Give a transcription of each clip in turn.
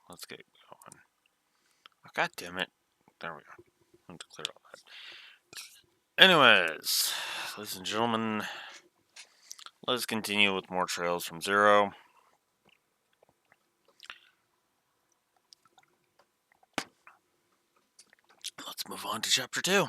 let's get going. Oh, God damn it. There we go. I have to clear all that. Anyways, ladies and gentlemen, let's continue with more Trails from Zero. Let's move on to Chapter 2.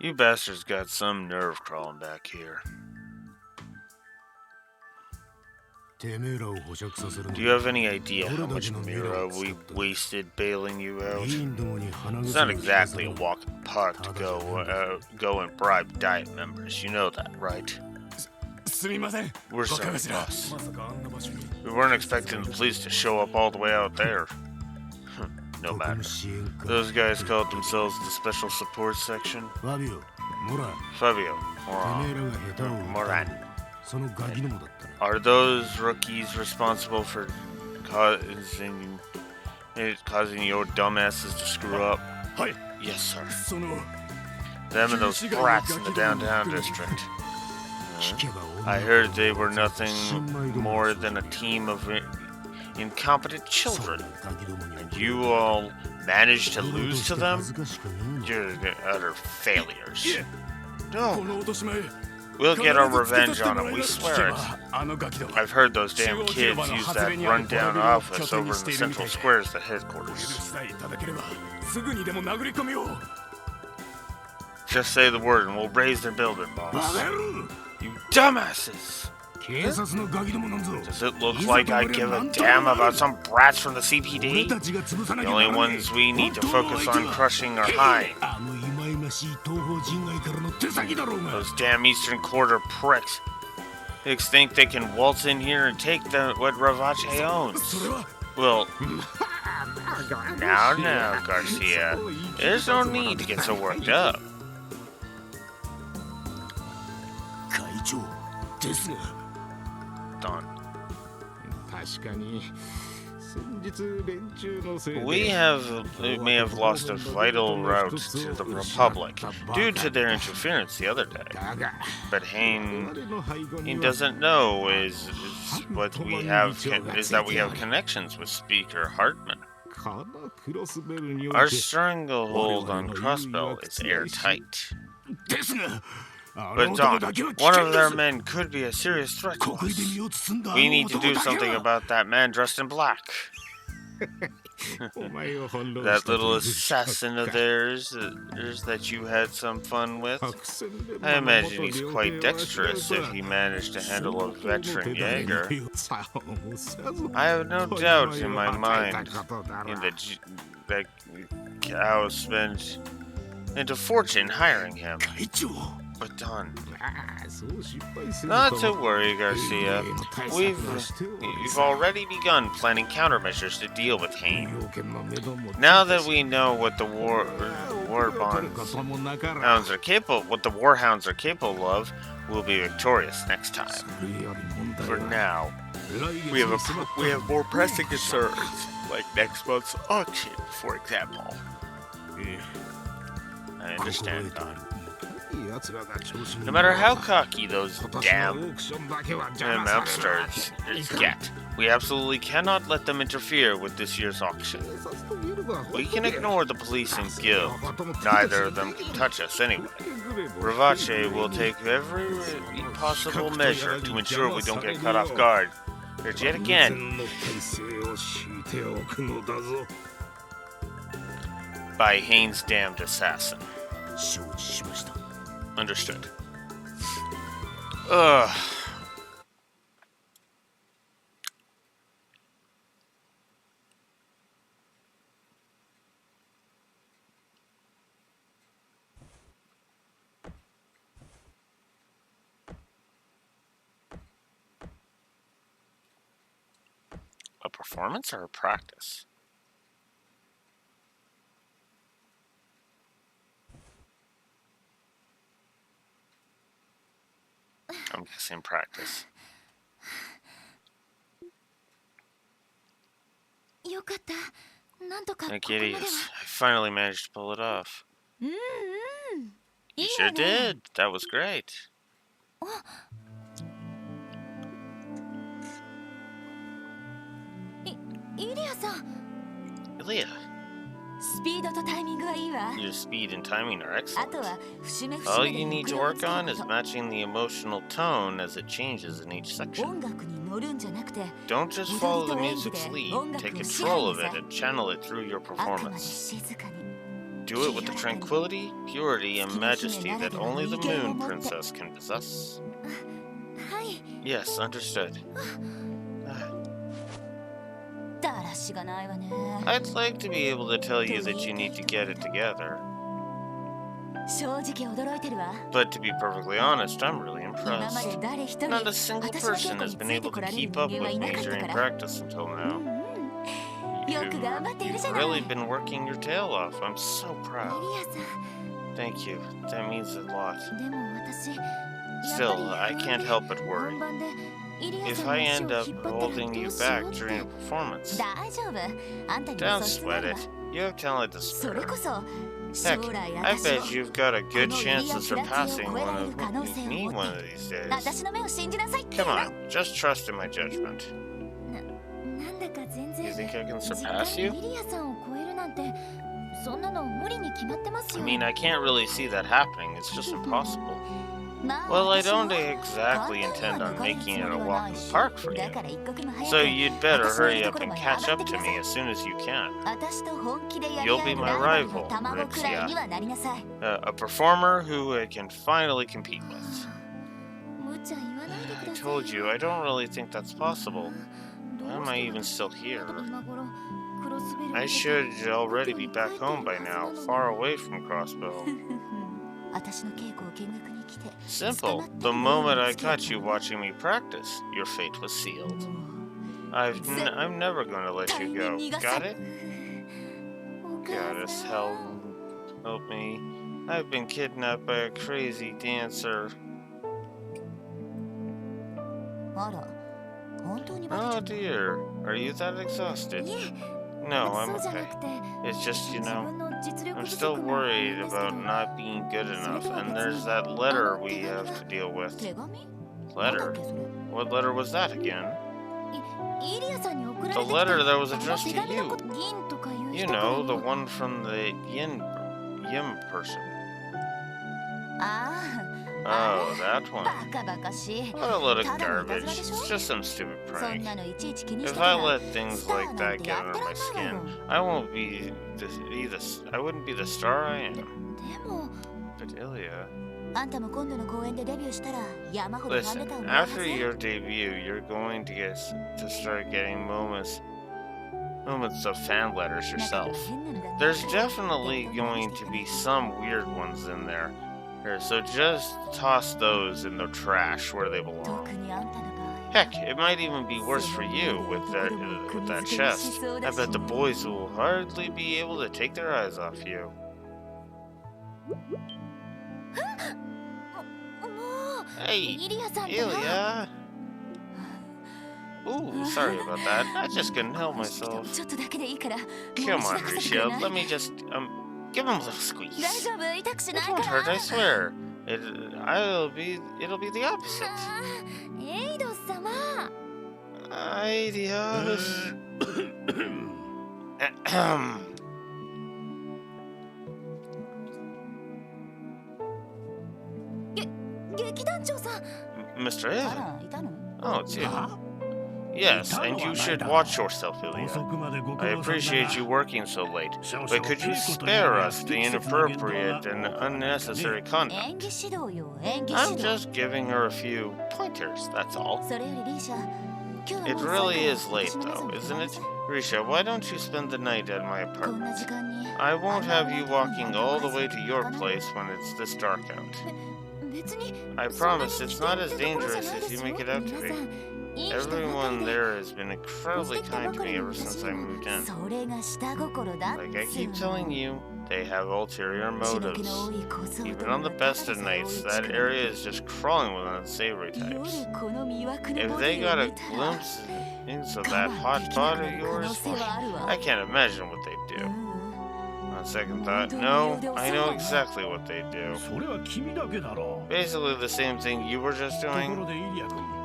You bastards got some nerve crawling back here. Do you have any idea how much Mira we wasted bailing you out? It's not exactly a walk in the park to go and bribe Diet members. You know that, right? We're sorry, boss. We weren't expecting the police to show up all the way out there. No matter. Those guys called themselves the Special Support Section. Fabio, Moran. Are those rookies responsible for causing your dumbasses to screw up? Yes, sir. Them and those brats in the downtown district. I heard they were nothing more than a team of incompetent children. And you all managed to lose to them? You're utter failures. No. We'll get our revenge on them, we swear it. I've heard those damn kids use that rundown office over in the central square as the headquarters. Just say the word and we'll raise their building, boss. You dumbasses! Does it look like I give a damn about some brats from the CPD? The only ones we need to focus on crushing are Hein. Those damn Eastern Quarter pricks. They think they can waltz in here and take what Ravache owns. Well, now, Garcia. There's no need to get so worked up. Don. We may have lost a vital route to the Republic due to their interference the other day. But Hein doesn't know is that we have connections with Speaker Hartman. Our stranglehold on Crossbell is airtight. But Don, one of their men could be a serious threat to us. We need to do something about that man dressed in black. That little assassin of theirs that you had some fun with. I imagine he's quite dexterous if he managed to handle a veteran Jaeger. I have no doubt in my mind that Gao spent into fortune hiring him. But Don, not to worry, Garcia. We've already begun planning countermeasures to deal with Hein. Now that we know what the warhounds are capable of, we'll be victorious next time. For now, we have more pressing concerns, like next month's auction, for example. I understand, Don. No matter how cocky those damn upstarts get, we absolutely cannot let them interfere with this year's auction. We can ignore the police and guild. Neither of them can touch us anyway. Ravache will take every possible measure to ensure we don't get caught off guard. There's yet again. By Hain's damned assassin. Understood. A performance or a practice? I'm guessing practice. Like idiots. I finally managed to pull it off. You sure did. That was great. Ilia. Your speed and timing are excellent. All you need to work on is matching the emotional tone as it changes in each section. Don't just follow the music's lead. Take control of it and channel it through your performance. Do it with the tranquility, purity, and majesty that only the Moon Princess can possess. Yes, understood. I'd like to be able to tell you that you need to get it together. But to be perfectly honest, I'm really impressed. Not a single person has been able to keep up with me during practice until now. You've really been working your tail off. I'm so proud. Thank you. That means a lot. Still, I can't help but worry. If I end up holding you back during a performance, don't sweat it. You have talent to spare. Heck, I bet you've got a good chance of surpassing me one of these days. Come on, just trust in my judgment. You think I can surpass you? I mean, I can't really see that happening. It's just impossible. Well, I don't exactly intend on making it a walk in the park for you. So you'd better hurry up and catch up to me as soon as you can. You'll be my rival, Rixia. A performer who I can finally compete with. I told you, I don't really think that's possible. Why am I even still here? I should already be back home by now, far away from Crossbow. Simple. The moment I caught you watching me practice, your fate was sealed. I'm never going to let you go. Got it? Goddess, help me. I've been kidnapped by a crazy dancer. Oh dear. Are you that exhausted? No, I'm okay. It's just, you know, I'm still worried about not being good enough, and there's that letter we have to deal with. Letter? What letter was that again? The letter that was addressed to you. You know, the one from the Yim person. Oh, that one. What a load of garbage. It's just some stupid prank. If I let things like that get under my skin, I wouldn't be the star I am. But Ilia... Listen, after your debut, you're going to start getting moments of fan letters yourself. There's definitely going to be some weird ones in there. So just toss those in the trash where they belong. Heck, it might even be worse for you with that chest. I bet the boys will hardly be able to take their eyes off you. Hey, Ilia. Ooh, sorry about that. I just couldn't help myself. Come on, Risha, let me just, give him a little squeeze. It won't hurt, I swear. It'll be the opposite. Eidos. Mr. Evan? Oh, it's you. Yes, and you should watch yourself, Ilia. I appreciate you working so late, but could you spare us the inappropriate and unnecessary conduct? I'm just giving her a few pointers, that's all. It really is late, though, isn't it? Risha, why don't you spend the night at my apartment? I won't have you walking all the way to your place when it's this dark out. I promise it's not as dangerous as you make it out to be. Everyone there has been incredibly kind to me ever since I moved in. Like I keep telling you, They have ulterior motives. Even on the best of nights, that area is just crawling with unsavory types. If they got a glimpse into that hot pot of yours, I can't imagine what they'd do. On second thought, no, I know exactly what they'd do. Basically the same thing you were just doing.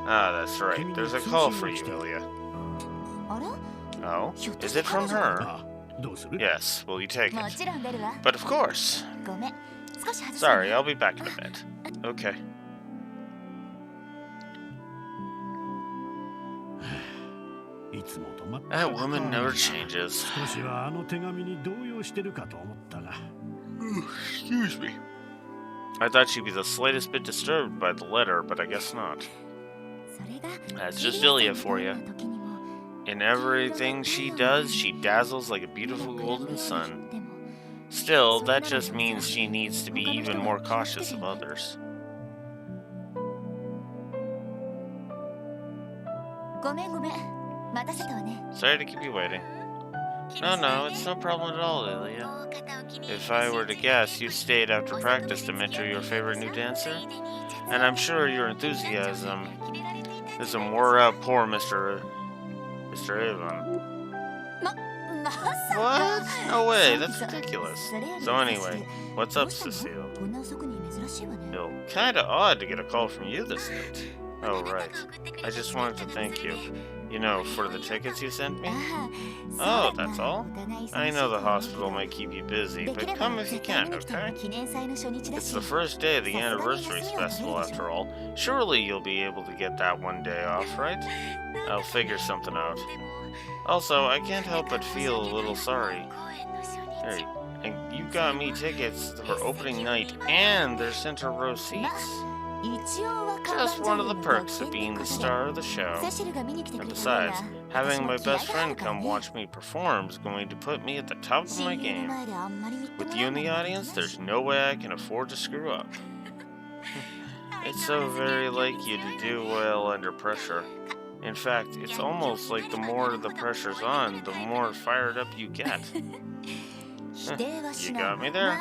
Ah, that's right. There's a call for you, Ilya. Oh? Is it from her? Yes, will you take it? But of course. Sorry, I'll be back in a bit. Okay. That woman never changes. Excuse me. I thought she'd be the slightest bit disturbed by the letter, but I guess not. That's just Ilya for you. In everything she does, she dazzles like a beautiful golden sun. Still, that just means she needs to be even more cautious of others. Sorry to keep you waiting. No, it's no problem at all, Ilya. If I were to guess, you stayed after practice to mentor your favorite new dancer? And I'm sure your enthusiasm wore out poor Mr. Avon. What? No way, that's ridiculous. So anyway, what's up, Cecile? Kinda odd to get a call from you this late. Oh, right. I just wanted to thank you. You know, for the tickets you sent me? Oh, that's all? I know the hospital might keep you busy, but come if you can, okay? It's the first day of the anniversary festival, after all. Surely you'll be able to get that one day off, right? I'll figure something out. Also, I can't help but feel a little sorry. Hey, and you got me tickets for opening night, and they're center row seats. Just one of the perks of being the star of the show. And besides, having my best friend come watch me perform is going to put me at the top of my game. With you in the audience, there's no way I can afford to screw up. It's so very like you to do well under pressure. In fact, it's almost like the more the pressure's on, the more fired up you get. You got me there.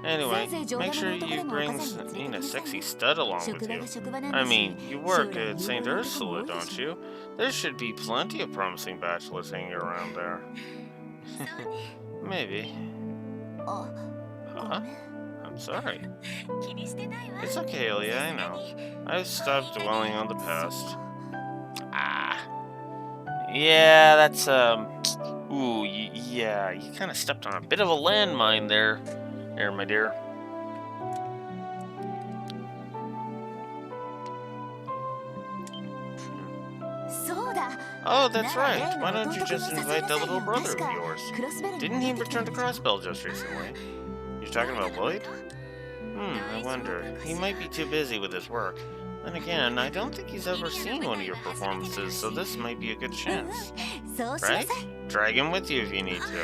Anyway, make sure you bring a sexy stud along with you. I mean, you work at St. Ursula, don't you? There should be plenty of promising bachelors hanging around there. Maybe. Huh? I'm sorry. It's okay, Ilya, I know. I've stopped dwelling on the past. Yeah, that's, ooh, yeah, you kind of stepped on a bit of a landmine there, my dear. Oh, that's right. Why don't you just invite that little brother of yours? Didn't he return to Crossbell just recently? You're talking about Lloyd? I wonder. He might be too busy with his work. Then again, I don't think he's ever seen one of your performances, so this might be a good chance. Right? Drag him with you if you need to.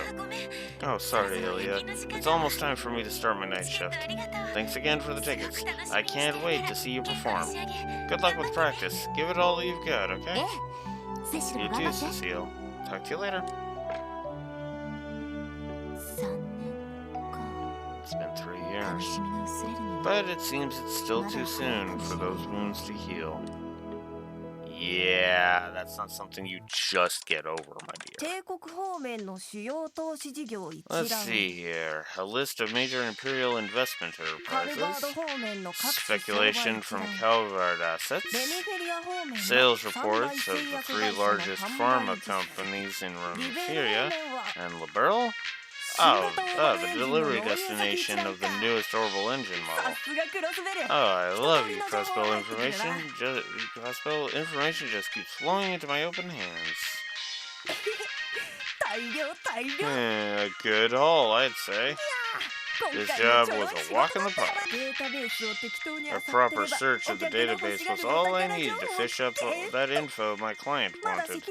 Oh, sorry, Ilya. It's almost time for me to start my night shift. Thanks again for the tickets. I can't wait to see you perform. Good luck with practice. Give it all you've got, okay? You too, Cecile. Talk to you later. It's been 3 years. But it seems it's still too soon for those wounds to heal. Yeah, that's not something you just get over, my dear. Let's see here. A list of major Imperial investment enterprises. Speculation from Calvard assets. Sales reports of the 3 largest pharma companies in Romeferia and Liberal. Oh, the delivery destination of the newest orbital engine model. Oh, I love you, Crossbell information. Crossbell information just keeps flowing into my open hands. A good haul, I'd say. This job was a walk in the park. A proper search of the database was all I needed to fish up that info my client wanted.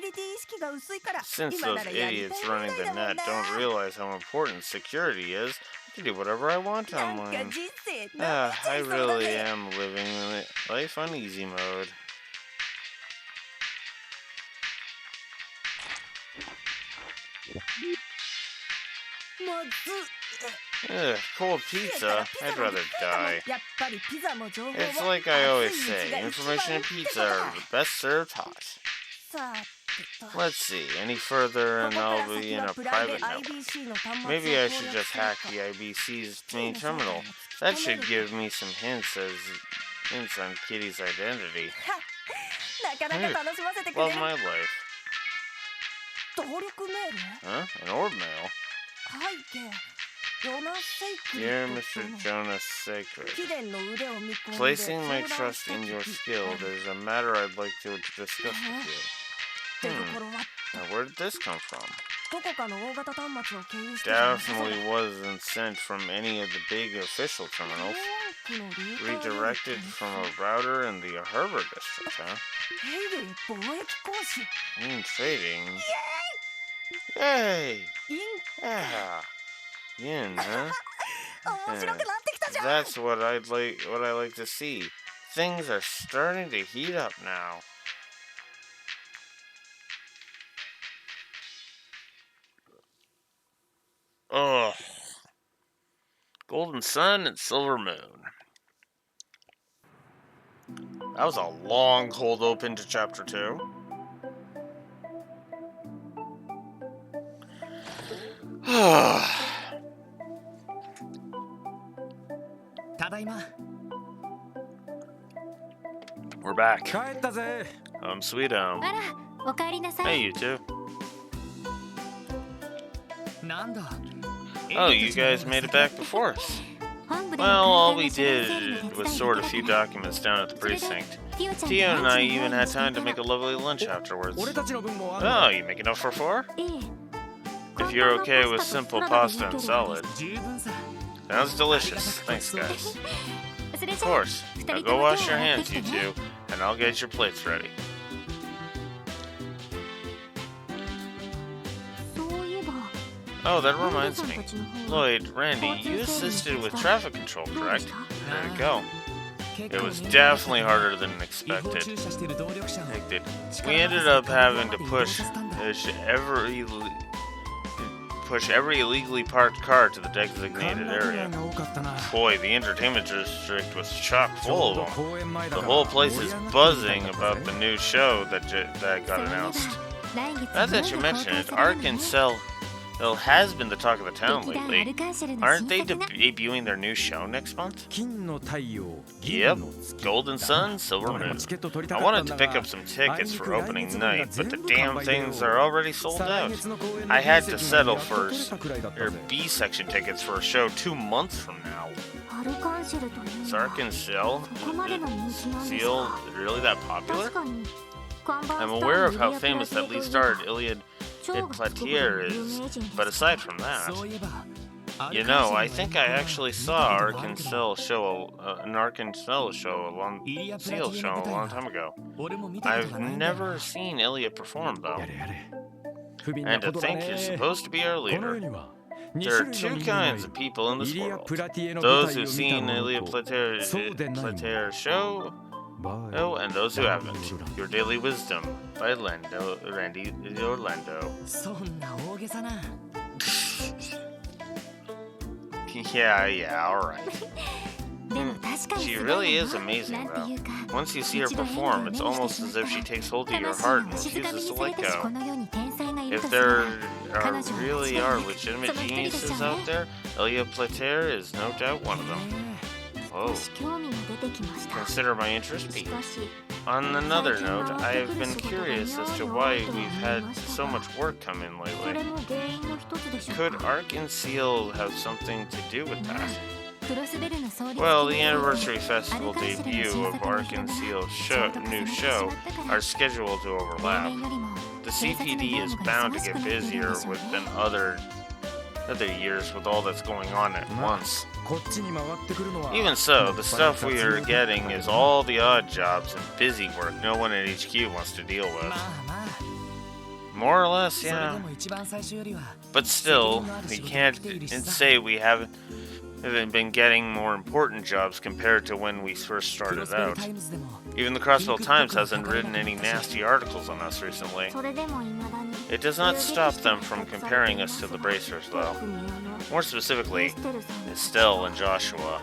Since those idiots running the net don't realize how important security is, I can do whatever I want online. I really am living life on easy mode. Ugh, cold pizza? I'd rather die. It's like I always say, information and pizza are the best served hot. Let's see, any further and I'll be in a private network. Maybe I should just hack the IBC's main terminal. That should give me some hints on Kitty's identity. Love my life. Huh? An orb mail? Dear Mr. Jonas Sacred, placing my trust in your skill, there's a matter I'd like to discuss with you. Now where did this come from? Definitely wasn't sent from any of the big official terminals. Redirected from a router in the Harbor District, huh? Trading? Yay! Yeah! Yin, huh? That's what I like to see. Things are starting to heat up now. Ugh. Golden Sun and Silver Moon. That was a long cold open to Chapter 2. We're back. Sweet home. Hey, you two. Oh, you guys made it back before us. Well, all we did was sort a few documents down at the precinct. Tio and I even had time to make a lovely lunch afterwards. Oh, you make enough for 4? If you're okay with simple pasta and salad. Sounds delicious. Thanks, guys. Of course. Now go wash your hands, you two, and I'll get your plates ready. Oh, that reminds me. Lloyd, Randy, you assisted with traffic control, correct? There you go. It was definitely harder than expected. We ended up having to push every illegally parked car to the designated area. Boy, the entertainment district was chock full of them. The whole place is buzzing about the new show that got announced. Now that you mention it, Arc and Cell has been the talk of the town lately. Aren't they debuting their new show next month? Yep, Golden Sun, Silver Moon. I wanted to pick up some tickets for opening night, but the damn things are already sold out. I had to settle for B-section tickets for a show 2 months from now. Is Arc and Cell really that popular? I'm aware of how famous that lead starred Iliad Platier is, but aside from that, you know, I think I actually saw an Arc and Cell show a long time ago. I've never seen Iliad perform though, and to think he's supposed to be our leader. There are 2 kinds of people in this world: those who've seen Iliad Platier show. Oh, and those who haven't. Your Daily Wisdom by Randy Orlando. Yeah, alright. She really is amazing, though. Once you see her perform, it's almost as if she takes hold of your heart and refuses to let go. If there really are legitimate geniuses out there, Iliad Platier is no doubt one of them. Oh. Consider my interest peaked. On another note, I have been curious as to why we've had so much work come in lately. Could Arc and Seal have something to do with that? Well, the anniversary festival debut of Arc and Seal's new show are scheduled to overlap. The CPD is bound to get busier than other years with all that's going on at once. Even so, the stuff we are getting is all the odd jobs and busy work no one at HQ wants to deal with. More or less, yeah. But still, we can't say we haven't been getting more important jobs compared to when we first started out. Even the Crossbell Times hasn't written any nasty articles on us recently. It does not stop them from comparing us to the Bracers, though. More specifically, Estelle and Joshua.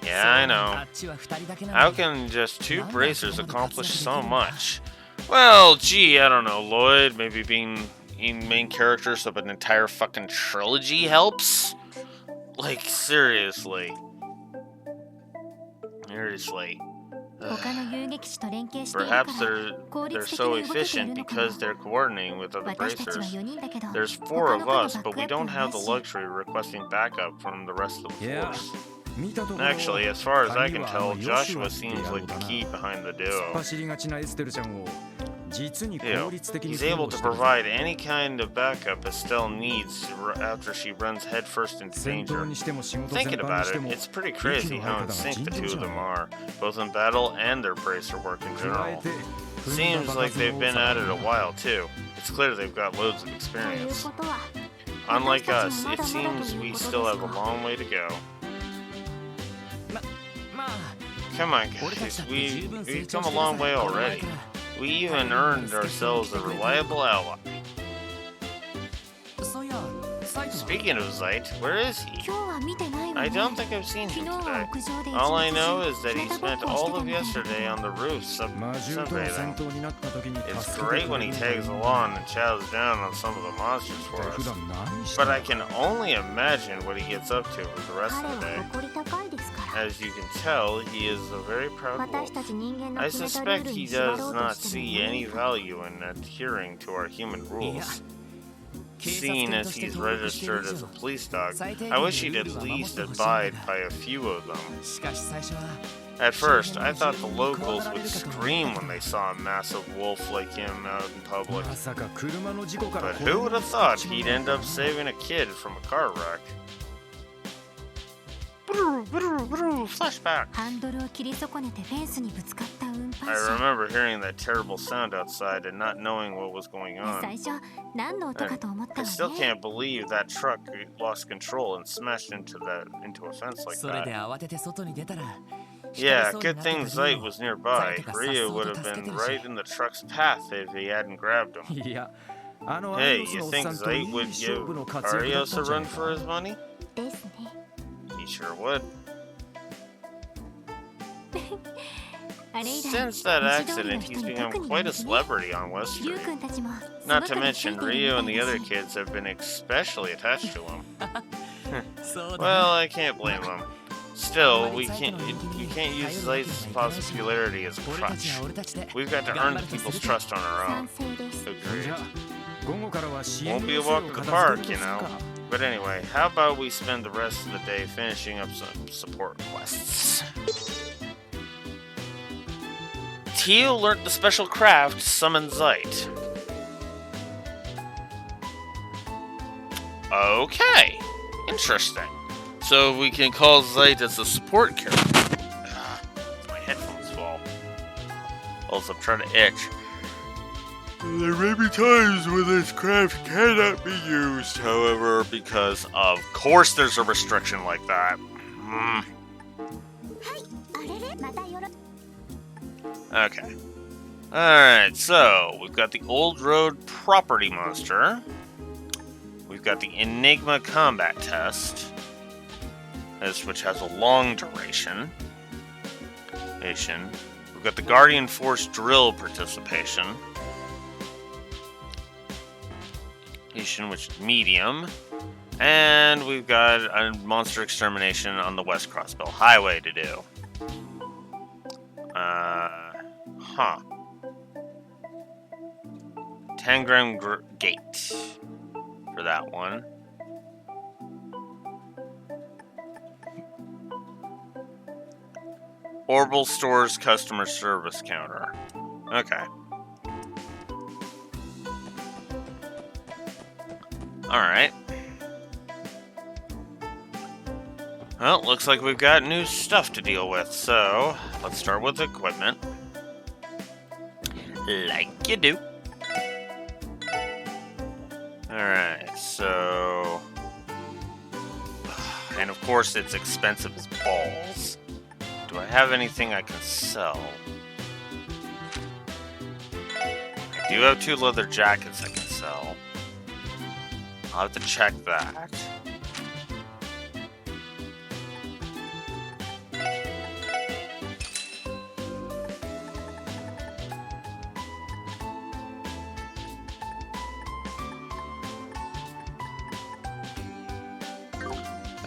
Yeah, I know. How can just two Bracers accomplish so much? Well, gee, I don't know, Lloyd, maybe being main characters of an entire fucking trilogy helps? Like, seriously. Seriously. Perhaps they're so efficient because they're coordinating with other Bracers. There's 4 of us, but we don't have the luxury of requesting backup from the rest of the force. Actually, as far as I can tell, Joshua seems like the key behind the duo. He's able to provide any kind of backup Estelle needs after she runs headfirst into danger. Thinking about it, it's pretty crazy how in sync the two of them are, both in battle and their Bracer work in general. Seems like they've been at it a while too. It's clear they've got loads of experience. Unlike us, it seems we still have a long way to go. Come on guys, we've come a long way already. We even earned ourselves a reliable ally. Speaking of Zeit, where is he? I don't think I've seen him today. All I know is that he spent all of yesterday on the roof sunbathing. It's great when he tags along and chows down on some of the monsters for us. But I can only imagine what he gets up to for the rest of the day. As you can tell, he is a very proud wolf. I suspect he does not see any value in adhering to our human rules. Seeing as he's registered as a police dog, I wish he'd at least abide by a few of them. At first, I thought the locals would scream when they saw a massive wolf like him out in public. But who would have thought he'd end up saving a kid from a car wreck? Flashback. I remember hearing that terrible sound outside and not knowing what was going on. I still can't believe that truck lost control and smashed into a fence like that. Yeah, good thing Zeit was nearby. Ryu would have been right in the truck's path if he hadn't grabbed him. Hey, you think Zeit would give Arios a run for his money? He sure would. Since that accident, he's become quite a celebrity on West Street. Not to mention, Ryu and the other kids have been especially attached to him. Well, I can't blame them. Still, you can't use Zeit's popularity as a crutch. We've got to earn people's trust on our own. Agreed. Won't be a walk in the park, you know. But anyway, how about we spend the rest of the day finishing up some support quests? Tio learned the special craft Summon Zeit. Okay, interesting. So we can call Zeit as a support character. My headphones fall. Also, I'm trying to itch. There may be times when this craft cannot be used, however, because of course there's a restriction like that. Okay. Alright, so we've got the Old Road Property Monster. We've got the Enigma Combat Test, which has a long duration. We've got the Guardian Force Drill Participation, which is medium. And we've got a Monster Extermination on the West Crossbell Highway to do. 10-gram gate for that one. Orbital Stores Customer Service Counter. Okay. Alright. Well, looks like we've got new stuff to deal with, so let's start with equipment. Like you do. Alright, so... And of course it's expensive as balls. Do I have anything I can sell? I I do have 2 leather jackets I can sell. I'll have to check that.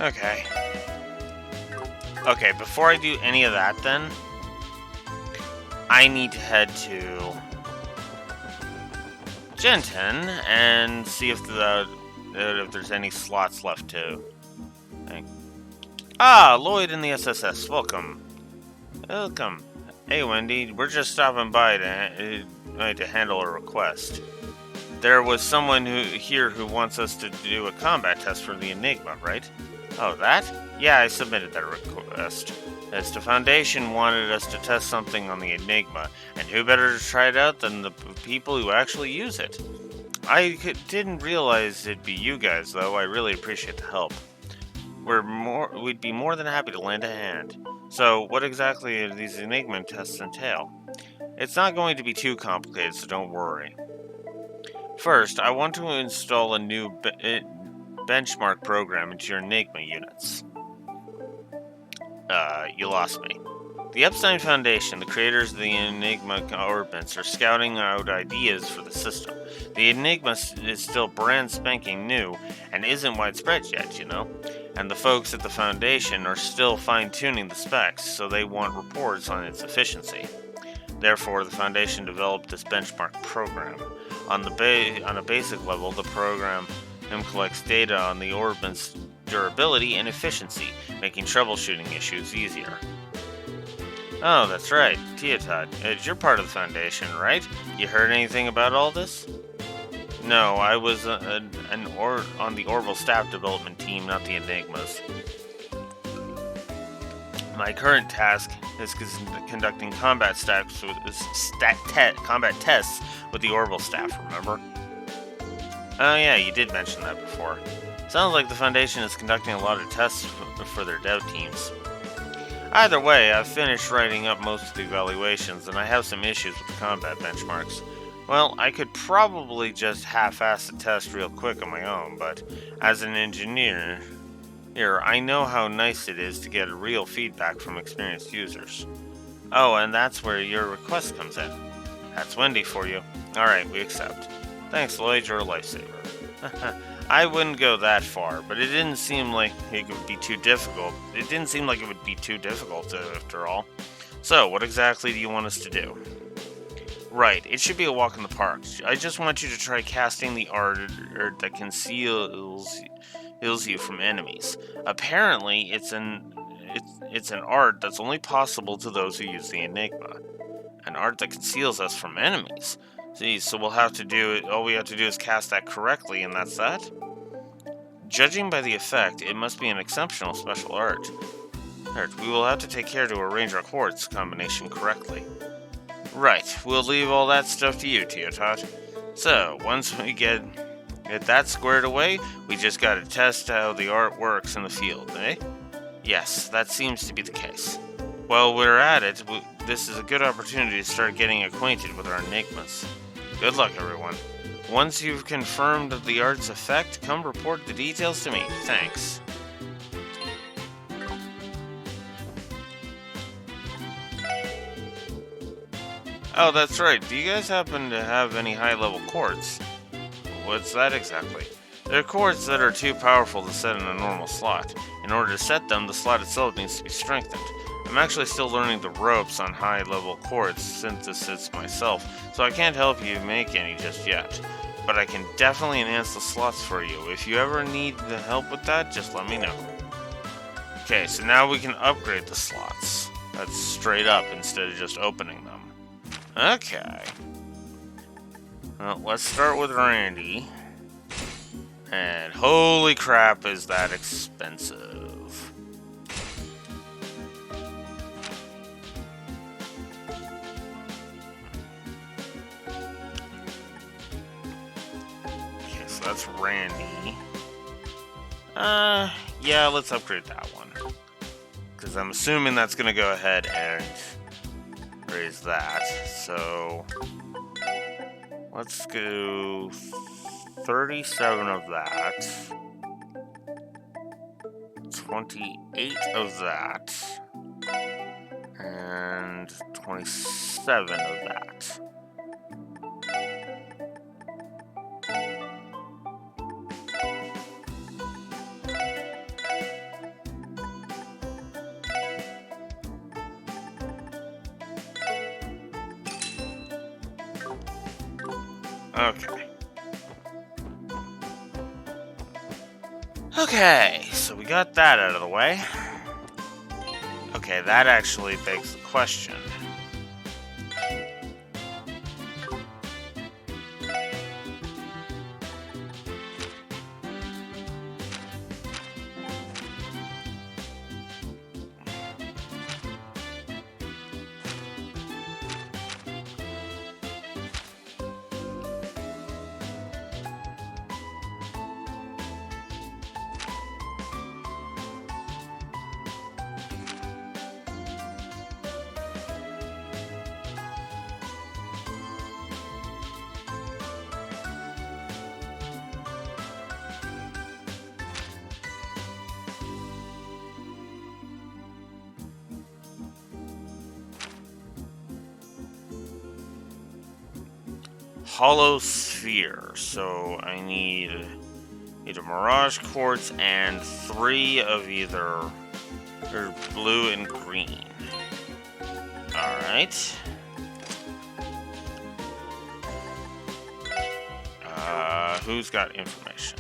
Okay. Okay, before I do any of that then, I need to head to Genton and see if there's any slots left to. Lloyd in the SSS, welcome. Welcome. Hey Wendy, we're just stopping by to handle a request. There was someone here who wants us to do a combat test for the Enigma, right? Oh, that? Yeah, I submitted that request. As the Foundation wanted us to test something on the Enigma, and who better to try it out than the people who actually use it? I didn't realize it'd be you guys, though. I really appreciate the help. We'd be more than happy to lend a hand. So, what exactly do these Enigma tests entail? It's not going to be too complicated, so don't worry. First, I want to install a new benchmark program into your Enigma units. You lost me. The Epstein Foundation, the creators of the Enigma orbits, are scouting out ideas for the system. The Enigma is still brand spanking new and isn't widespread yet, you know? And the folks at the Foundation are still fine-tuning the specs, so they want reports on its efficiency. Therefore, the Foundation developed this benchmark program. On a basic level, the program collects data on the orbit's durability and efficiency, making troubleshooting issues easier. Oh, that's right, Teotot. You're part of the Foundation, right? You heard anything about all this? No, I was on the Orbital Staff Development Team, not the Enigmas. My current task is conducting combat tests with the Orbital Staff, remember? Oh yeah, you did mention that before. Sounds like the Foundation is conducting a lot of tests for their dev teams. Either way, I've finished writing up most of the evaluations, and I have some issues with the combat benchmarks. Well, I could probably just half-ass the test real quick on my own, but as an engineer, I know how nice it is to get real feedback from experienced users. Oh, and that's where your request comes in. That's Wendy for you. Alright, we accept. Thanks, Lloyd, you're a lifesaver. I wouldn't go that far, but it didn't seem like it would be too difficult. After all. So, what exactly do you want us to do? Right, it should be a walk in the park. I just want you to try casting the art that conceals you from enemies. Apparently, it's an art that's only possible to those who use the Enigma. An art that conceals us from enemies. See, so all we have to do is cast that correctly, and that's that? Judging by the effect, it must be an exceptional special art. We will have to take care to arrange our quartz combination correctly. Right, we'll leave all that stuff to you, Teotot. So, once we get that squared away, we just gotta test how the art works in the field, eh? Yes, that seems to be the case. While we're at it, this is a good opportunity to start getting acquainted with our Enigmas. Good luck, everyone. Once you've confirmed the art's effect, come report the details to me. Thanks. Oh, that's right. Do you guys happen to have any high-level quartz? What's that exactly? They're quartz that are too powerful to set in a normal slot. In order to set them, the slot itself needs to be strengthened. I'm actually still learning the ropes on high-level quartz synthesis myself, so I can't help you make any just yet. But I can definitely enhance the slots for you. If you ever need the help with that, just let me know. Okay, so now we can upgrade the slots. That's straight up instead of just opening them. Okay. Well, let's start with Randy. And holy crap, is that expensive. Okay, so that's Randy. Yeah, let's upgrade that one. Because I'm assuming that's going to go ahead and raise that. So, Let's go 37 of that. 28 of that. And 27 of that. Okay. Okay, so we got that out of the way. Okay, that actually begs the question. Hollow sphere, so I need a Mirage Quartz and 3 of either blue and green. Alright. Who's got information?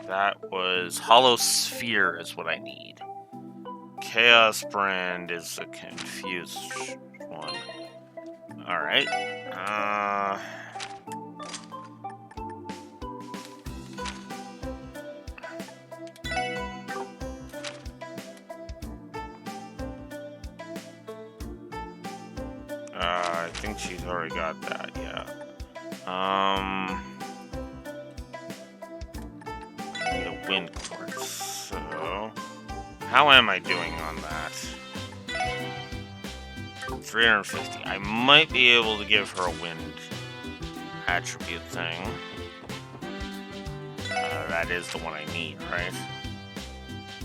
That was Hollow Sphere is what I need. Chaos Brand is a confused one. Alright. I think she's already got that, yeah. Wind Quartz. So, how am I doing on that? 350. I might be able to give her a wind attribute thing. That is the one I need, right?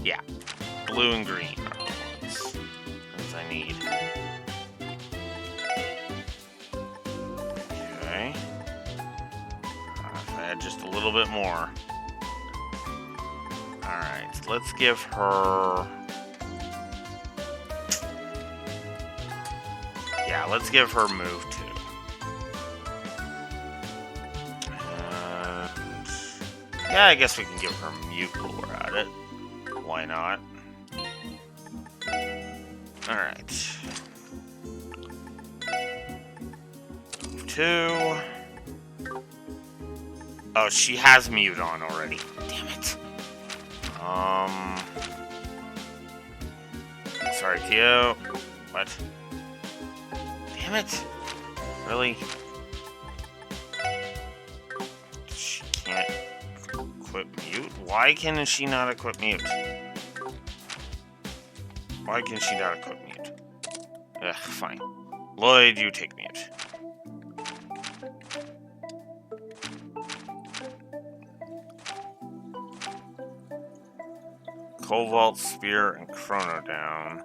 Yeah. Blue and green are the ones that I need. Okay. If I had just a little bit more. Alright, let's give her... Yeah, let's give her move 2. And... yeah, I guess we can give her mute while we're at it. Why not? Alright. Move 2. Oh, she has mute on already. Damn it. Sorry, Theo. What? Damn it. Really? She can't equip mute? Why can she not equip mute? Why can she not equip mute? Ugh, fine. Lloyd, you take mute. Cobalt, Spear, and Chrono down.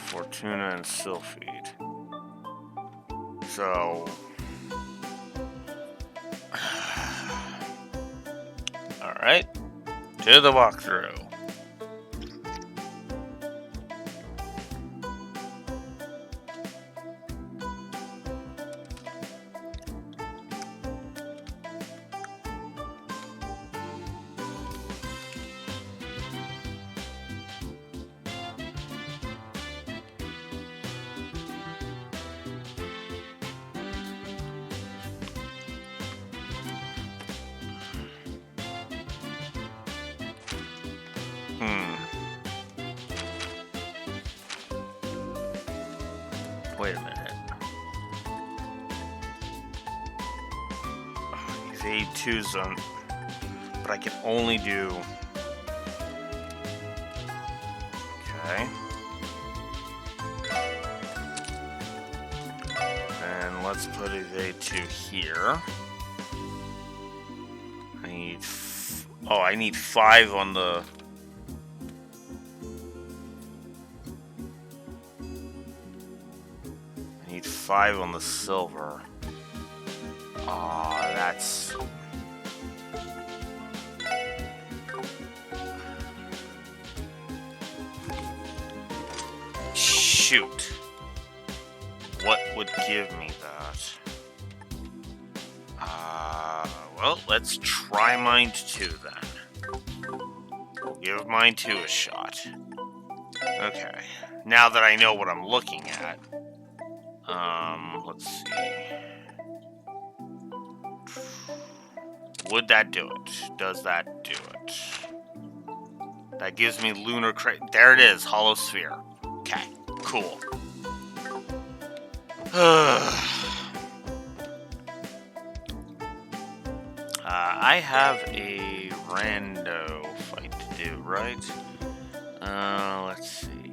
Fortuna and Sylphid. So... alright. To the walkthrough. Wait a minute. Oh, these A2s on... but I can only do... Okay. And let's put a V2 here. I need... I need 5 on the... I need 5 on the silver. That's... Shoot. What would give me that? Well, let's try Mind 2 then. We'll give Mind 2 a shot. Okay. Now that I know what I'm looking at, let's see. Would that do it? Does that do it? That gives me Lunar Crate. There it is, Hollow Sphere. Okay, cool. I have a rando fight to do, right? Let's see.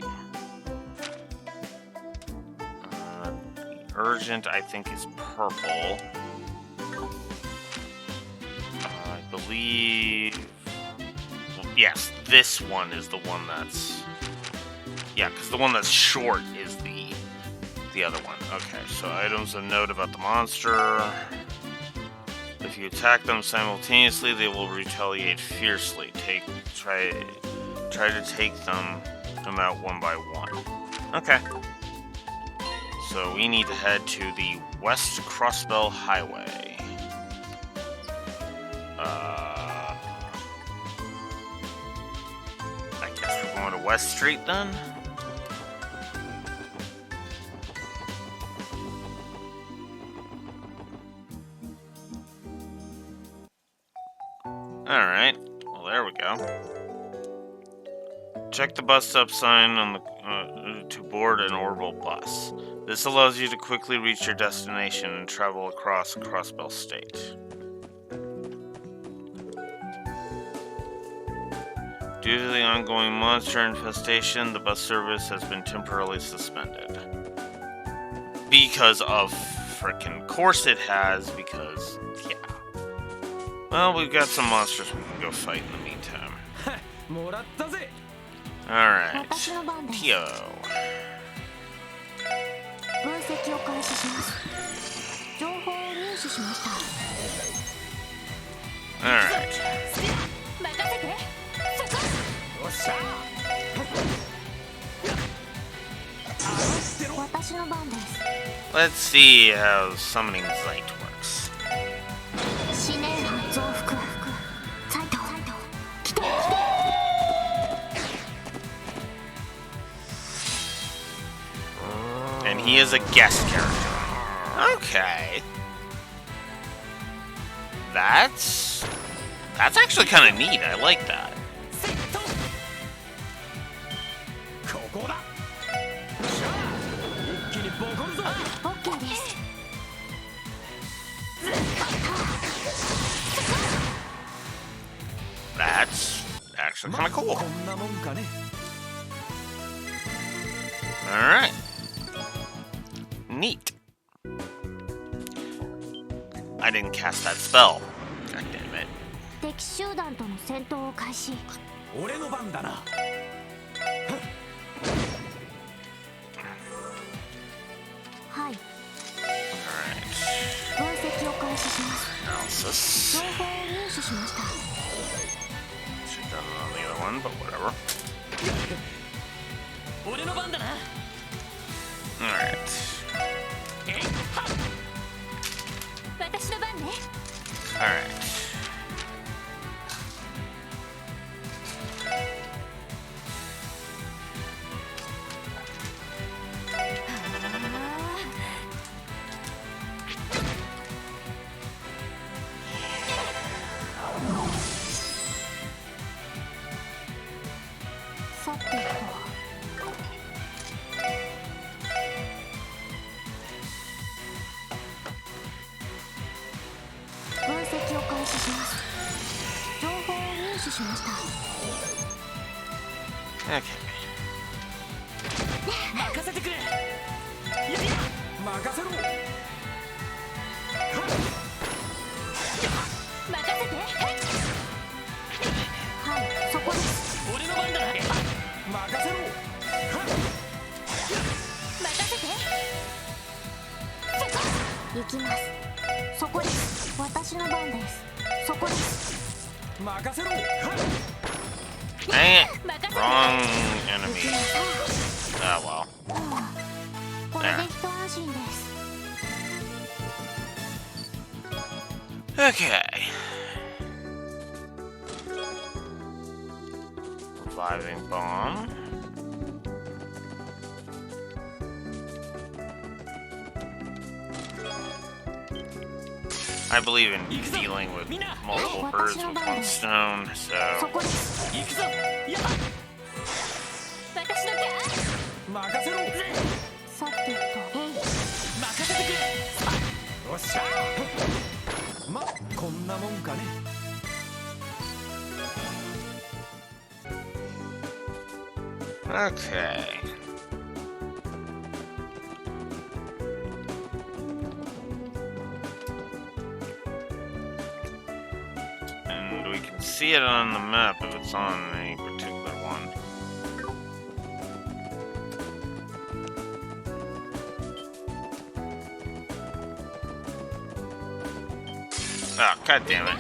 Urgent, I think, is purple. I believe... Yes, this one is the one that's... Yeah, because the one that's short is the other one. Okay, so items of note about the monster. If you attack them simultaneously, they will retaliate fiercely. Try to take them out one by one. Okay. So we need to head to the West Crossbell Highway. I guess we're going to West Street then? Alright, well there we go. Check the bus stop sign on the to board an orbital bus. This allows you to quickly reach your destination and travel across Crossbell State. Due to the ongoing monster infestation, the bus service has been temporarily suspended. Because of frickin' course it has, because, yeah. Well, we've got some monsters we can go fight in the meantime. Alright. Tio. Alright. Let's see how summoning Zeit works. And he is a guest character. Okay. That's actually kind of neat. I like that. That's actually kind of cool. Alright. Neat. I didn't cast that spell. God damn it. Analysis. Should've done it on the other one, but whatever. Alright. Alright. Okay. 任せてくれ。任せろ。任せて。はい、そこです。俺の番だな。任せろ。任せて。行きます。そこです。私の番です。そこです。任せろ。 Dang it! Wrong enemy. Ah, well. There. Okay. Reviving bomb. I believe in dealing with multiple birds with one stone, so... Okay. And we can see it on the map if it's on a particular one. Oh, god damn it.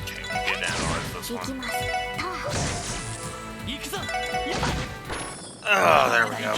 Okay, we'll get analyze this one. Oh, there we go.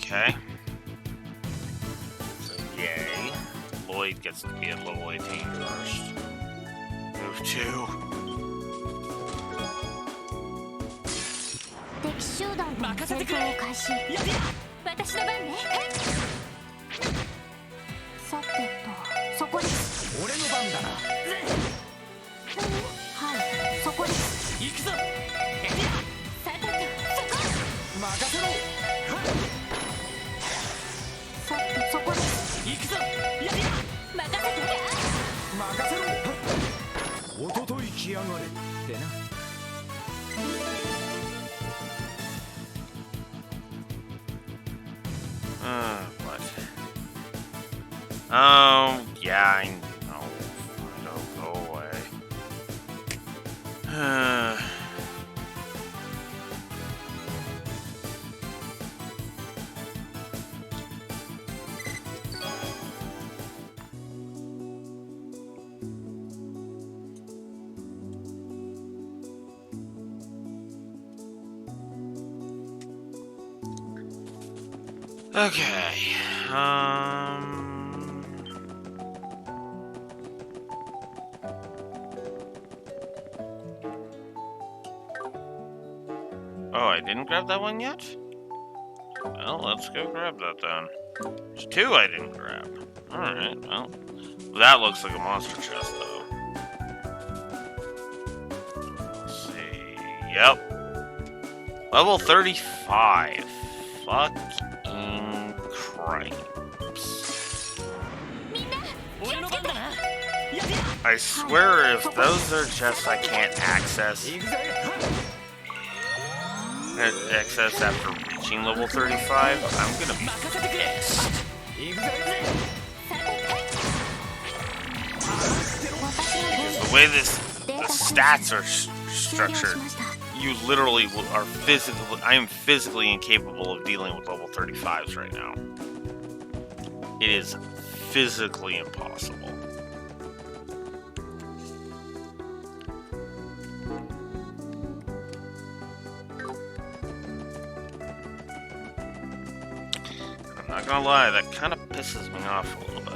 Okay. So, yay. Lloyd gets to be at level 18 first. Move 2. What? Oh, yeah, I know. Go away. Okay, Oh, I didn't grab that one yet? Well, let's go grab that then. There's two I didn't grab. Alright, well. That looks like a monster chest, though. Let's see. Yep. Level 35. Fucking cripes. I swear if those are chests I can't access after reaching level 35, I'm gonna be pissed. Because the way the stats are structured, you literally are physically, I am physically incapable of dealing with level 35s right now. It is physically impossible. Not gonna lie, that kind of pisses me off a little bit.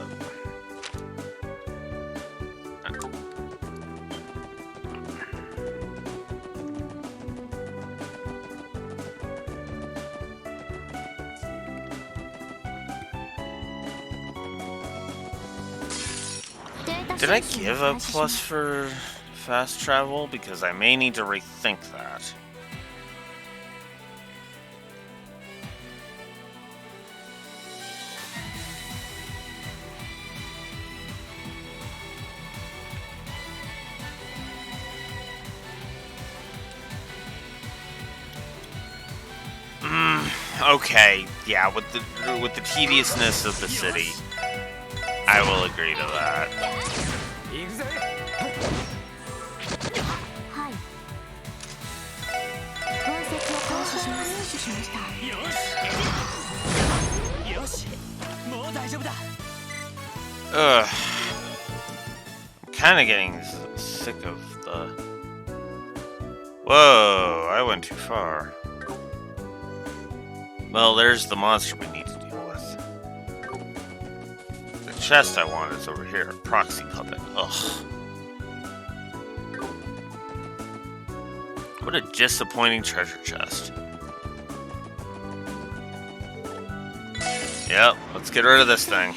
Did I give a plus for fast travel? Because I may need to rethink that. Okay, yeah, with the tediousness of the city, I will agree to that. Ugh. I'm kind of getting sick of the... Whoa, I went too far. Well, there's the monster we need to deal with. The chest I want is over here. Proxy puppet. Ugh. What a disappointing treasure chest. Yep, let's get rid of this thing.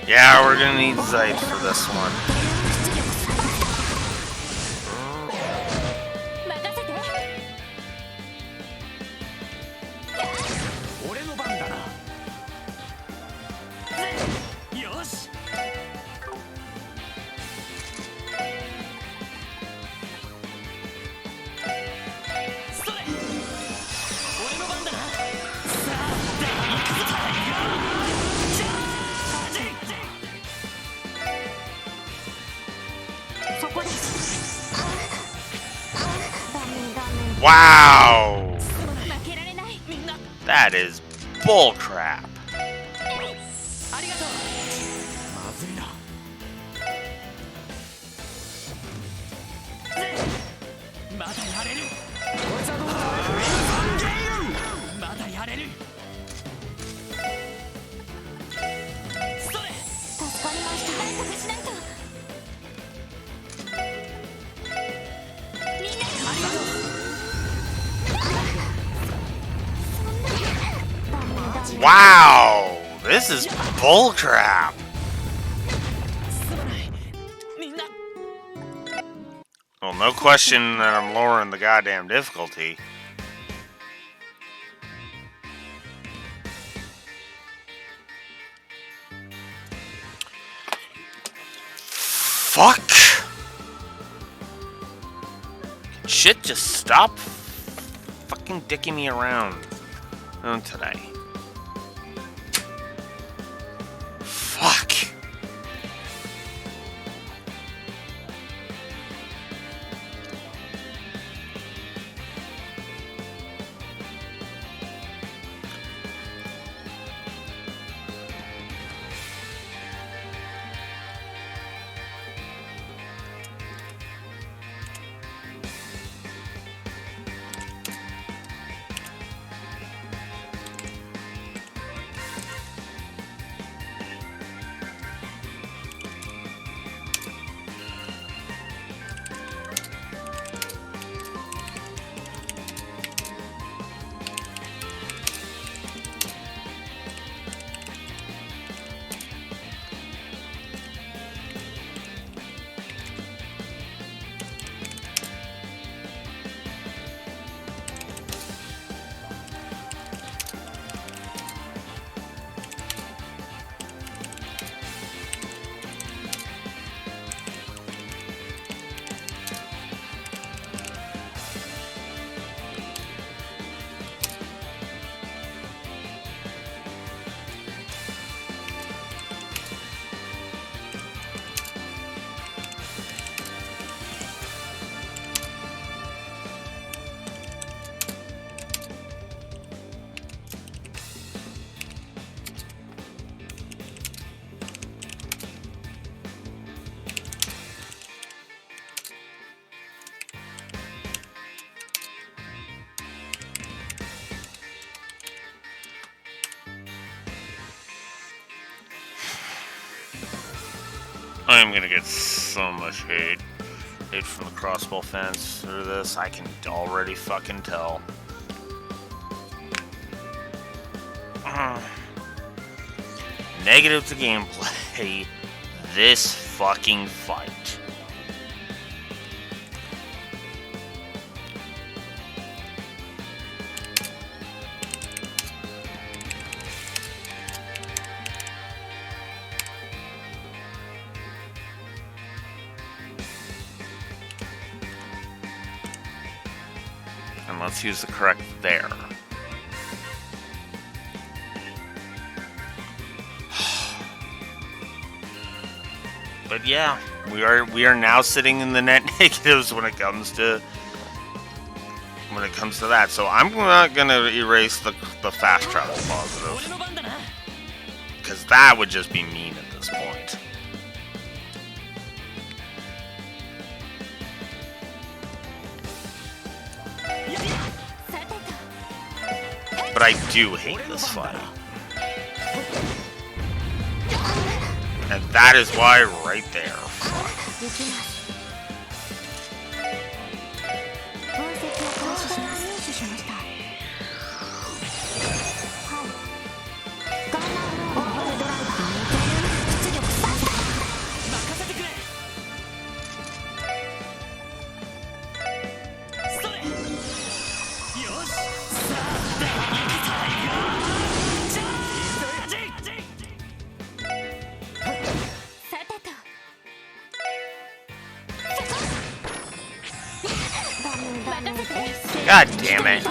Yeah, we're gonna need Zeit for this one. Wow! That is bullcrap. Wow! This is bullcrap. no question that I'm lowering the goddamn difficulty. Fuck! Shit, just stop fucking dicking me around today. Fuck! I am gonna get so much hate from the crossbow fans through this. I can already fucking tell. Negative to gameplay. This fucking fight. And let's use the correct there. But yeah, we are now sitting in the net negatives when it comes to that. So I'm not gonna erase the fast travel positive, because that would just be mean at this point. But I do hate this fight. And that is why right there. God damn it.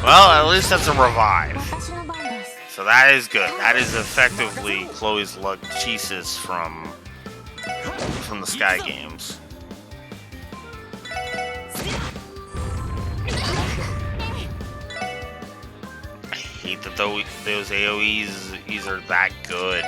Well, at least that's a revive. So that is good. That is effectively Chloe's Lachesis from the Sky Games. I hate that those AoEs are that good.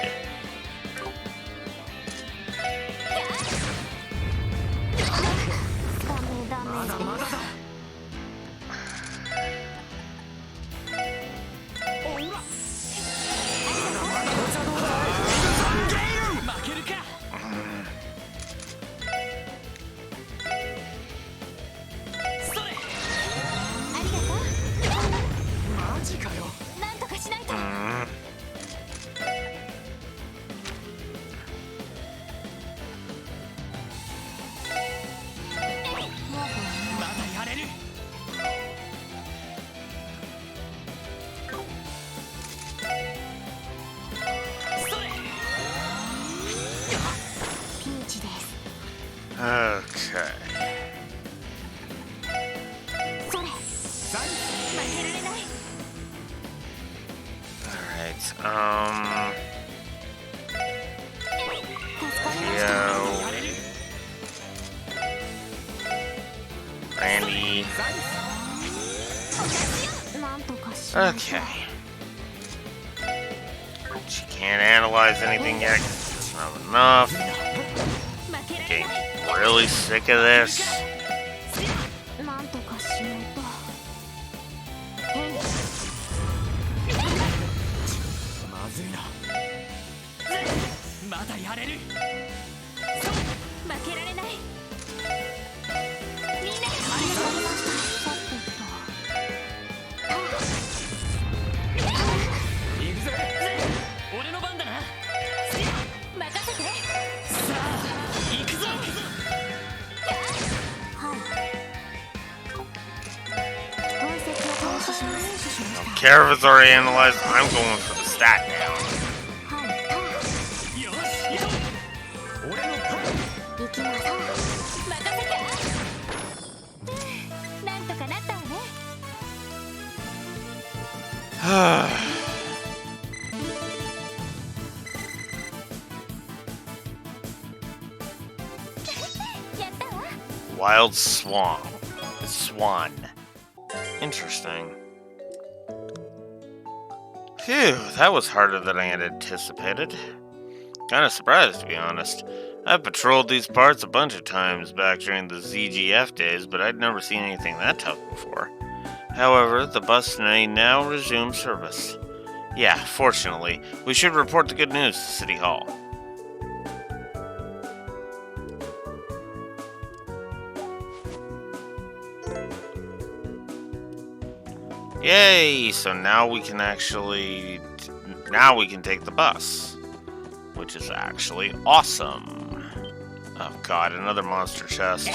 Randy. Okay. She can't analyze anything yet. It's not enough. Getting really sick of this. I don't care if it's already analyzed, I'm going for the stat now. Wild Swan. Interesting. Phew, that was harder than I had anticipated. Kinda surprised, to be honest. I've patrolled these parts a bunch of times back during the ZGF days, but I'd never seen anything that tough before. However, the bus may now resume service. Yeah, fortunately, we should report the good news to City Hall. Yay! So now we can take the bus, which is actually awesome. Oh god, another monster chest.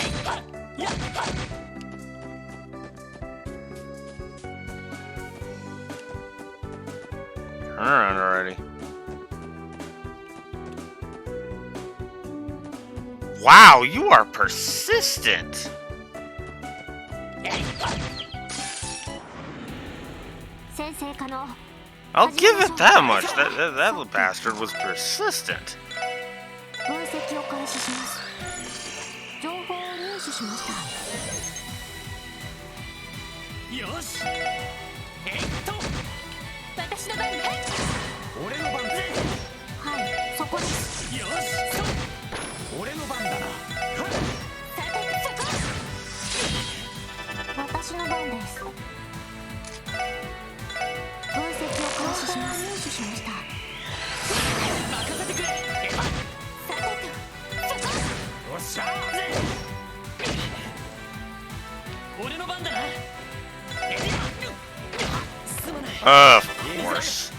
Turn around already. Wow, you are persistent. I'll give it that much. That bastard was persistent. Of course.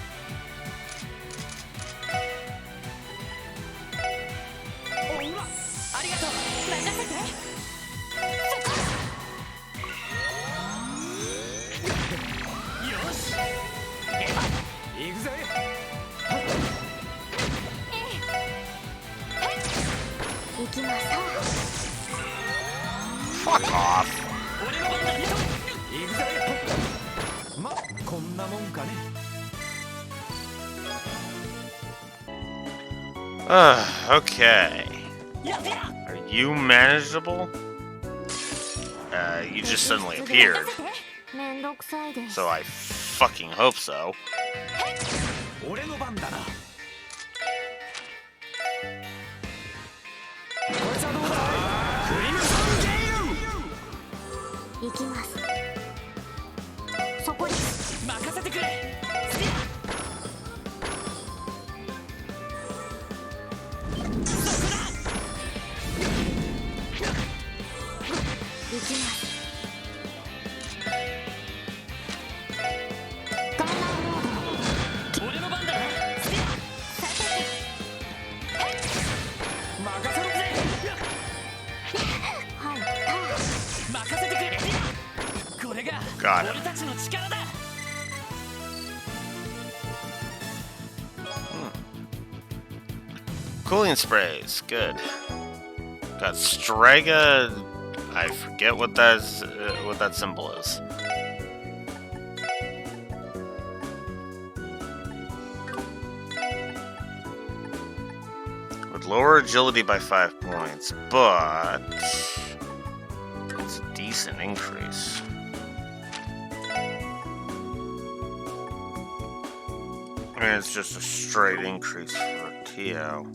Fuck off. Okay. Are you manageable? You just suddenly appeared. So I fucking hope so. Got him. Cooling sprays, good. Got Strega. I forget what that symbol is. would lower agility by 5 points, but it's a decent increase. I mean, it's just a straight increase for Tio.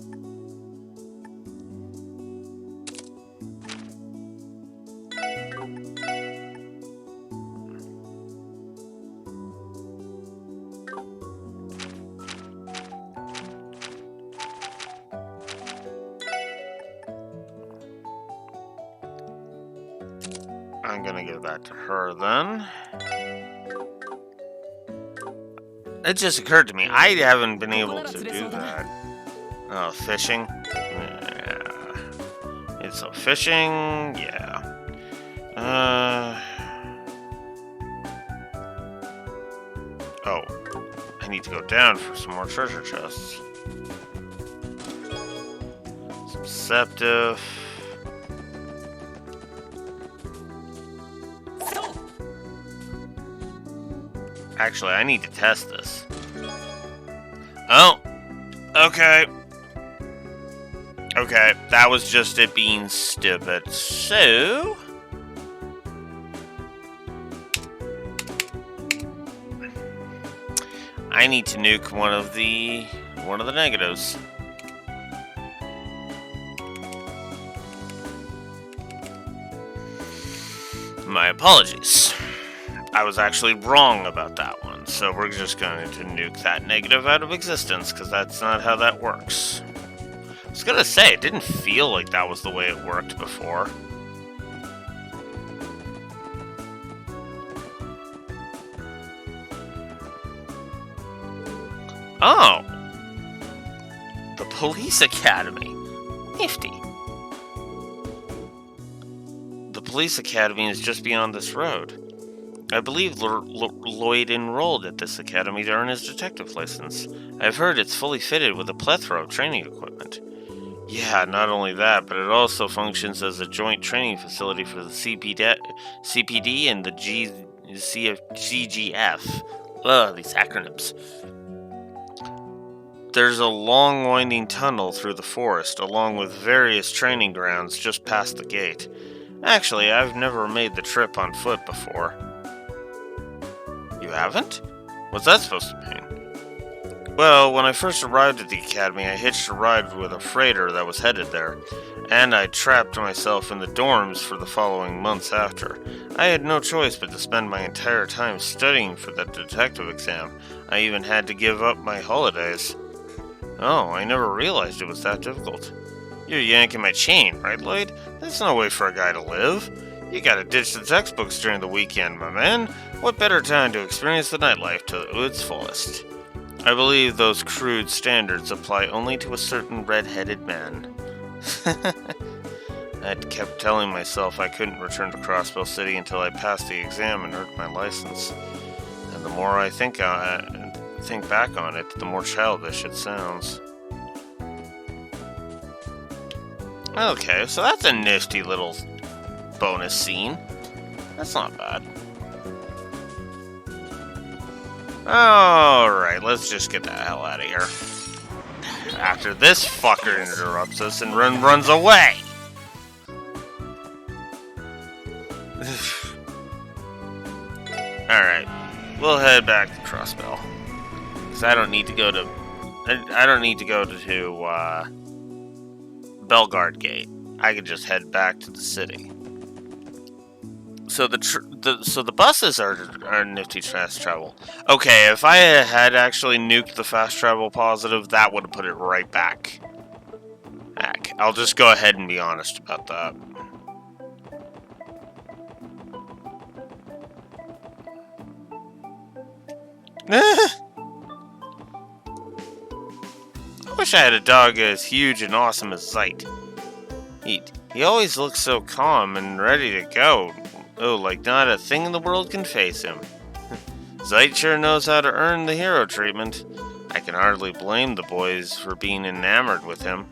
I'm gonna give that to her then. It just occurred to me, I haven't been able to do that. Oh, fishing? Yeah. It's a fishing, yeah. Oh, I need to go down for some more treasure chests. Some Septif. Actually, I need to test this. Oh, okay. Okay, that was just it being stupid. So, I need to nuke one of the negatives. My apologies. I was actually wrong about that one, so we're just going to nuke that negative out of existence, because that's not how that works. I was gonna say, it didn't feel like that was the way it worked before. Oh! The Police Academy. Nifty. The Police Academy is just beyond this road. I believe Lloyd enrolled at this academy to earn his detective license. I've heard it's fully fitted with a plethora of training equipment. Yeah, not only that, but it also functions as a joint training facility for the CPD and the CGF. Ugh, these acronyms. There's a long winding tunnel through the forest, along with various training grounds just past the gate. Actually, I've never made the trip on foot before. You haven't? What's that supposed to mean? Well, when I first arrived at the academy, I hitched a ride with a freighter that was headed there, and I trapped myself in the dorms for the following months after. I had no choice but to spend my entire time studying for that detective exam. I even had to give up my holidays. Oh, I never realized it was that difficult. You're yanking my chain, right, Lloyd? There's no way for a guy to live. You gotta ditch the textbooks during the weekend, my man. What better time to experience the nightlife to its fullest? I believe those crude standards apply only to a certain red-headed man. I kept telling myself I couldn't return to Crossbell City until I passed the exam and earned my license. And the more I think back on it, the more childish it sounds. Okay, so that's a nifty little bonus scene. That's not bad. Alright, let's just get the hell out of here. After this fucker interrupts us and runs away. Alright, we'll head back to Crossbell. Because I don't need to go to... I don't need to go to Bellegarde Gate. I can just head back to the city. So the buses are nifty fast travel. Okay, if I had actually nuked the fast travel positive, that would have put it right back. Heck, I'll just go ahead and be honest about that. I wish I had a dog as huge and awesome as Zeit. He always looks so calm and ready to go. Oh, like not a thing in the world can face him. Zeit sure knows how to earn the hero treatment. I can hardly blame the boys for being enamored with him.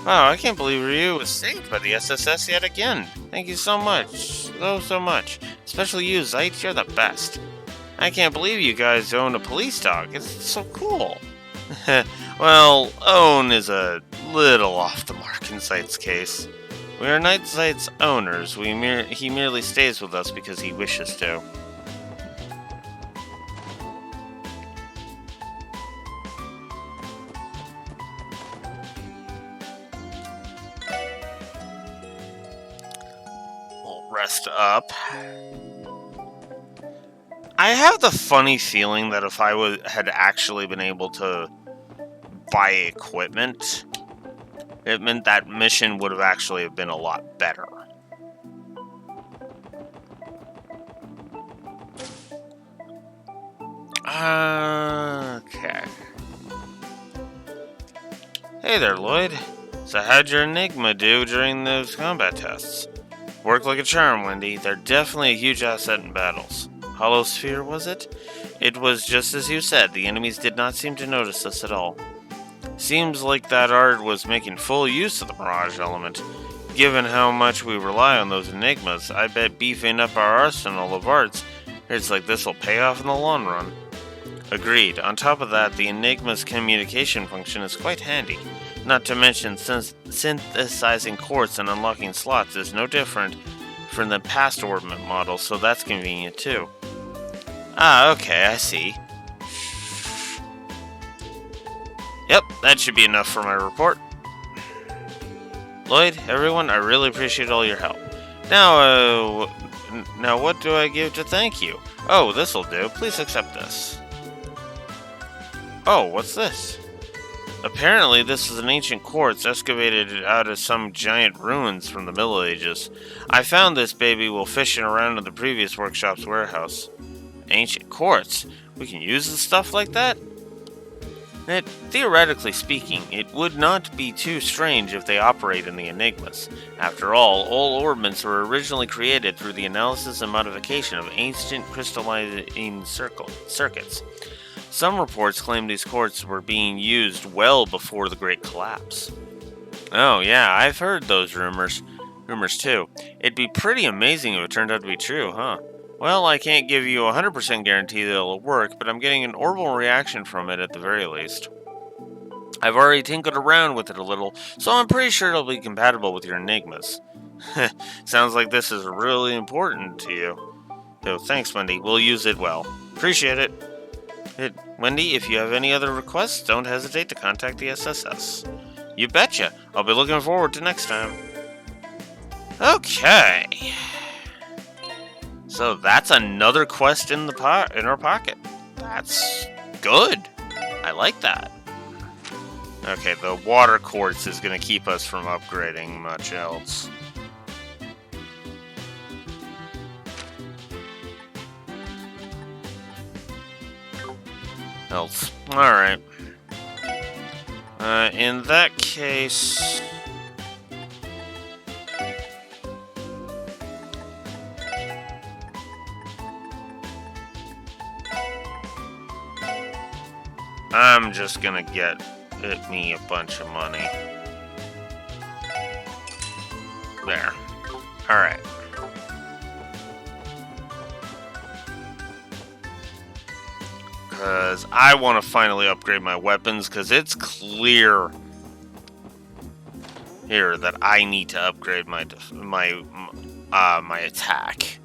Wow, I can't believe Ryu was saved by the SSS yet again. Thank you so much. So much. Especially you, Zeit, you're the best. I can't believe you guys own a police dog. It's so cool. Well, Own is a little off the mark in Sight's case. We are Night Sight's owners. He merely stays with us because he wishes to. We'll rest up. I have the funny feeling that if I had actually been able to buy equipment, it meant that mission would have actually been a lot better. Okay. Hey there, Lloyd. So how'd your Enigma do during those combat tests? Worked like a charm, Wendy. They're definitely a huge asset in battles. Hollow Sphere, was it? It was just as you said. The enemies did not seem to notice us at all. Seems like that art was making full use of the Mirage element. Given how much we rely on those Enigmas, I bet beefing up our arsenal of arts, it's like this will pay off in the long run. Agreed. On top of that, the Enigma's communication function is quite handy. Not to mention, since synthesizing quartz and unlocking slots is no different from the past orbment model, so that's convenient too. Ah, okay, I see. Yep, that should be enough for my report. Lloyd, everyone, I really appreciate all your help. Now what do I give to thank you? Oh, this'll do. Please accept this. Oh, what's this? Apparently, this is an ancient quartz excavated out of some giant ruins from the Middle Ages. I found this baby while fishing around in the previous workshop's warehouse. Ancient quartz? We can use the stuff like that? Theoretically speaking, it would not be too strange if they operate in the Enigmas. After all orbments were originally created through the analysis and modification of ancient crystalline circuits. Some reports claim these quartz were being used well before the Great Collapse. Oh yeah, I've heard those rumors too. It'd be pretty amazing if it turned out to be true, huh? Well, I can't give you a 100% guarantee that it'll work, but I'm getting an orbital reaction from it at the very least. I've already tinkered around with it a little, so I'm pretty sure it'll be compatible with your Enigmas. Sounds like this is really important to you. So thanks, Wendy. We'll use it well. Appreciate it. Wendy, if you have any other requests, don't hesitate to contact the SSS. You betcha. I'll be looking forward to next time. Okay. So that's another quest in our pocket. That's good. I like that. Okay, the water quartz is going to keep us from upgrading much else. Alright. In that case... I'm just gonna get me a bunch of money. There. Alright. Because I want to finally upgrade my weapons, because it's clear here that I need to upgrade my attack.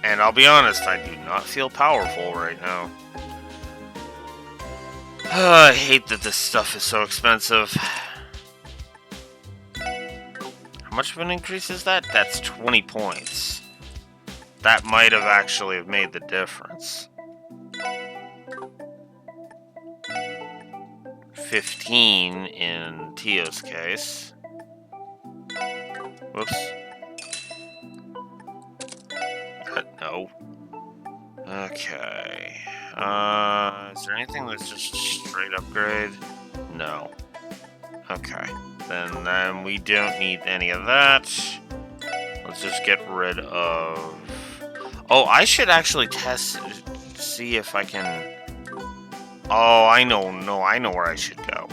And I'll be honest, I do not feel powerful right now. I hate that this stuff is so expensive. How much of an increase is that? That's 20 points. That might have actually made the difference. 15 in Tio's case. Whoops. No. Okay. Is there anything that's just straight upgrade? No. Okay. Then we don't need any of that. Let's just get rid of... Oh, I should actually see if I can... Oh, I know where I should go.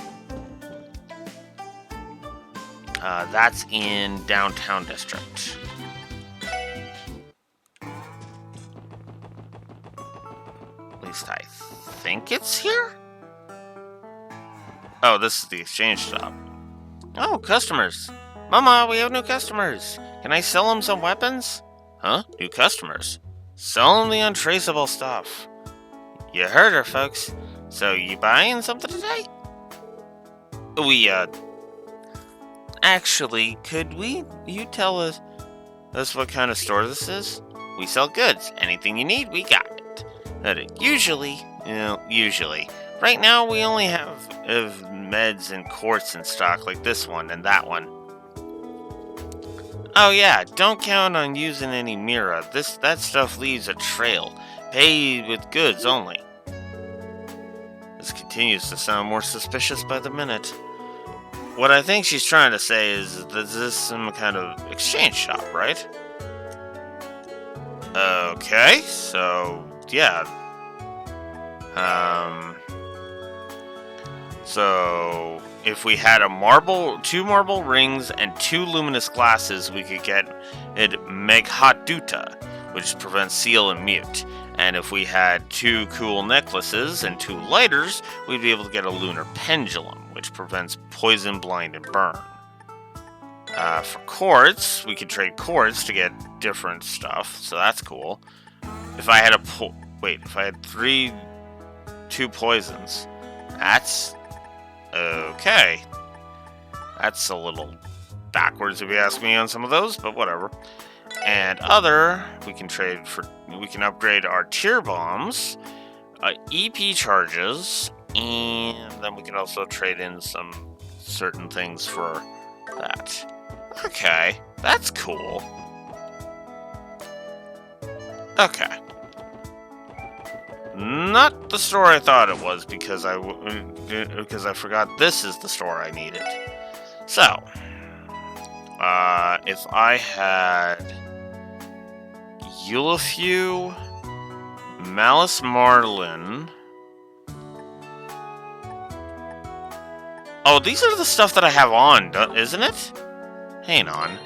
That's in Downtown District. think it's here? Oh, this is the exchange shop. Oh, customers. Mama, we have new customers. Can I sell them some weapons? Huh? New customers? Sell them the untraceable stuff. You heard her, folks. So, you buying something today? Actually, could you tell us what kind of store this is? We sell goods. Anything you need, we got it. Usually. Right now, we only have meds and quartz in stock, like this one and that one. Oh yeah, don't count on using any Mira. That stuff leaves a trail. Pay with goods only. This continues to sound more suspicious by the minute. What I think she's trying to say is that this is some kind of exchange shop, right? Okay, so yeah. So if we had two marble rings and 2 luminous glasses, we could get it Meghaduta, which prevents seal and mute. And if we had 2 cool necklaces and 2 lighters, we'd be able to get a lunar pendulum, which prevents poison, blind, and burn. For quartz, we could trade quartz to get different stuff, so that's cool. If I had if I had 2 poisons, that's okay. That's a little backwards if you ask me on some of those, but whatever. And we can upgrade our tier bombs, EP charges, and then we can also trade in some certain things for that. Okay, that's cool. Okay. Not the store I thought it was, because I forgot this is the store I needed. So, if I had Eulafew, Malice Marlin. Oh, these are the stuff that I have on, isn't it? Hang on.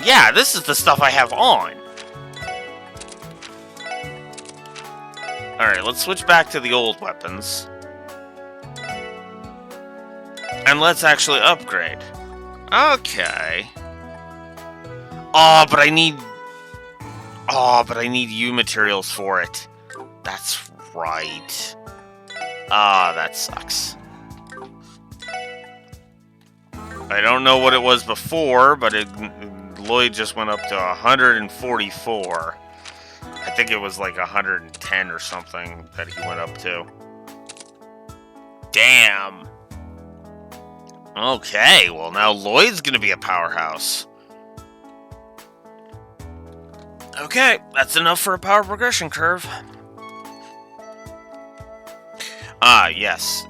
Yeah, this is the stuff I have on. Alright, let's switch back to the old weapons. And let's actually upgrade. Okay. Oh, but I need U materials for it. That's right. Ah, that sucks. I don't know what it was before, but Lloyd just went up to 144. I think it was like 110 or something that he went up to. Damn. Okay, well now Lloyd's gonna be a powerhouse. Okay, that's enough for a power progression curve. Ah, yes.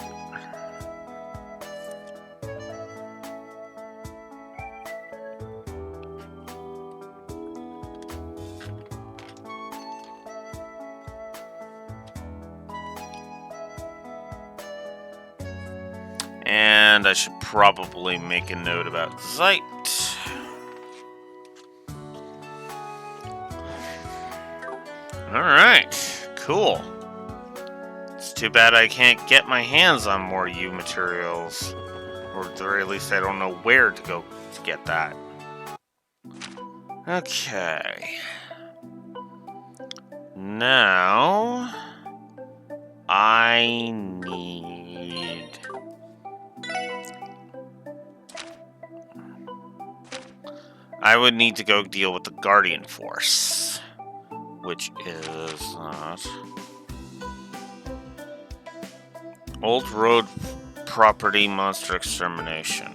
And I should probably make a note about Zeit. Alright, cool. It's too bad I can't get my hands on more U materials. Or at the very least, I don't know where to go to get that. Okay. Now, I would need to go deal with the Guardian Force, which is not Old Road Property Monster Extermination.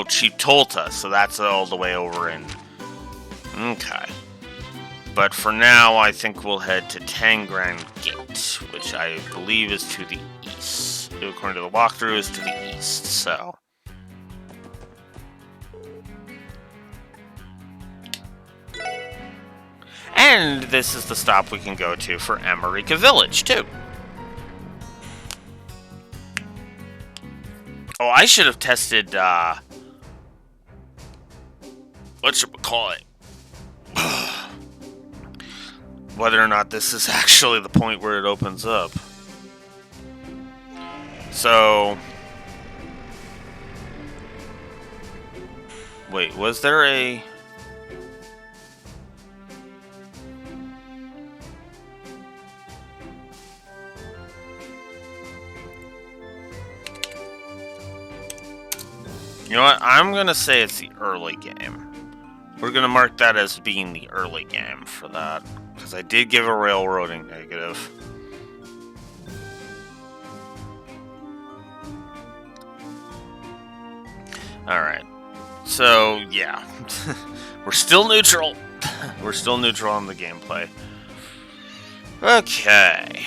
Chief Tolta, so that's all the way over in... Okay. But for now, I think we'll head to Tangran Gate, which I believe is to the east. According to the walkthrough, is to the east, so... And this is the stop we can go to for America Village, too. Oh, I should have tested, whatchamacallit? Whether or not this is actually the point where it opens up. So... Wait, was there a... You know what? I'm gonna say it's the early game. We're gonna mark that as being the early game for that. Because I did give a railroading negative. Alright. So, yeah. We're still neutral. We're still neutral on the gameplay. Okay.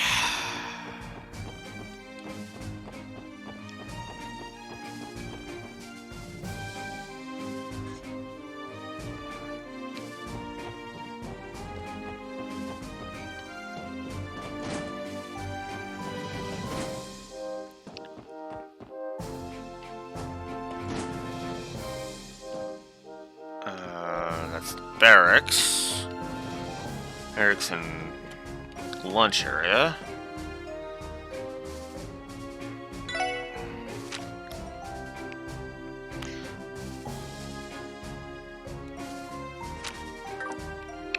That's the barracks. Barracks and lunch area.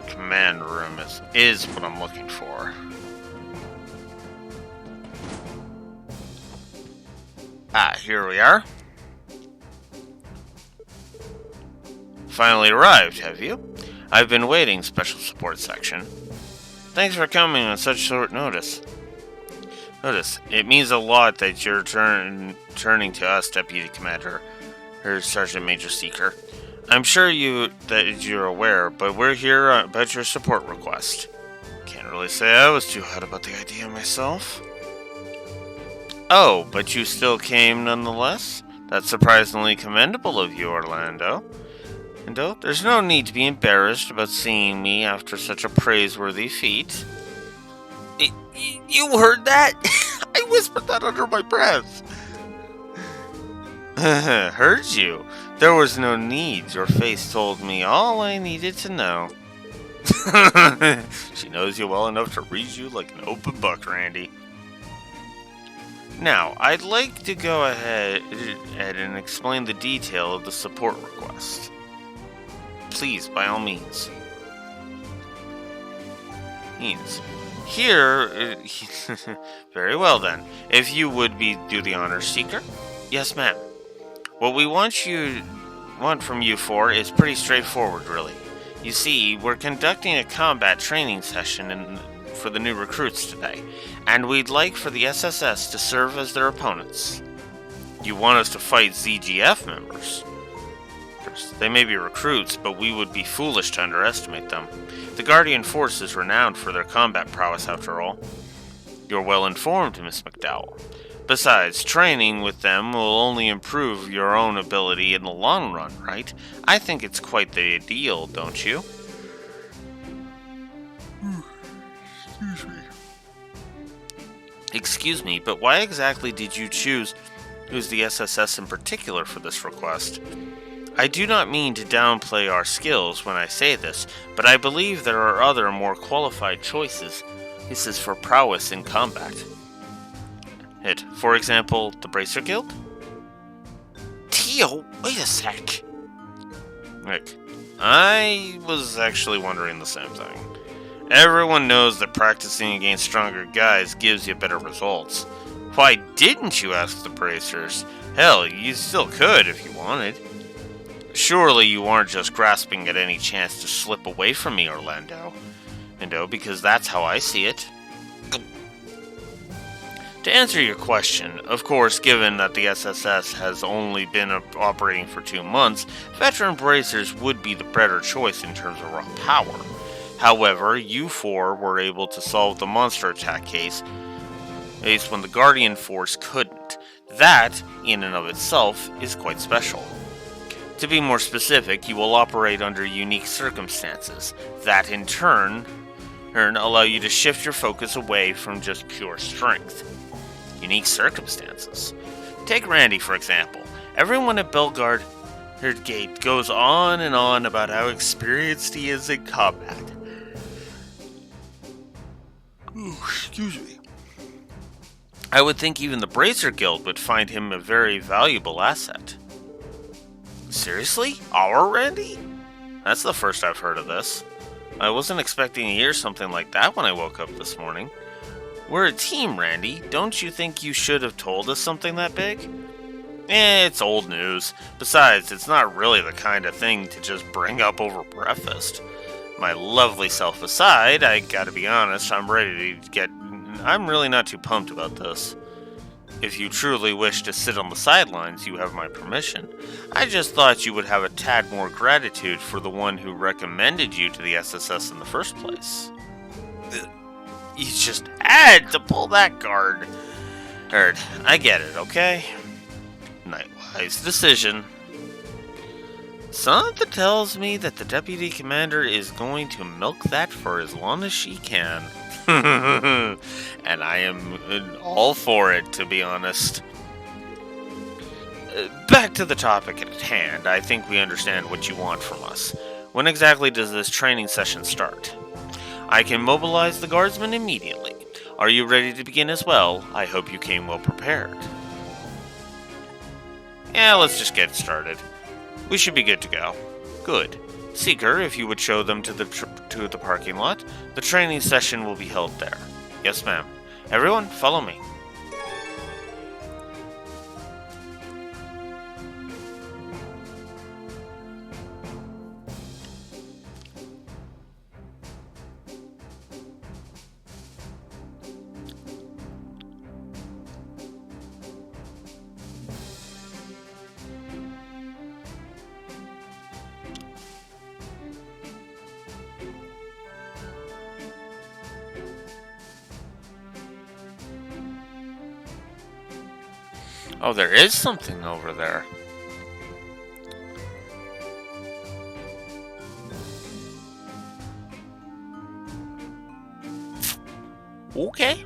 Command room is what I'm looking for. Ah, here we are. Finally arrived, have you? I've been waiting, Special Support Section. Thanks for coming on such short notice. It means a lot that you're turning to us, Deputy Commander, or Sergeant Major Seeker. I'm sure that you're aware, but we're here about your support request. Can't really say I was too hot about the idea myself. Oh, but you still came nonetheless? That's surprisingly commendable of you, Orlando. There's no need to be embarrassed about seeing me after such a praiseworthy feat. You heard that? I whispered that under my breath. Heard you. There was no need. Your face told me all I needed to know. She knows you well enough to read you like an open book, Randy. Now, I'd like to go ahead and explain the detail of the support request. Please, by all means. Here... Very well, then. If you would do the honor, Seeker? Yes, ma'am. What we want from you is pretty straightforward, really. You see, we're conducting a combat training session for the new recruits today, and we'd like for the SSS to serve as their opponents. You want us to fight ZGF members? They may be recruits, but we would be foolish to underestimate them. The Guardian Force is renowned for their combat prowess, after all. You're well informed, Miss McDowell. Besides, training with them will only improve your own ability in the long run, right? I think it's quite the ideal, don't you? Excuse me, but why exactly did you choose the SSS in particular for this request? I do not mean to downplay our skills when I say this, but I believe there are other more qualified choices. This is for prowess in combat. For example, the Bracer Guild? Tio, wait a sec. Nick, I was actually wondering the same thing. Everyone knows that practicing against stronger guys gives you better results. Why didn't you ask the Bracers? Hell, you still could if you wanted. Surely you aren't just grasping at any chance to slip away from me, Orlando. Because that's how I see it. To answer your question, of course, given that the SSS has only been operating for 2 months, veteran bracers would be the better choice in terms of raw power. However, you four were able to solve the monster attack case when the Guardian Force couldn't. That, in and of itself, is quite special. To be more specific, you will operate under unique circumstances that, in turn, allow you to shift your focus away from just pure strength. Unique circumstances. Take Randy, for example. Everyone at Belgard Gate goes on and on about how experienced he is in combat. Ooh, excuse me. I would think even the Bracer Guild would find him a very valuable asset. Seriously? Our Randy? That's the first I've heard of this. I wasn't expecting to hear something like that when I woke up this morning. We're a team, Randy. Don't you think you should have told us something that big? It's old news. Besides, it's not really the kind of thing to just bring up over breakfast. My lovely self aside, I gotta be honest, I'm really not too pumped about this. If you truly wish to sit on the sidelines, you have my permission. I just thought you would have a tad more gratitude for the one who recommended you to the SSS in the first place. You just had to pull that card. Heard. I get it, okay? Nightwise decision. Something tells me that the deputy commander is going to milk that for as long as she can. And I am all for it, to be honest. Back to the topic at hand. I think we understand what you want from us. When exactly does this training session start? I can mobilize the guardsmen immediately. Are you ready to begin as well? I hope you came well prepared. Yeah, let's just get started. We should be good to go. Good. Seeker, if you would show them to the parking lot, the training session will be held there. Yes, ma'am. Everyone, follow me. Oh, there is something over there. Okay.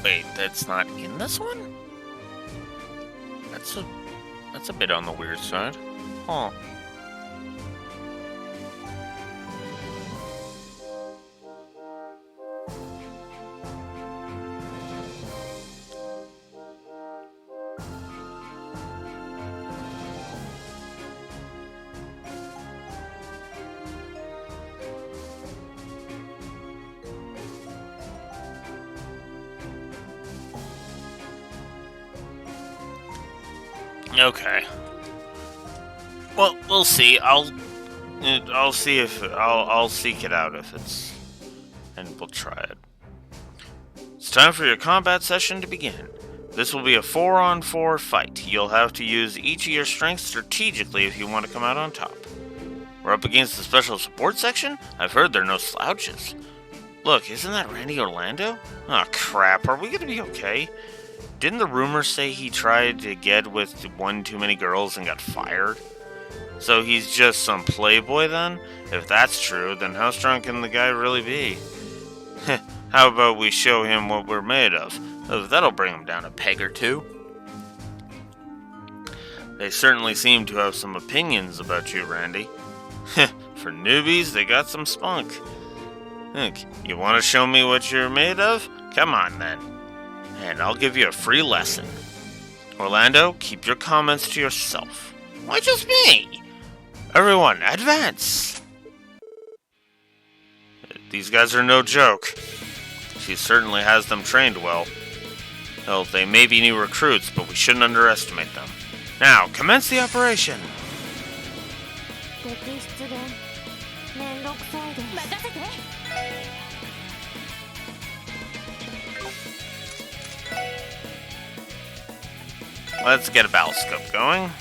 Wait, that's not in this one? That's a bit on the weird side. Huh. Okay. Well, we'll see. I'll see if I'll seek it out if it's, and we'll try it. It's time for your combat session to begin. This will be a 4-on-4 fight. You'll have to use each of your strengths strategically if you want to come out on top. We're up against the special support section? I've heard there are no slouches. Look, isn't that Randy Orlando? Oh crap, are we gonna be okay? Didn't the rumor say he tried to get with one too many girls and got fired? So he's just some playboy then? If that's true, then how strong can the guy really be? How about we show him what we're made of? That'll bring him down a peg or two. They certainly seem to have some opinions about you, Randy. For newbies, they got some spunk. You want to show me what you're made of? Come on then. And I'll give you a free lesson. Orlando, keep your comments to yourself. Why just me? Everyone, advance! These guys are no joke. She certainly has them trained well. Hell, they may be new recruits, but we shouldn't underestimate them. Now, commence the operation! Let's get a battle scope going.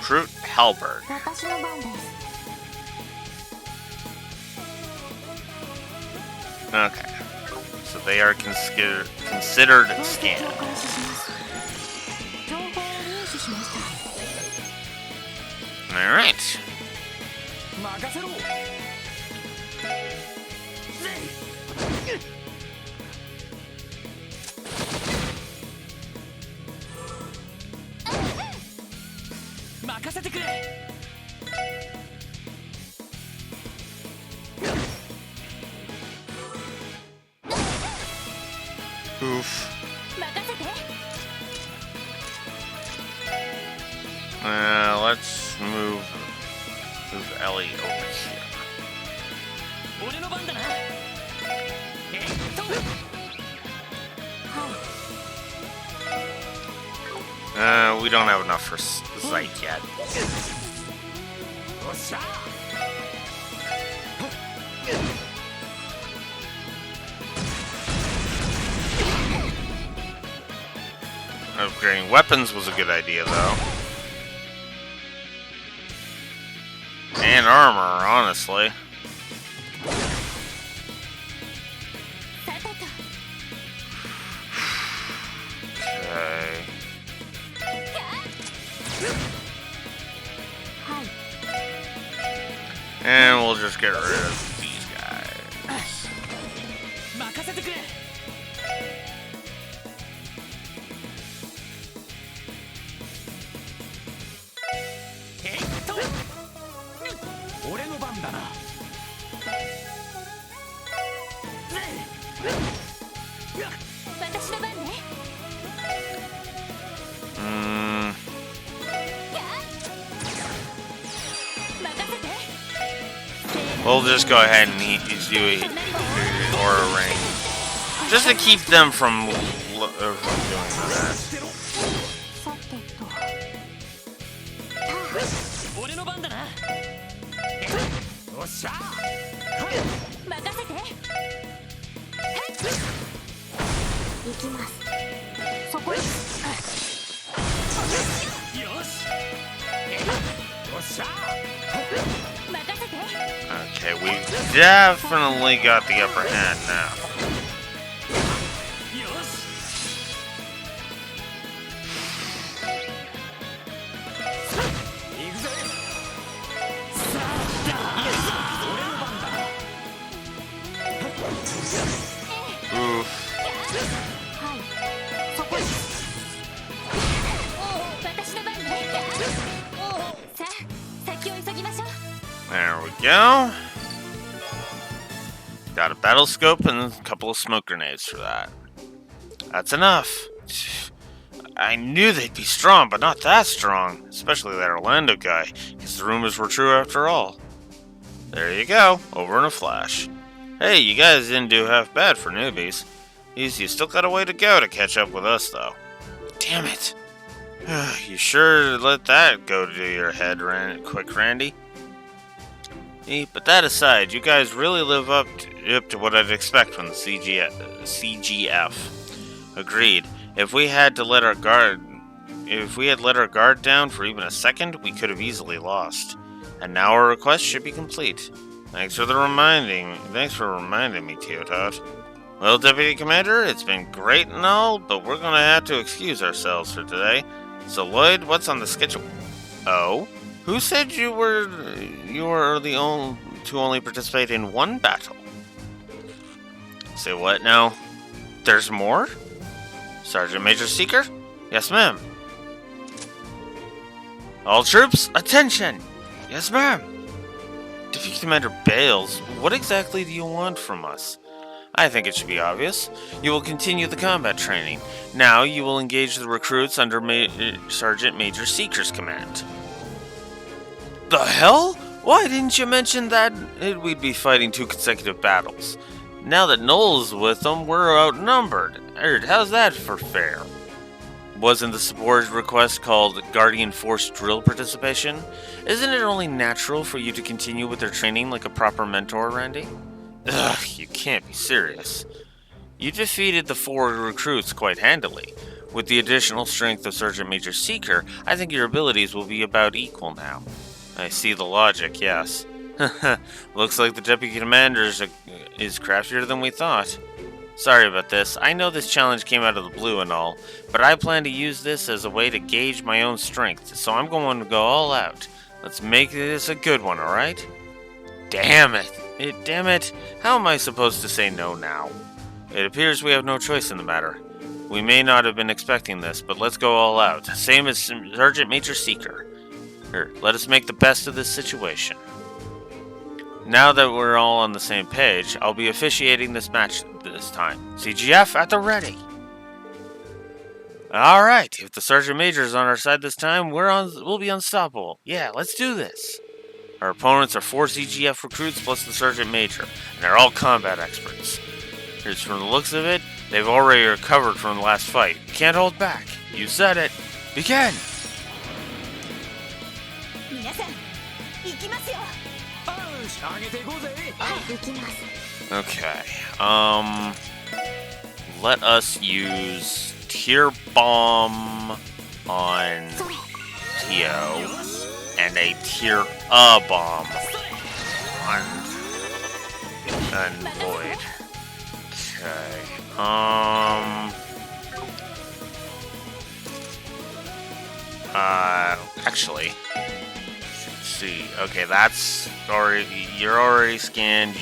recruit Halberd. Okay. So they are considered scanned. Alright. Oof. Let's move Ellie over here. We don't have enough for Sight yet. Upgrading weapons was a good idea, though. And armor, honestly. Okay. And we'll just get rid of these guys. We'll just go ahead and do a Aura Ring, just to keep them from doing that. Okay, we've definitely got the upper hand now. Oof. There we go. Got a battle scope and a couple of smoke grenades for that. That's enough. I knew they'd be strong, but not that strong. Especially that Orlando guy, because the rumors were true after all. There you go, over in a flash. Hey, you guys didn't do half bad for newbies. You still got a way to go to catch up with us, though. Damn it. You sure let that go to your head, quick, Randy? But that aside, you guys really live up to what I'd expect from the CGF. Agreed. If we had let our guard down for even a second, we could have easily lost. And now our request should be complete. Thanks for reminding me, Teotot. Well, Deputy Commander, it's been great and all, but we're gonna have to excuse ourselves for today. So Lloyd, what's on the schedule? Oh? Who said you were the only to only participate in one battle? Say what now? There's more? Sergeant Major Seeker? Yes, ma'am. All troops, attention! Yes, ma'am. Deputy Commander Bales, what exactly do you want from us? I think it should be obvious. You will continue the combat training. Now you will engage the recruits under Sergeant Major Seeker's command. The hell? Why didn't you mention that we'd be fighting 2 consecutive battles? Now that Noel's with them, we're outnumbered. How's that for fair? Wasn't the support request called Guardian Force drill participation? Isn't it only natural for you to continue with their training like a proper mentor, Randy? Ugh, you can't be serious. You defeated the 4 recruits quite handily. With the additional strength of Sergeant Major Seeker, I think your abilities will be about equal now. I see the logic, yes. Looks like the Deputy Commander is craftier than we thought. Sorry about this. I know this challenge came out of the blue and all, but I plan to use this as a way to gauge my own strength, so I'm going to go all out. Let's make this a good one, alright? Damn it! Damn it! How am I supposed to say no now? It appears we have no choice in the matter. We may not have been expecting this, but let's go all out. Same as Sergeant Major Seeker. Here, let us make the best of this situation. Now that we're all on the same page, I'll be officiating this match this time. CGF at the ready! Alright, if the Sergeant Major is on our side this time, we'll be unstoppable. Yeah, let's do this! Our opponents are 4 CGF recruits plus the Sergeant Major, and they're all combat experts. Here's from the looks of it, they've already recovered from the last fight. Can't hold back. You said it. Begin! Okay, let us use Tear Bomb on Tio and a Tear Bomb on Lloyd. Okay, actually, let's see. Okay, that's already, you're already scanned,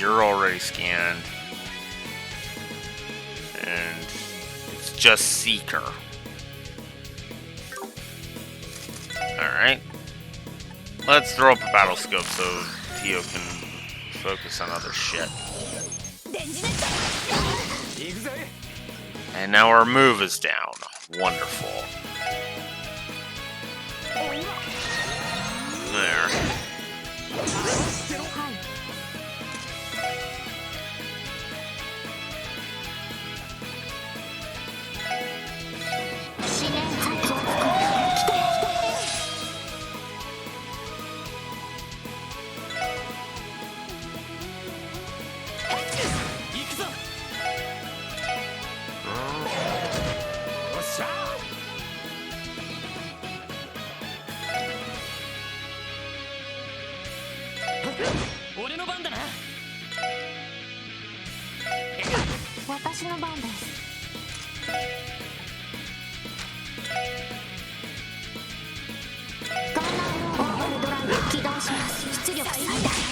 and it's just Seeker. Alright. Let's throw up a battle scope so Tio can focus on other shit. And now our move is down. Wonderful. There.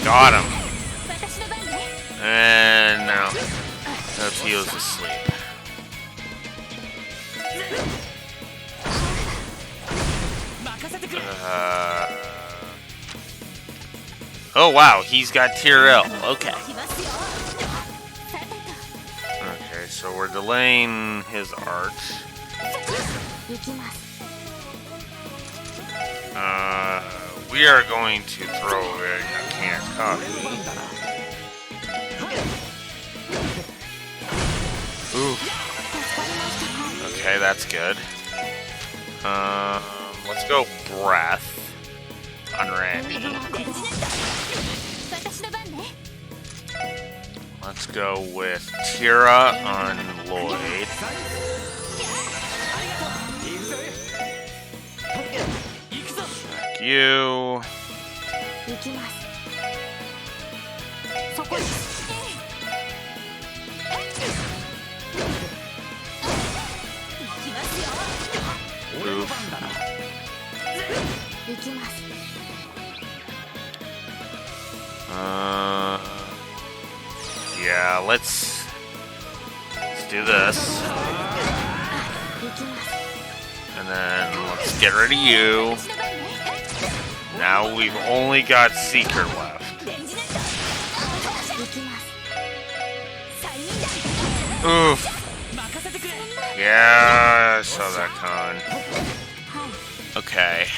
Got him. And now Tio's asleep. Oh wow, he's got Tier L. Okay. Okay, so we're delaying his art. We are going to throw away a canned coffee. Ooh. Okay, that's good. Let's go breath on Randy. Let's go with Tira on Lloyd. Thank you. Oof. Yeah, let's do this. And then let's get rid of you. Now we've only got Seeker left. Oof. Yeah, I saw that con. Okay.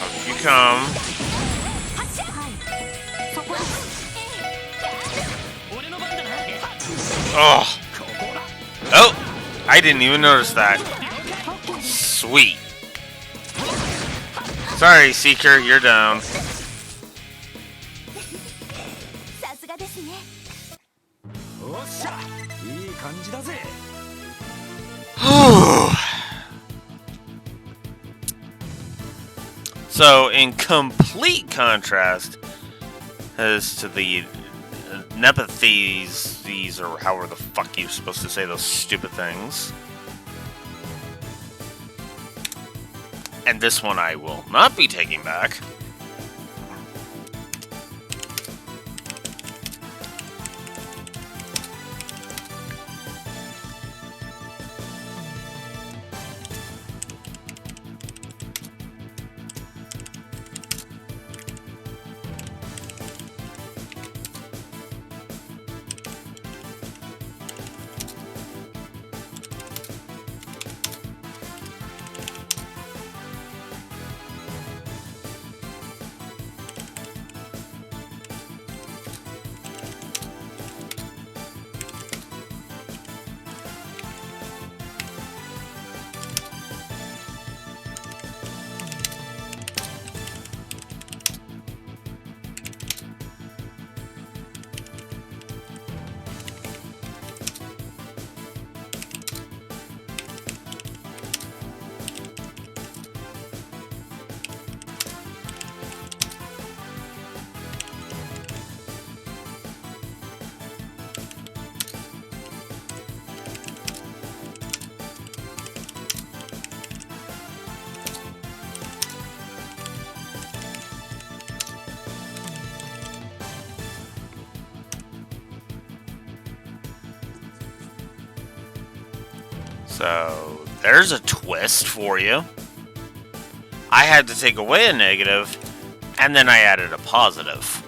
Up you come. Oh! Oh! I didn't even notice that. Sweet. Sorry, Seeker, you're down. So, in complete contrast as to the Nepenthes, or however the fuck you're supposed to say those stupid things. And this one I will not be taking back. So, there's a twist for you. I had to take away a negative, and then I added a positive.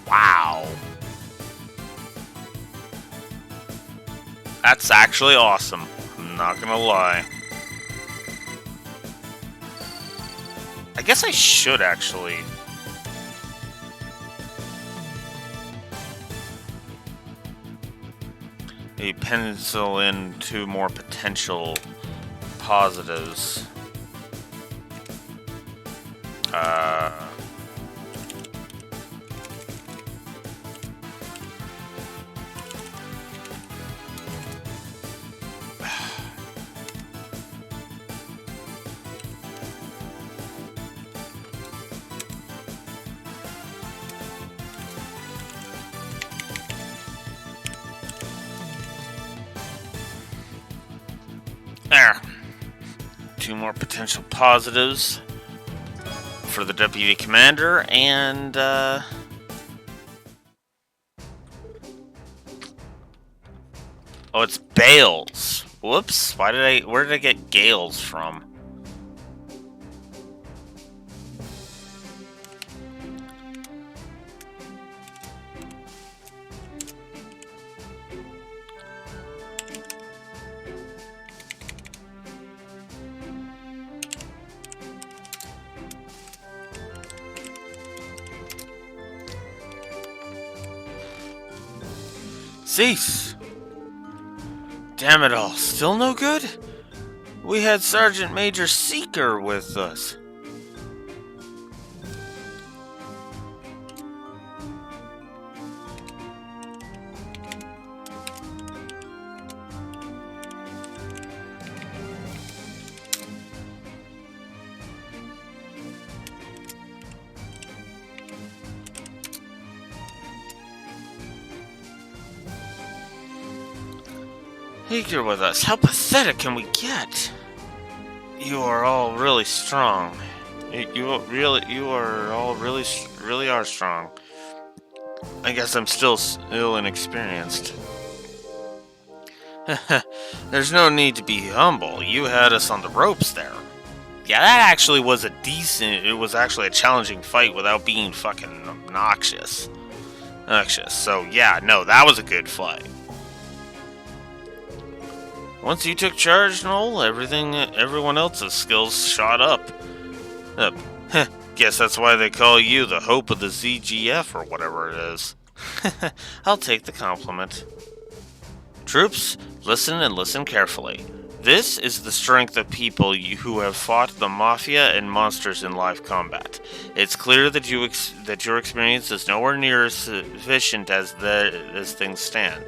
Wow. That's actually awesome. I'm not gonna lie. I guess I should actually... pencil in 2 more potential positives. There. 2 more potential positives for the deputy commander, and oh, it's Bales. Whoops. Where did I get Gales from? Cease! Damn it all, still no good? We had Sergeant Major Seeker with us. Seeker with us. How pathetic can we get? You are all really strong. You are all really are strong. I guess I'm still inexperienced. There's no need to be humble. You had us on the ropes there. Yeah, that actually was it was actually a challenging fight without being fucking obnoxious. So yeah, no, that was a good fight. Once you took charge, Noel, everyone else's skills shot up. Guess that's why they call you the hope of the ZGF or whatever it is. I'll take the compliment. Troops, listen and listen carefully. This is the strength of people who have fought the Mafia and monsters in live combat. It's clear that your experience is nowhere near as sufficient as things stand.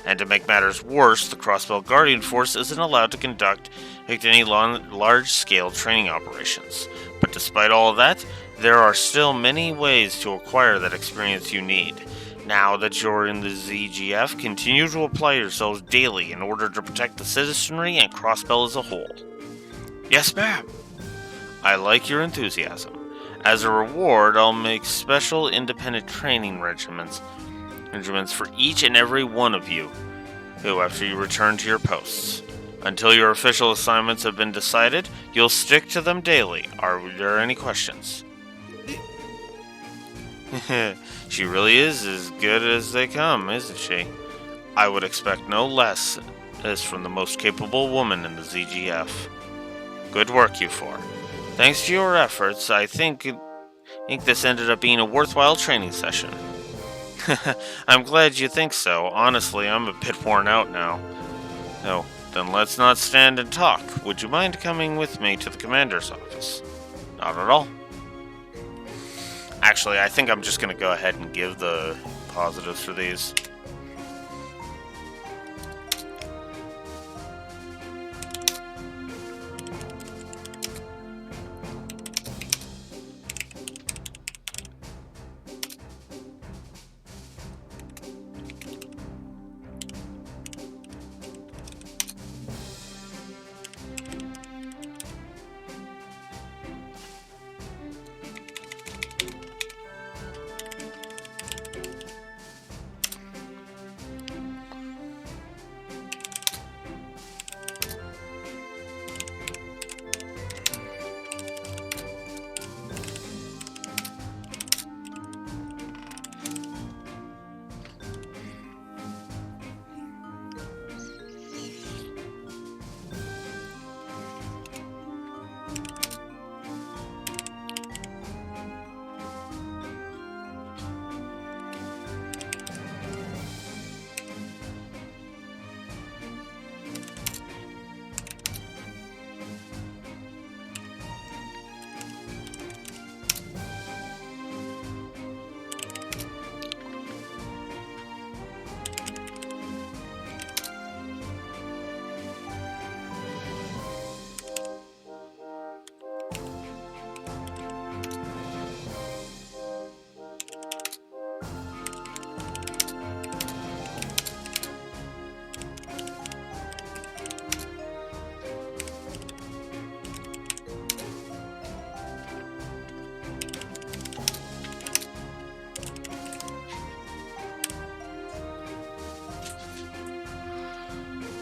And to make matters worse, the Crossbell Guardian Force isn't allowed to conduct any large-scale training operations. But despite all of that, there are still many ways to acquire that experience you need. Now that you're in the ZGF, continue to apply yourselves daily in order to protect the citizenry and Crossbell as a whole. Yes, ma'am. I like your enthusiasm. As a reward, I'll make special independent training regiments for each and every one of you who, after you return to your posts. Until your official assignments have been decided, you'll stick to them daily. Are there any questions? She really is as good as they come, isn't she? I would expect no less as from the most capable woman in the ZGF. Good work, you four. Thanks to your efforts, I think this ended up being a worthwhile training session. I'm glad you think so. Honestly, I'm a bit worn out now. No, then let's not stand and talk. Would you mind coming with me to the commander's office? Not at all. Actually, I think I'm just going to go ahead and give the positives for these.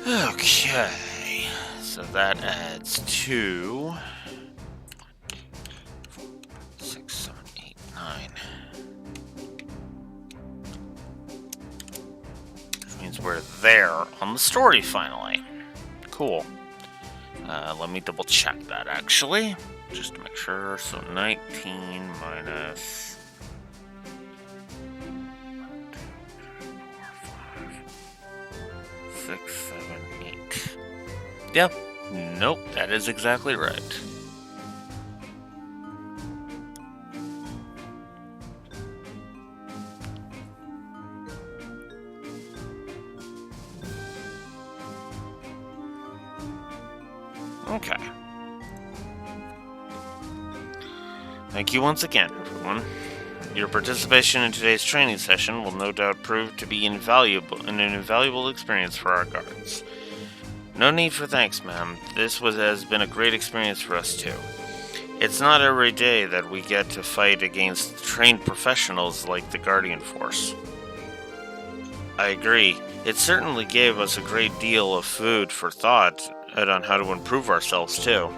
Okay, so that adds 2, 6, 7, 8, 9. Which means we're there on the story finally. Cool. Let me double check that actually, just to make sure. So 19 minus 6, 7, 8. Yep. Nope, that is exactly right. Okay. Thank you once again, everyone. Your participation in today's training session will no doubt prove to be an invaluable experience for our guards. No need for thanks, ma'am. This has been a great experience for us too. It's not every day that we get to fight against trained professionals like the Guardian Force. I agree. It certainly gave us a great deal of food for thought on how to improve ourselves too.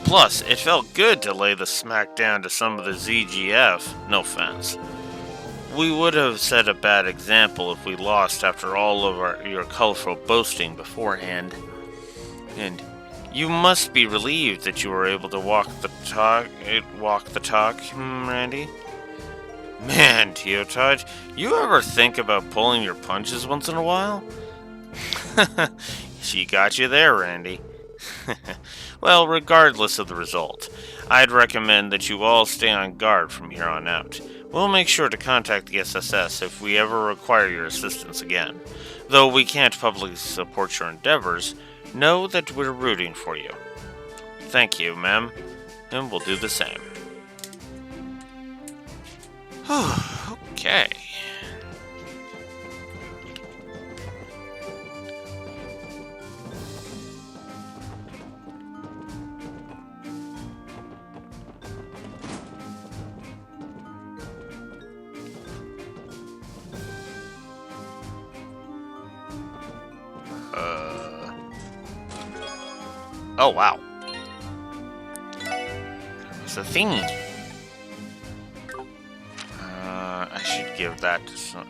Plus, it felt good to lay the smack down to some of the ZGF, no offense. We would have set a bad example if we lost after all of your colorful boasting beforehand. And you must be relieved that you were able to walk the talk, Randy? Man, Teotard, you ever think about pulling your punches once in a while? She got you there, Randy. Well, regardless of the result, I'd recommend that you all stay on guard from here on out. We'll make sure to contact the SSS if we ever require your assistance again. Though we can't publicly support your endeavors, know that we're rooting for you. Thank you, ma'am, and we'll do the same. Okay. Oh, wow. It's a thing. I should give that to some...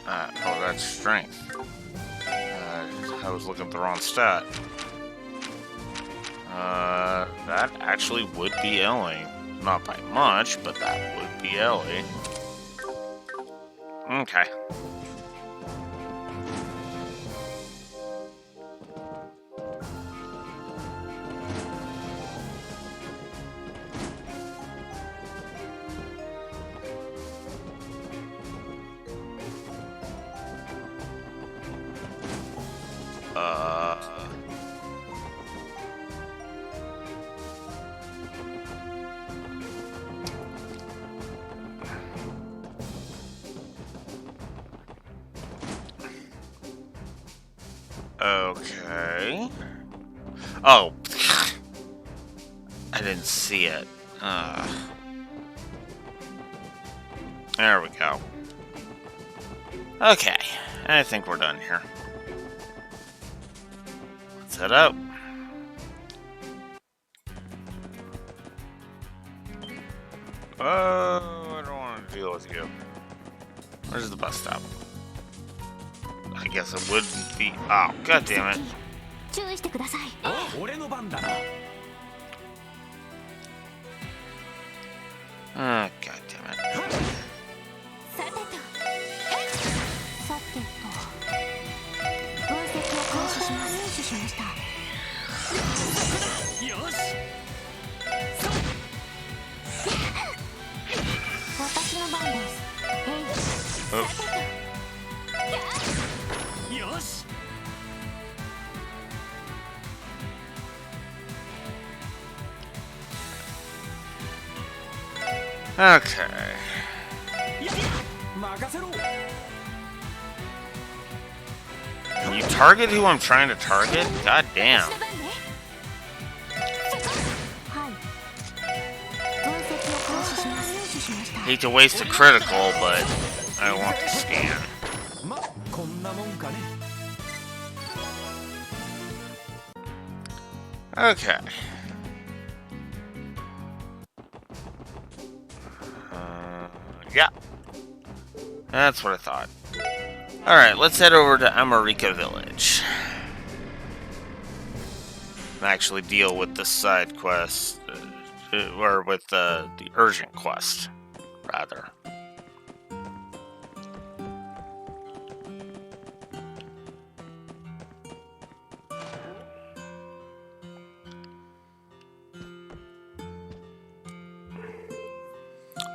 oh, that's strength. I was looking at the wrong stat. That actually would be Ellie. Not by much, but that would be Ellie. Okay. Okay. Oh. I didn't see it. There we go. Okay. I think we're done here. Let's head out. Oh, I don't want to deal with you. Where's the bus stop? I guess it would be. Oh, god damn it. Ah, god damn it. Okay. Can you target who I'm trying to target? God damn. Hate to waste a critical, but I want to scan. Okay. Yeah. That's what I thought. Alright, let's head over to America Village. Actually deal with the side quest, or with the urgent quest, rather.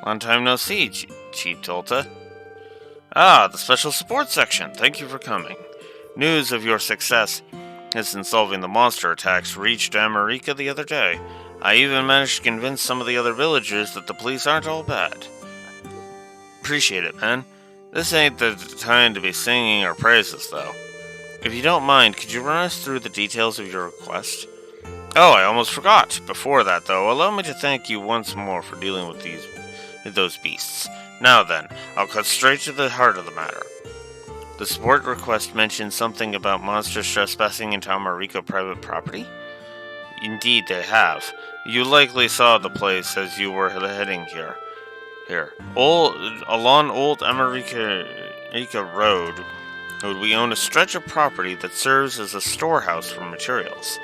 Long time no see, Chief Tolta. Ah, the Special Support Section. Thank you for coming. News of your success in solving the monster attacks reached America the other day. I even managed to convince some of the other villagers that the police aren't all bad. Appreciate it, man. This ain't the time to be singing our praises, though. If you don't mind, could you run us through the details of your request? Oh, I almost forgot. Before that, though, allow me to thank you once more for dealing with those beasts. Now then, I'll cut straight to the heart of the matter. The support request mentioned something about monsters trespassing into America private property? Indeed they have. You likely saw the place as you were heading here. Along Old America Road, we own a stretch of property that serves as a storehouse for materials.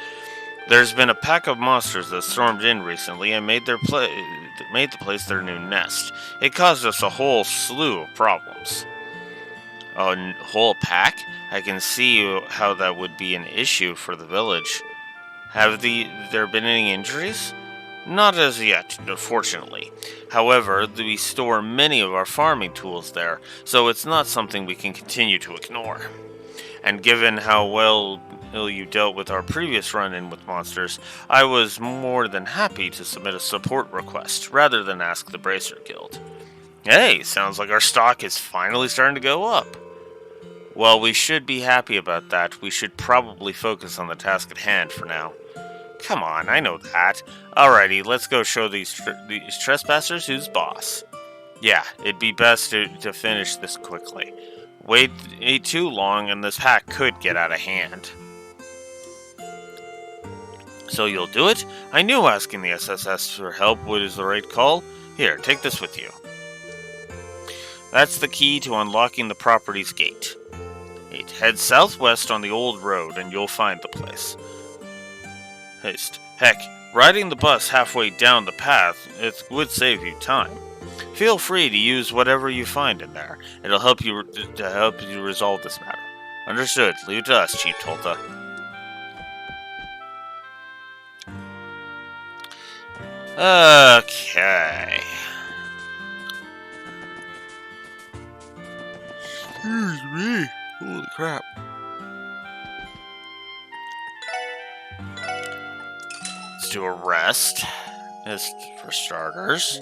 There's been a pack of monsters that stormed in recently and made the place their new nest. It caused us a whole slew of problems. A whole pack? I can see how that would be an issue for the village. Have there been any injuries? Not as yet, fortunately. However, we store many of our farming tools there, so it's not something we can continue to ignore. And given how well you dealt with our previous run-in with monsters, I was more than happy to submit a support request, rather than ask the Bracer Guild. Hey, sounds like our stock is finally starting to go up. Well, we should be happy about that. We should probably focus on the task at hand for now. Come on, I know that. Alrighty, let's go show these trespassers who's boss. Yeah, it'd be best to finish this quickly. Wait too long and this hack could get out of hand. So you'll do it? I knew asking the SSS for help was the right call. Here, take this with you. That's the key to unlocking the property's gate. Head southwest on the old road and you'll find the place. Heck, riding the bus halfway down the path, it would save you time. Feel free to use whatever you find in there. It'll help you resolve this matter. Understood. Leave it to us, Chief Tolta. Okay. Excuse me. Holy crap. Let's do a rest. Just for starters.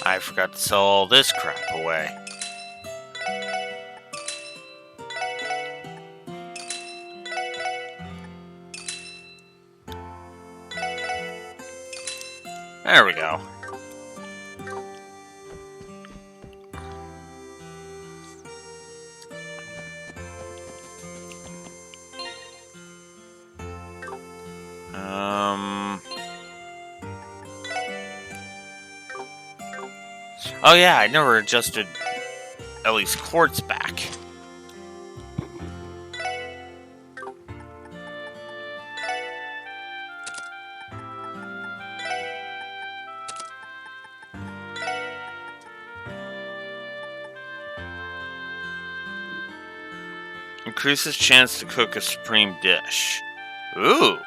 I forgot to sell all this crap away. There we go. Oh yeah, I never adjusted Ellie's quartz back. Increases chance to cook a supreme dish. Ooh.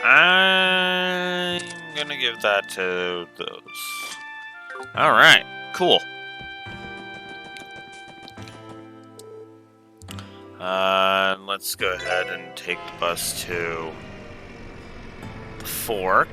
I'm gonna give that to those. Alright, cool. Let's go ahead and take the bus to the Fork.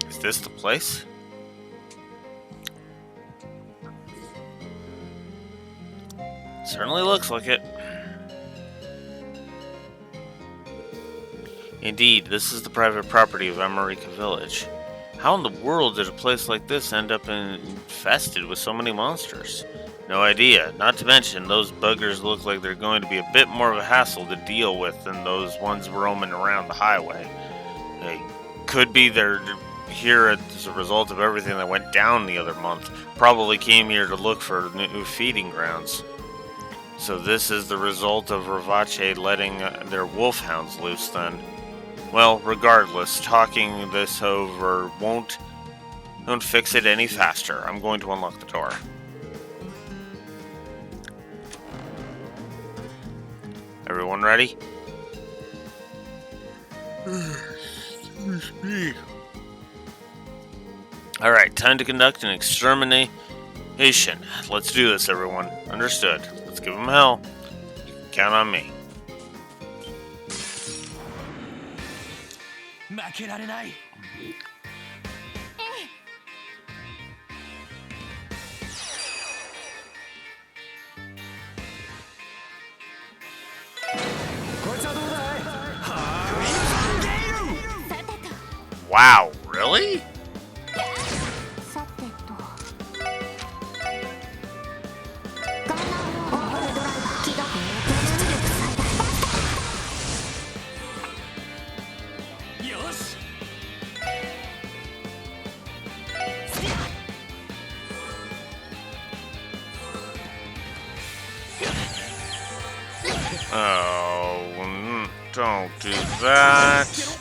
Is this the place? Certainly looks like it. Indeed, this is the private property of America Village. How in the world did a place like this end up infested with so many monsters? No idea. Not to mention, those buggers look like they're going to be a bit more of a hassle to deal with than those ones roaming around the highway. They could be they're here as a result of everything that went down the other month. Probably came here to look for new feeding grounds. So this is the result of Ravache letting their wolfhounds loose then. Well, regardless, talking this over won't fix it any faster. I'm going to unlock the door. Everyone ready? Excuse me. Alright, time to conduct an extermination. Let's do this, everyone. Understood. Let's give them hell. You can count on me. Wow, really? Oh, don't do that.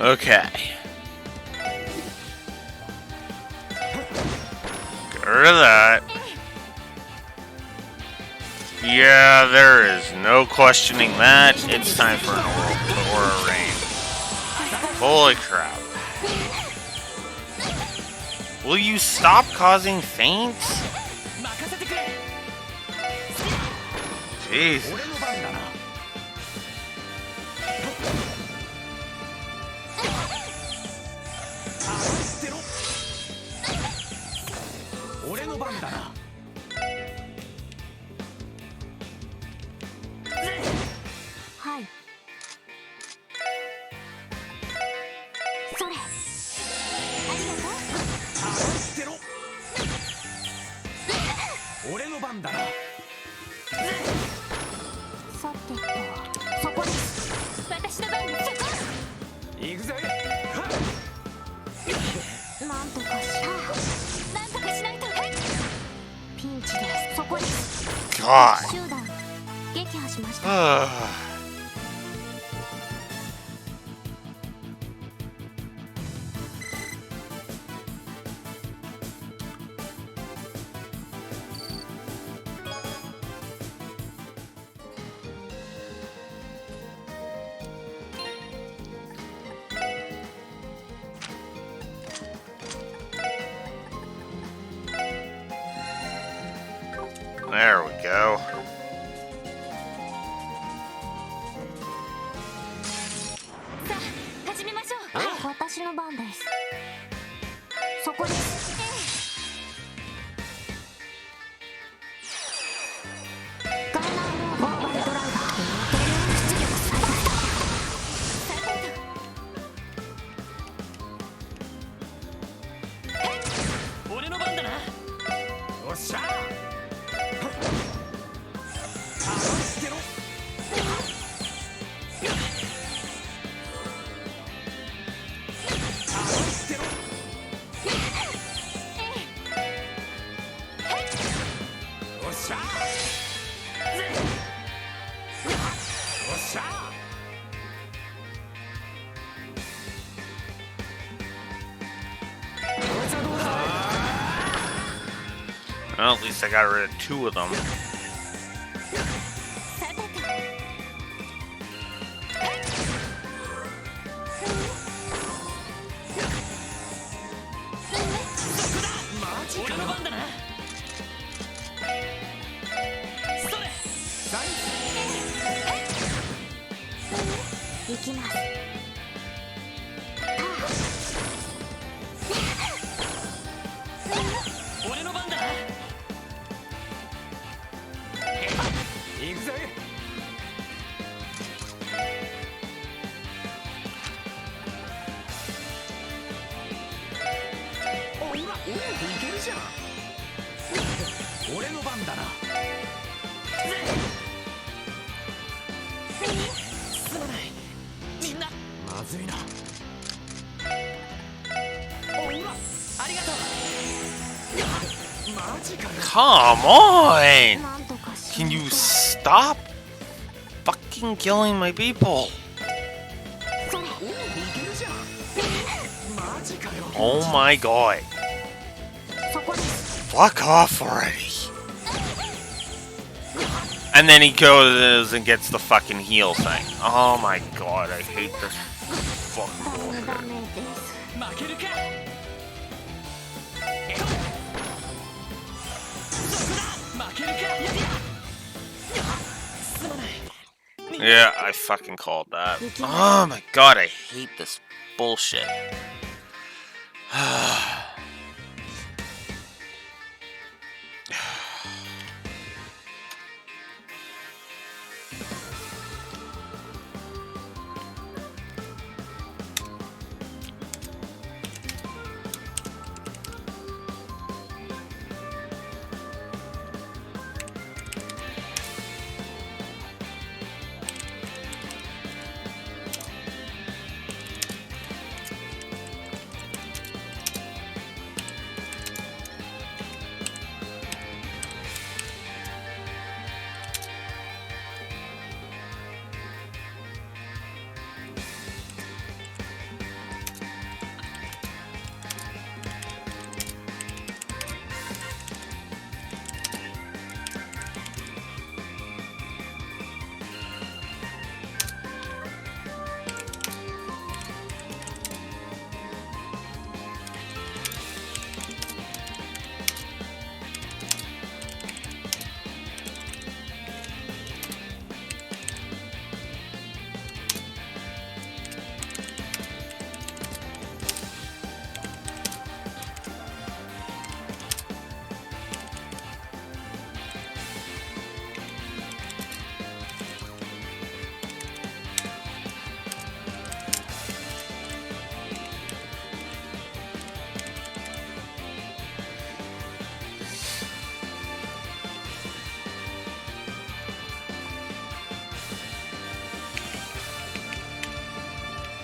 Okay. Get rid of that. Yeah, there is no questioning that. It's time for an Aura Rain. Holy crap. Will you stop causing faints? Jeez. God. There we go. Well, at least I got rid of 2 of them. Come on! Can you stop fucking killing my people? Oh my god. Fuck off already. And then he goes and gets the fucking heal thing. Oh my god, I hate this fucking bullshit. Yeah, I fucking called that. Oh my god, I hate this bullshit.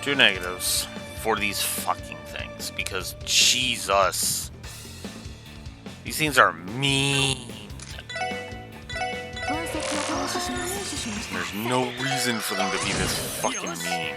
Two negatives for these fucking things, because Jesus, these things are mean. There's no reason for them to be this fucking mean.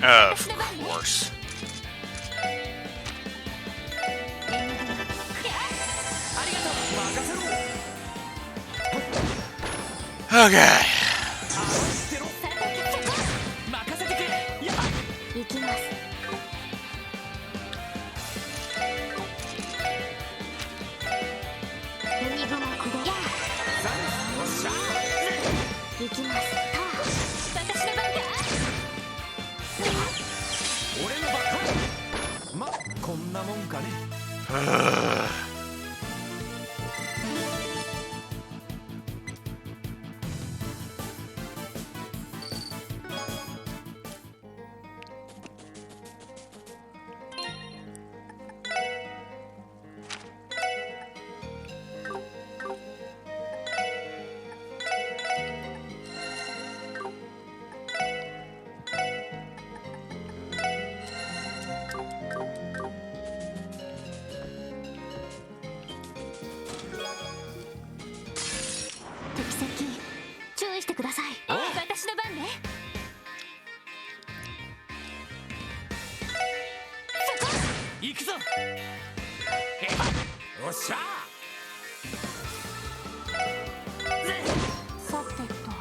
Of course. Okay. 行くぞ。おっしゃ。さてとこ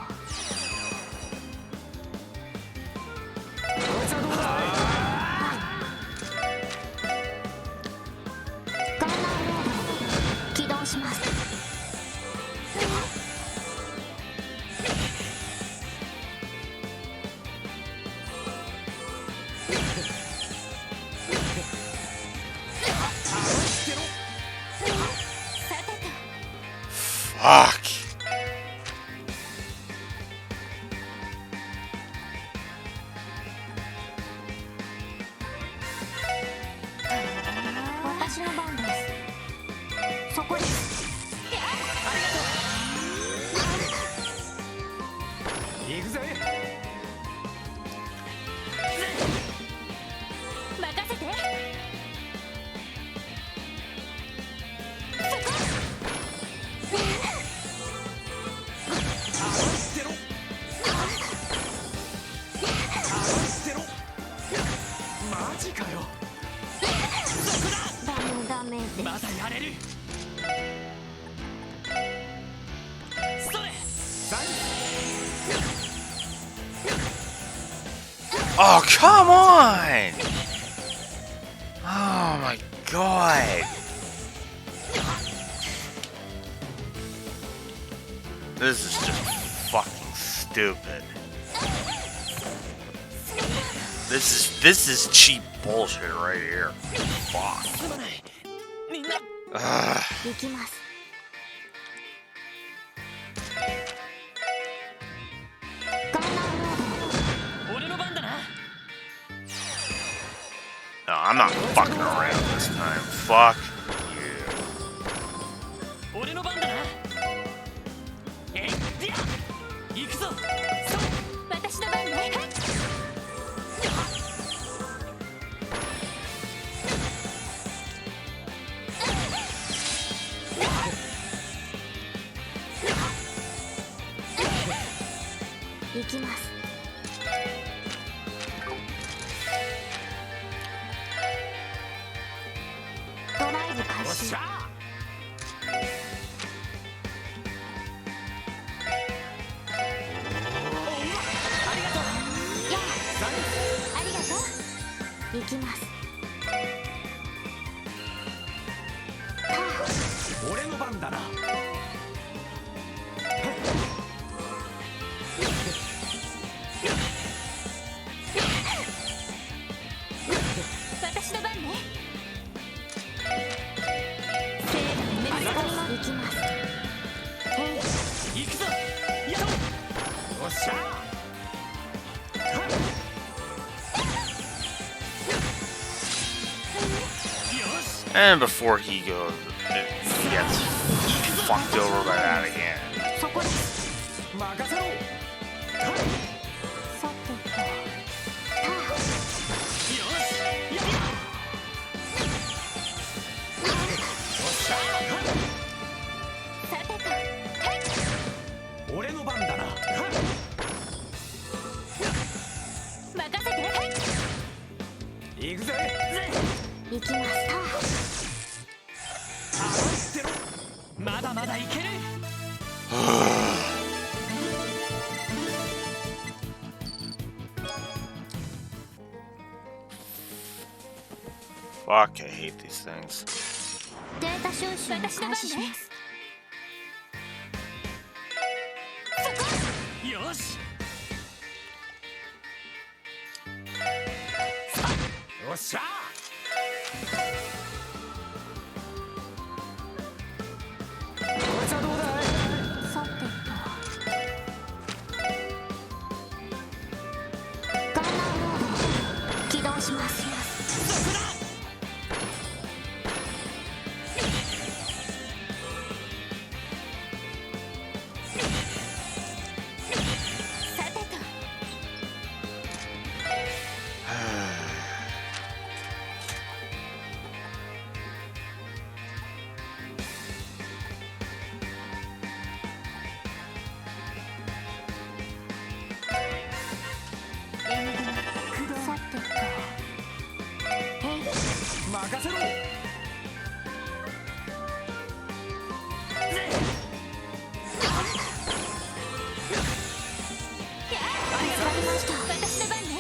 いつはどうだ。ガンナーモード起動します。Fuck. 私の番です。そこです。行くぜ。任せて。マジかよ。ダメです。まだやれる。それ。Oh, come on! Oh my god! This is just fucking stupid. This is cheap bullshit right here. Fuck. みんな。行きます。ガンナーモー俺の番だな。 No, I'm not fucking around this time. Fuck you. 俺の番だな。えい、でや。行くぞ。ド。私の番ね。はい。行きます。ドライブ開始。おっしゃ。ありがとう。やあ、ありがとう。行きます。俺の番だな。私の番ね。聖なる目にかかります。行きます。行くぞ。やろう。おっしゃ。よし。 And before he goes, he gets fucked over by that again. そこです。任せろ。さてと。よし。やるよ。おっしゃ。さてと。俺の番だな。任せて。行くぜ。行きます。ってろ。まだまだいける。 Fuck, I hate these things. データ収集を開始します。よし。おっしゃ。こいつはどうだい。さてと。ガンナーモード起動します。さてと。任せろ。私の番ね。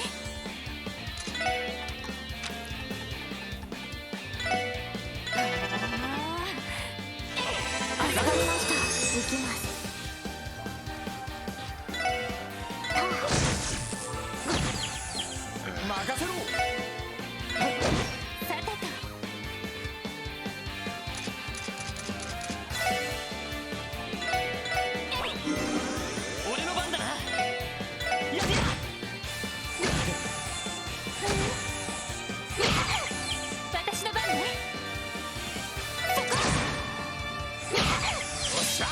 預かりました。行きます。任せろ。さてと。俺の番だな。やってや。私の番ね。おっしゃ。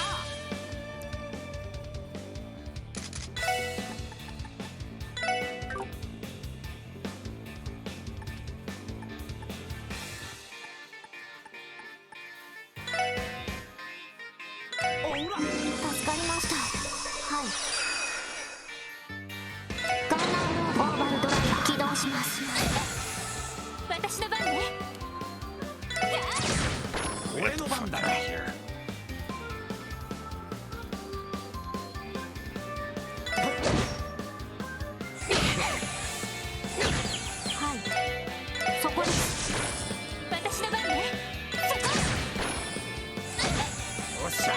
おら。助かりました。はい。ガンナーロードオーバルドライブ起動します。私の番ね。俺の番だな。はい。そこです。私の番ね。おっしゃ。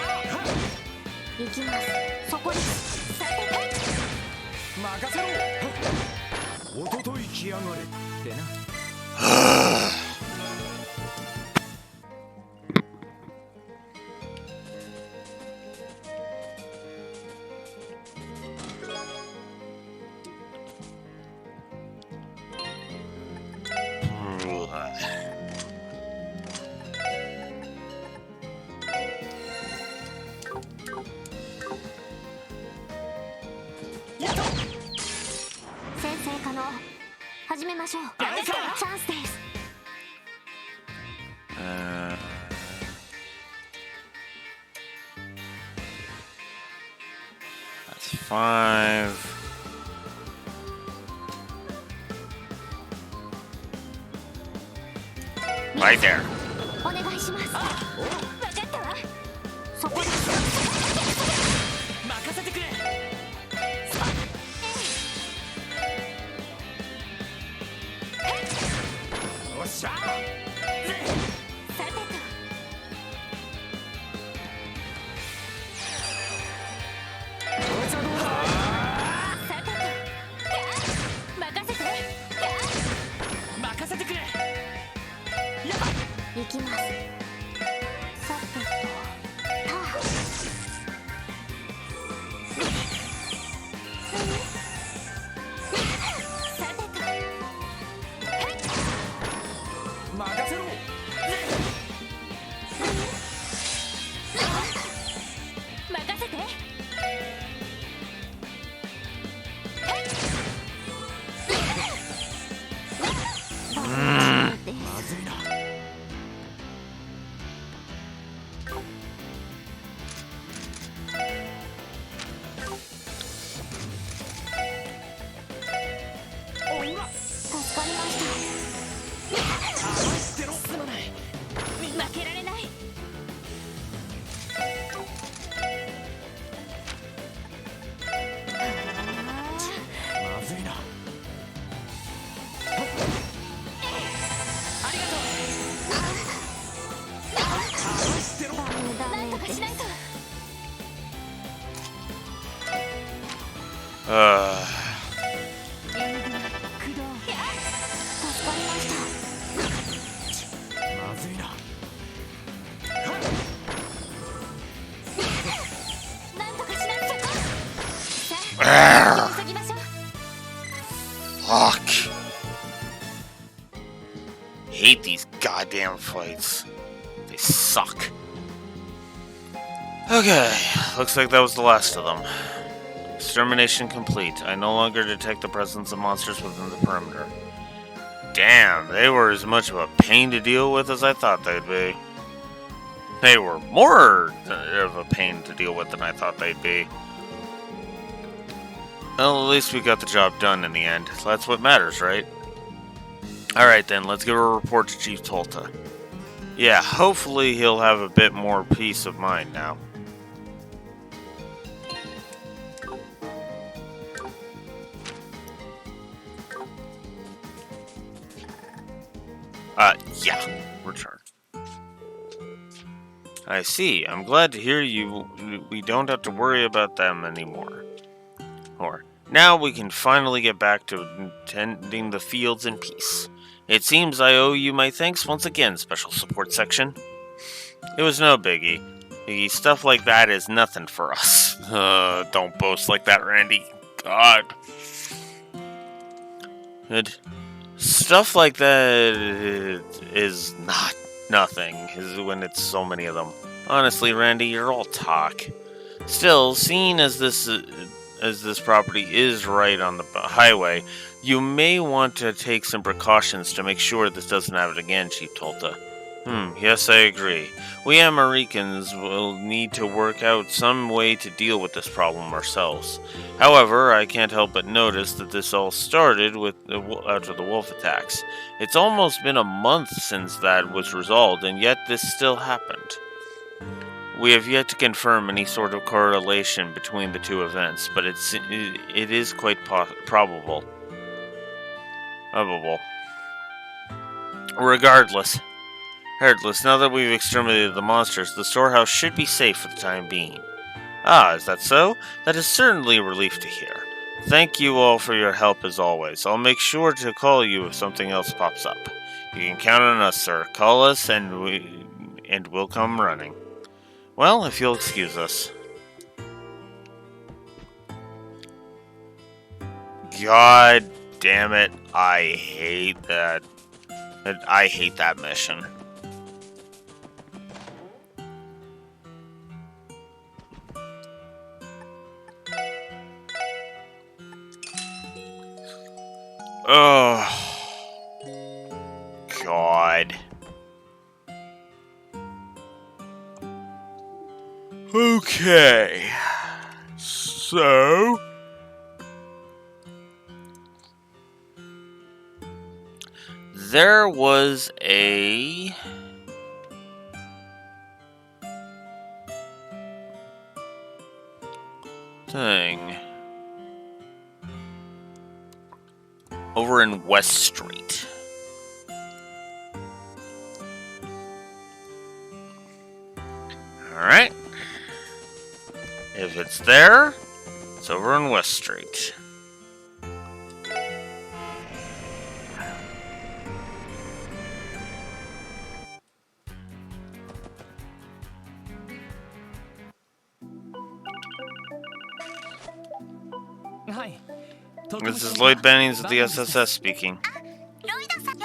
行きます。そこです。さて任せろ。おととい来やがれってな。先生可能。始めましょう。チャンスです。That's 5. Right there. お願いします。分かったわ。そこです。任せてくれ。おっしゃ。さてと。こいつはどうだ。さてと。任せて。任せてくれ。や行きます。さてと。さてと。任せろ。任せて。まずいな。おら。助かりました。捨てろ。すまない。負けられない。まずいな。ありがとう。捨てろ。なんとかしないと。援軍駆動。助かりました。まずいな。なんとかしないと。さあ、急ぎましょう。 Fuck. Hate these goddamn fights. They suck. Okay, looks like that was the last of them. Extermination complete. I no longer detect the presence of monsters within the perimeter. Damn, they were as much of a pain to deal with as I thought they'd be. They were more of a pain to deal with than I thought they'd be. Well, at least we got the job done in the end. That's what matters, right? Alright then, let's give a report to Chief Tolta. Yeah, hopefully he'll have a bit more peace of mind now. Yeah, return. I see. I'm glad to hear we don't have to worry about them anymore. Now we can finally get back to tending the fields in peace. It seems I owe you my thanks once again, Special Support Section. It was no biggie. Stuff like that is nothing for us. Don't boast like that, Randy. God. Stuff like that is not nothing, when it's so many of them. Honestly, Randy, you're all talk. Still, seeing as this property is right on the highway, you may want to take some precautions to make sure this doesn't happen again, Chief Tolta. Yes, I agree. We Americans will need to work out some way to deal with this problem ourselves. However, I can't help but notice that this all started after the wolf attacks. It's almost been a month since that was resolved, and yet this still happened. We have yet to confirm any sort of correlation between the two events, but it is quite probable. Regardless, now that we've exterminated the monsters, the storehouse should be safe for the time being. Ah, is that so? That is certainly a relief to hear. Thank you all for your help as always. I'll make sure to call you if something else pops up. You can count on us, sir. Call us and we'll come running. Well, if you'll excuse us. God damn it. I hate that. I hate that mission. Oh, God. Okay. So, there was a thing over in West Street. Alright. If it's there, it's over in West Street. This is Lloyd Bennings of the SSS speaking.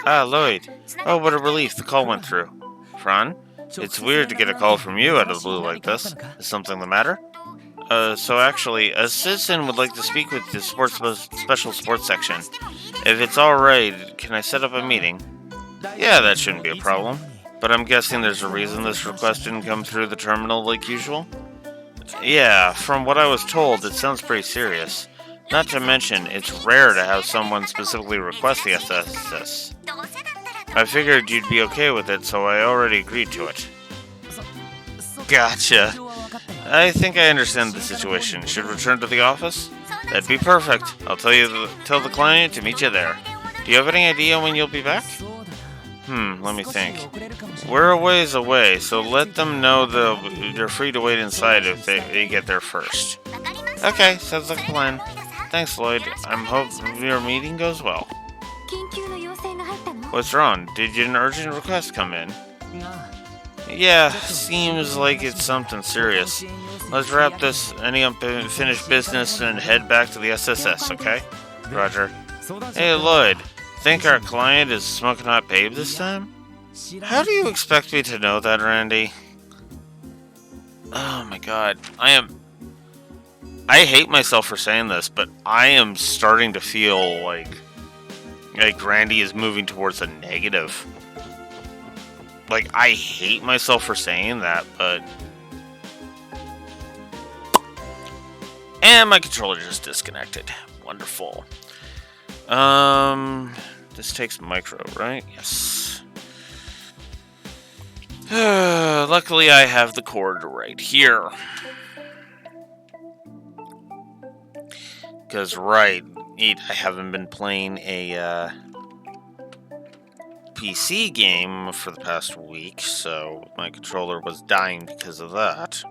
Ah, Lloyd. Oh, what a relief. The call went through. Fran? It's weird to get a call from you out of the blue like this. Is something the matter? So actually, a citizen would like to speak with the Special Sports Section. If it's alright, can I set up a meeting? Yeah, that shouldn't be a problem. But I'm guessing there's a reason this request didn't come through the terminal like usual? Yeah, from what I was told, it sounds pretty serious. Not to mention, it's rare to have someone specifically request the SSS. I figured you'd be okay with it, so I already agreed to it. Gotcha. I think I understand the situation. Should return to the office? That'd be perfect. I'll tell the client to meet you there. Do you have any idea when you'll be back? Let me think. We're a ways away, so let them know they're free to wait inside if they get there first. Okay, sounds like a plan. Thanks, Lloyd. I'm hoping your meeting goes well. What's wrong? Did an urgent request come in? Yeah, seems like it's something serious. Let's wrap any unfinished business and head back to the SSS, okay? Roger. Hey, Lloyd. Think our client is Smoking Hot Babe this time? How do you expect me to know that, Randy? Oh my god. I hate myself for saying this, but I am starting to feel like Randy is moving towards a negative. Like, I hate myself for saying that, but... And my controller just disconnected. Wonderful. This takes micro, right? Yes. Luckily, I have the cord right here. Because, right, I haven't been playing a PC game for the past week, so my controller was dying because of that.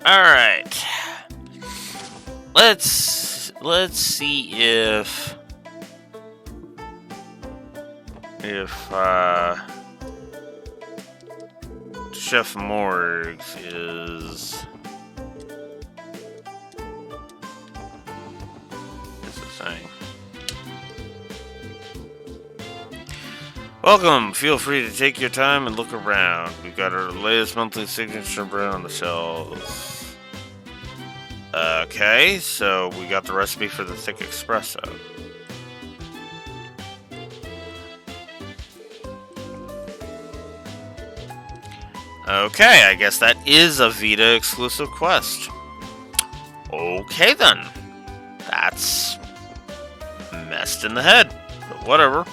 Alright. Let's see if Chef Morgs is a thing. Welcome. Feel free to take your time and look around. We've got our latest monthly signature bread on the shelves. Okay, so we got the recipe for the thick espresso. Okay, I guess that is a Vita exclusive quest. Okay then. That's messed in the head, but whatever.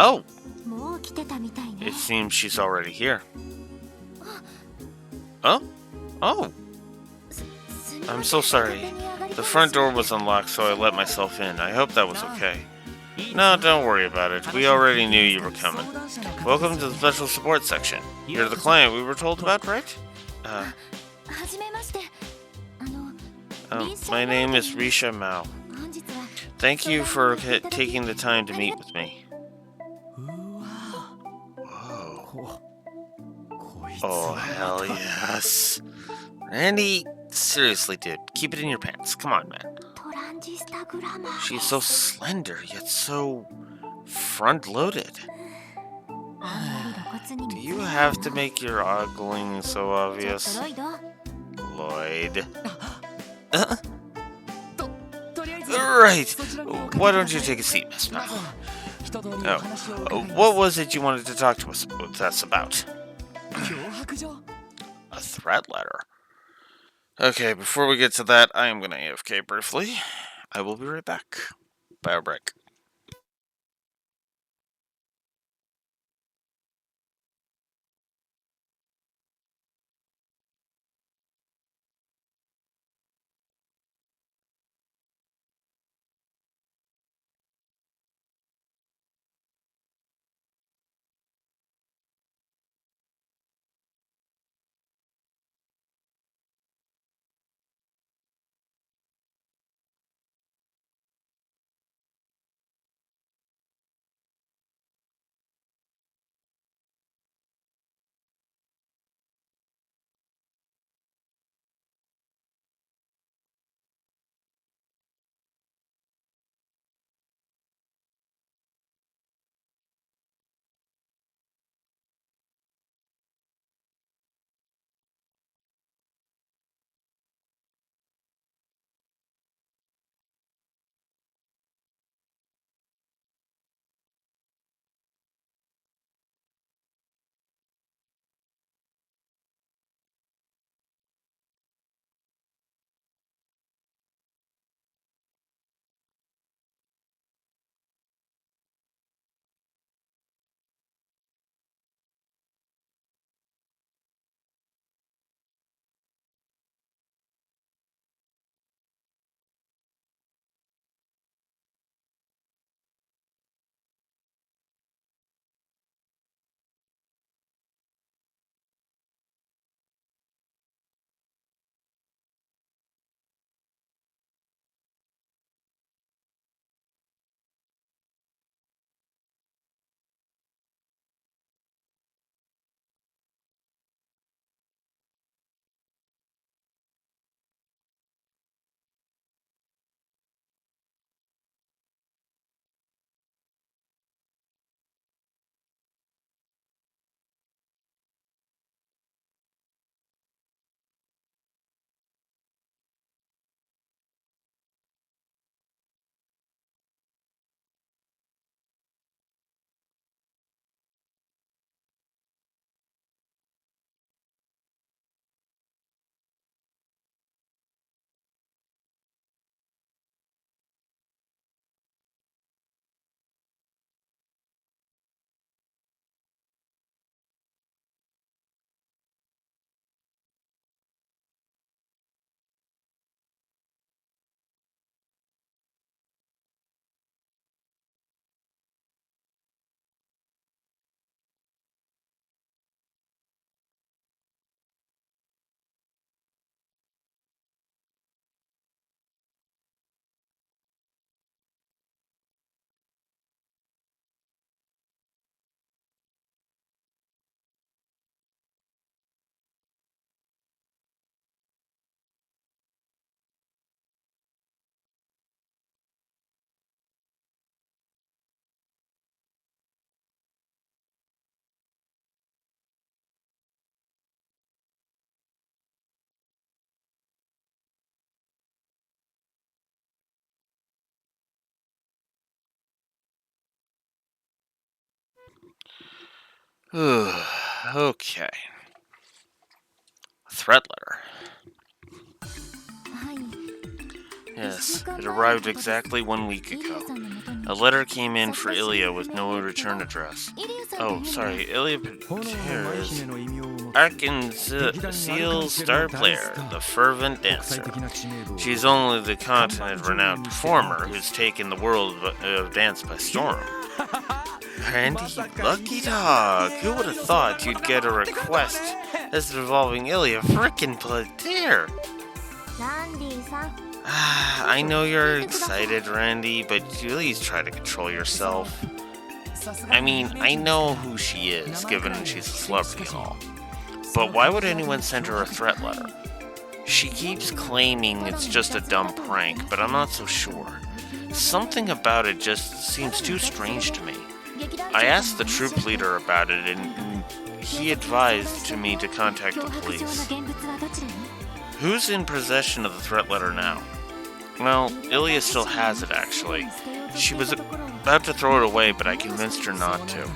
Oh! It seems she's already here. Oh? Oh! I'm so sorry. The front door was unlocked, so I let myself in. I hope that was okay. No, don't worry about it. We already knew you were coming. Welcome to the special support section. You're the client we were told about, right? My name is Risha Mao. Thank you for taking the time to meet with me. Whoa. Oh, hell yes. Randy, seriously, dude, keep it in your pants. Come on, man. She's so slender, yet so front-loaded. Do you have to make your ogling so obvious? Lloyd. Right. Why don't you take a seat, Miss Mao? Oh, what was it you wanted to talk to us about? A threat letter. Okay, before we get to that, I am going to AFK briefly. I will be right back. Bio break. Okay. Threat letter. Yes, it arrived exactly 1 week ago. A letter came in for Ilya with no return address. Oh, sorry, Ilya Pteris, Arkansas star player, the fervent dancer. She's only the continent-renowned performer who's taken the world of dance by storm. Randy, lucky dog. Who would have thought you'd get a request that's involving Ilya frickin' Pteris? I know you're excited, Randy, but please try to control yourself. I mean, I know who she is, given she's a celebrity and all. But why would anyone send her a threat letter? She keeps claiming it's just a dumb prank, but I'm not so sure. Something about it just seems too strange to me. I asked the troop leader about it, and he advised to me to contact the police. Who's in possession of the threat letter now? Well, Ilya still has it, actually. She was about to throw it away, but I convinced her not to.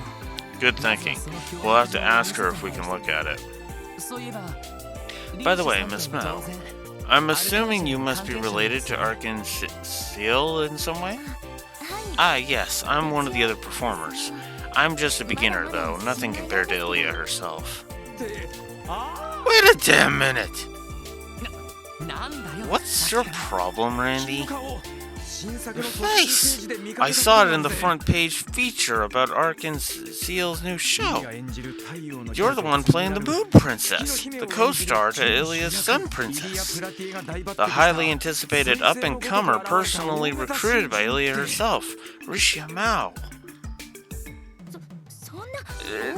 Good thinking. We'll have to ask her if we can look at it. By the way, Miss Mao, I'm assuming you must be related to Arkansas in some way? Ah, yes, I'm one of the other performers. I'm just a beginner, though, nothing compared to Ilya herself. Wait a damn minute! What's your problem, Randy? Your face! I saw it in the front page feature about Arkansas's new show. You're the one playing the Moon Princess, the co-star to Ilya's Sun Princess. The highly anticipated up-and-comer personally recruited by Ilya herself, Rishia Mao.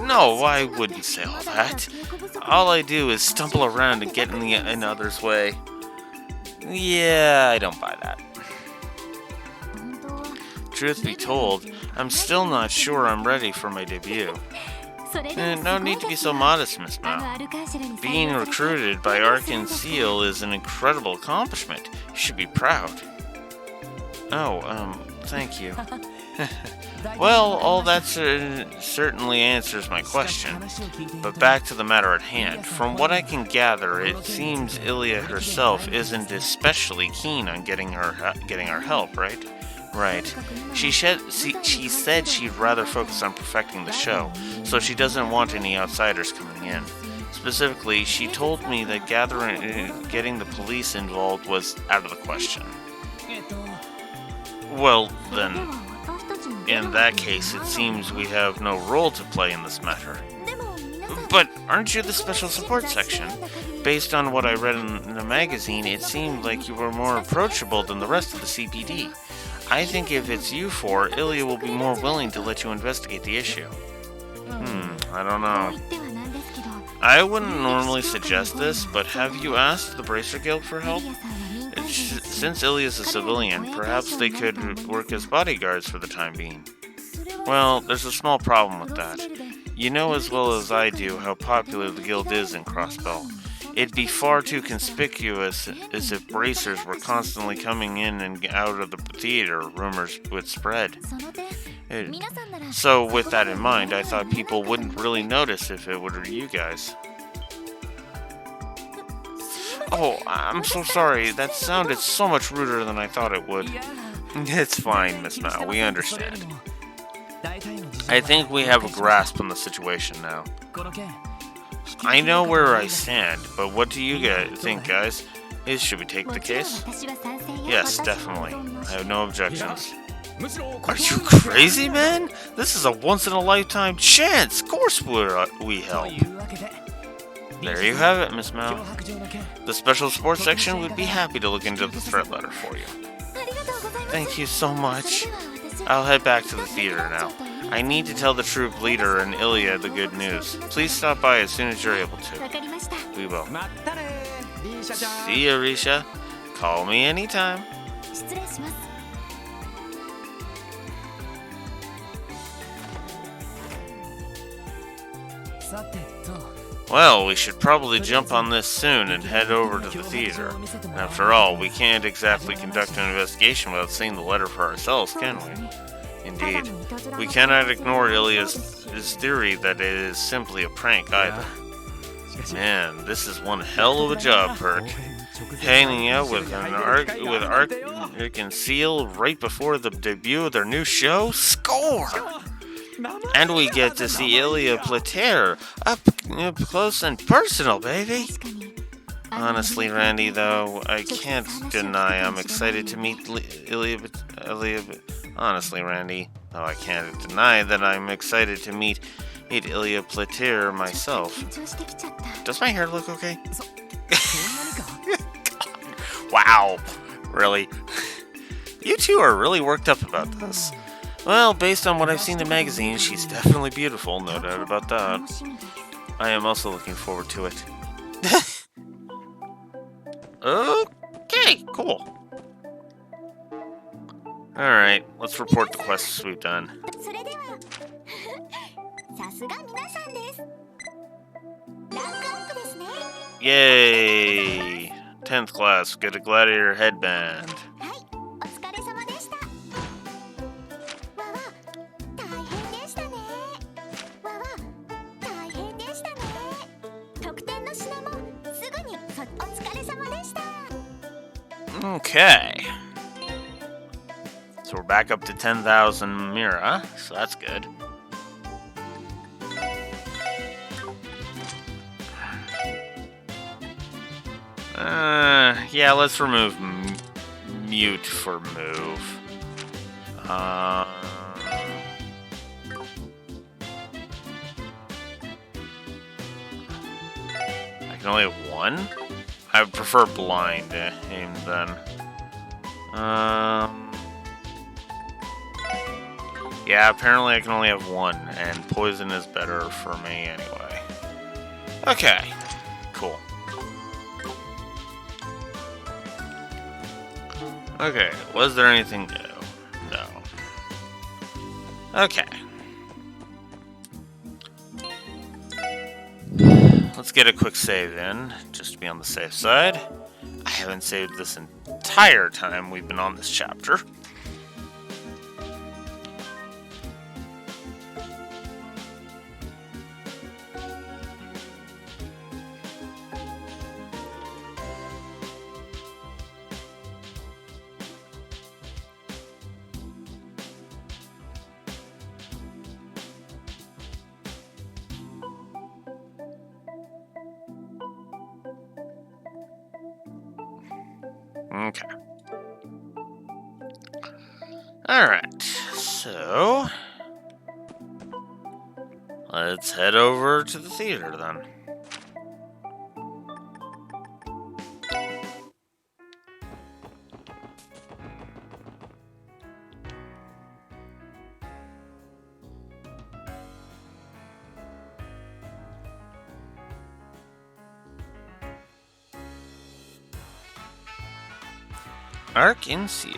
No, I wouldn't say all that. All I do is stumble around and get in others' way. Yeah, I don't buy that. Truth be told, I'm still not sure I'm ready for my debut. No need to be so modest, Miss Mao. Being recruited by Arkansas is an incredible accomplishment. You should be proud. Oh, thank you. Well, all that certainly answers my question. But back to the matter at hand. From what I can gather, it seems Ilya herself isn't especially keen on getting our help, right? Right. She said she'd rather focus on perfecting the show, so she doesn't want any outsiders coming in. Specifically, she told me that getting the police involved was out of the question. Well, then, in that case, it seems we have no role to play in this matter. But aren't you the special support section? Based on what I read in the magazine, it seemed like you were more approachable than the rest of the CPD. I think if it's you four, Ilya will be more willing to let you investigate the issue. I don't know. I wouldn't normally suggest this, but have you asked the Bracer Guild for help? Since Ilya's a civilian, perhaps they could work as bodyguards for the time being. Well, there's a small problem with that. You know as well as I do how popular the guild is in Crossbell. It'd be far too conspicuous as if bracers were constantly coming in and out of the theater, rumors would spread. So with that in mind, I thought people wouldn't really notice if it were you guys. Oh, I'm so sorry. That sounded so much ruder than I thought it would. It's fine, Miss Mao. We understand. I think we have a grasp on the situation now. I know where I stand, but what do you guys think, guys? Should we take the case? Yes, definitely. I have no objections. Are you crazy, man? This is a once-in-a-lifetime chance. Of course we help. There you have it, Miss Mao. The Special Sports section would be happy to look into the threat letter for you. Thank you so much. I'll head back to the theater now. I need to tell the troop leader and Ilya the good news. Please stop by as soon as you're able to. We will. See ya, Risha. Call me anytime. Well, we should probably jump on this soon and head over to the theater. After all, we can't exactly conduct an investigation without seeing the letter for ourselves, can we? Indeed. We cannot ignore Ilya's his theory that it is simply a prank either. Man, this is one hell of a job, Perk. Hanging out with Ark and Seal right before the debut of their new show? Score! And we get to see Ilya Plater up close and personal, baby. Honestly, Randy, though, I can't deny I'm excited to meet Honestly, Randy, though I can't deny that I'm excited to meet Ilya Plater myself. Does my hair look okay? Wow, really? You two are really worked up about this. Well, based on what I've seen in the magazine, she's definitely beautiful, no doubt about that. I am also looking forward to it. Okay, cool. Alright, let's report the quests we've done. Yay! 10th class, get a gladiator headband. Okay. So we're back up to 10,000 Mira, so that's good. Yeah, let's remove mute for move. I can only have one? I would prefer blind aim then. Yeah, apparently I can only have one, and poison is better for me anyway. Okay, cool. Okay, was there anything new? No. Okay. Let's get a quick save in, just to be on the safe side. I haven't saved this entire time we've been on this chapter. Okay. Alright, so let's head over to the theater then. Ark in Seal.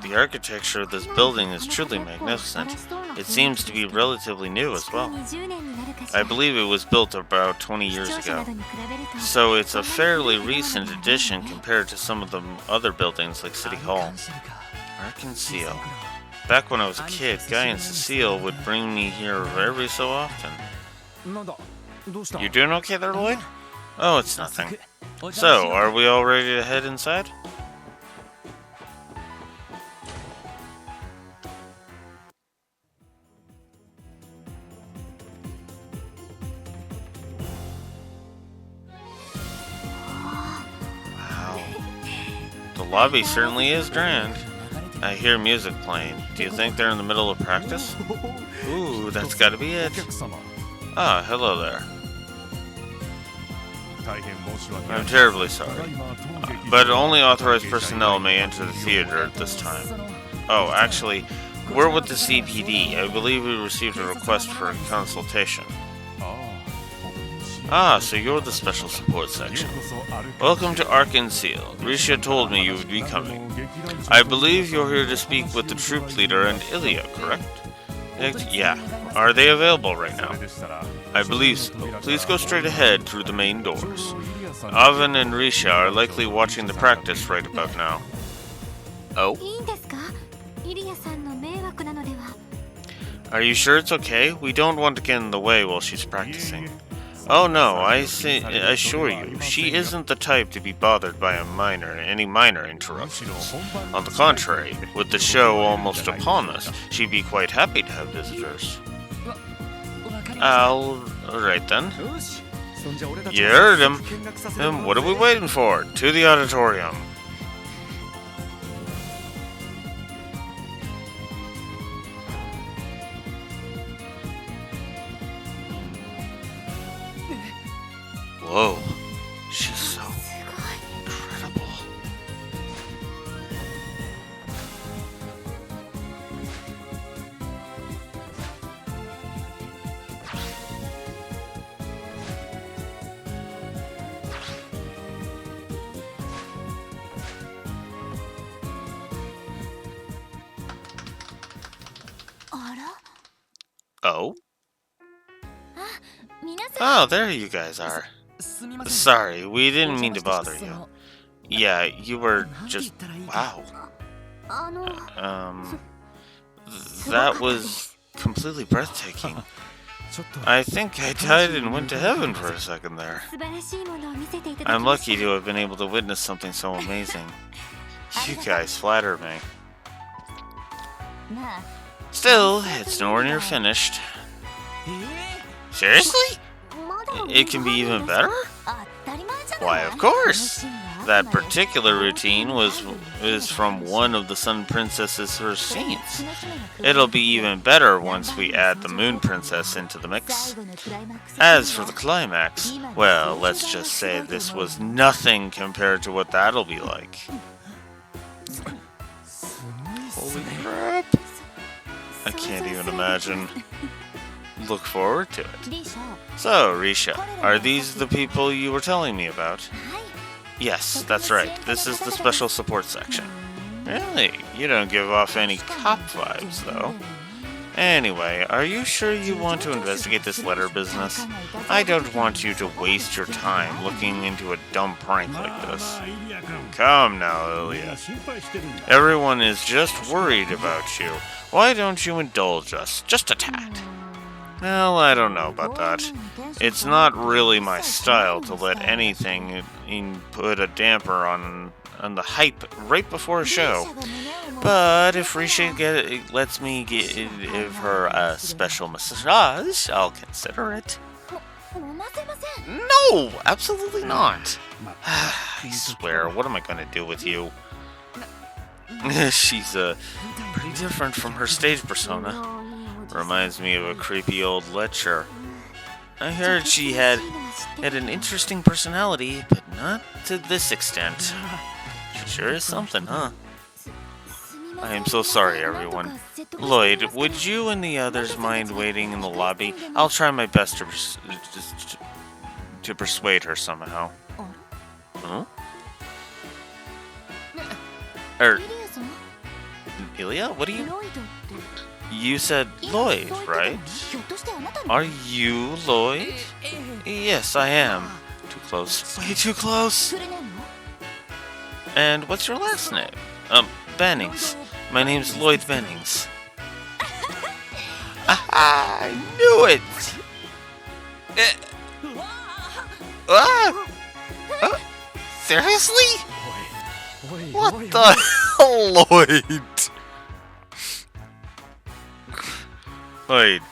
The architecture of this building is truly magnificent. It seems to be relatively new as well. I believe it was built about 20 years ago. So it's a fairly recent addition compared to some of the other buildings like City Hall. Ark in Seal. Back when I was a kid, Guy and Cecile would bring me here every so often. You doing okay there, Lloyd? Oh, it's nothing. So, are we all ready to head inside? Wow. The lobby certainly is grand. I hear music playing. Do you think they're in the middle of practice? Ooh, that's gotta be it. Ah, hello there. I'm terribly sorry, but only authorized personnel may enter the theater at this time. Oh, actually, we're with the CPD. I believe we received a request for a consultation. Ah, so you're the special support section. Welcome to Ark in Seal. Risha told me you would be coming. I believe you're here to speak with the troop leader and Ilya, correct? Yeah. Are they available right now? I believe so. Please go straight ahead through the main doors. Oven and Risha are likely watching the practice right about now. Oh? Are you sure it's okay? We don't want to get in the way while she's practicing. Oh no, I assure you, she isn't the type to be bothered by any minor interruptions. On the contrary, with the show almost upon us, she'd be quite happy to have visitors. Alright then. You heard him. Then what are we waiting for? To the auditorium. Whoa, she's so incredible. Oh? Oh, there you guys are. Sorry, we didn't mean to bother you. Yeah, you were just... wow. That was completely breathtaking. I think I died and went to heaven for a second there. I'm lucky to have been able to witness something so amazing. You guys flatter me. Still, it's nowhere near finished. Seriously? It can be even better? Why, of course! That particular routine is from one of the Sun Princess's first scenes. It'll be even better once we add the Moon Princess into the mix. As for the climax, well, let's just say this was nothing compared to what that'll be like. Holy crap! I can't even imagine. Look forward to it. So, Risha, are these the people you were telling me about? Yes, that's right. This is the special support section. Really? You don't give off any cop vibes, though. Anyway, are you sure you want to investigate this letter business? I don't want you to waste your time looking into a dumb prank like this. Come now, Ilya. Everyone is just worried about you. Why don't you indulge us? Just a tad. Well, I don't know about that. It's not really my style to let anything put a damper on the hype right before a show. But if Risha lets me give her a special massage, I'll consider it. No, absolutely not. I swear, what am I gonna do with you? She's pretty different from her stage persona. Reminds me of a creepy old lecher. I heard she had an interesting personality, but not to this extent. She sure is something, huh? I am so sorry, everyone. Lloyd, would you and the others mind waiting in the lobby? I'll try my best to persuade her somehow. Huh? Ilya, what are you... You said Lloyd, right? Are you Lloyd? Yes, I am. Too close. Way too close! And what's your last name? Bennings. My name's Lloyd Bennings. I knew it! Seriously? What the hell, Lloyd? Lloyd.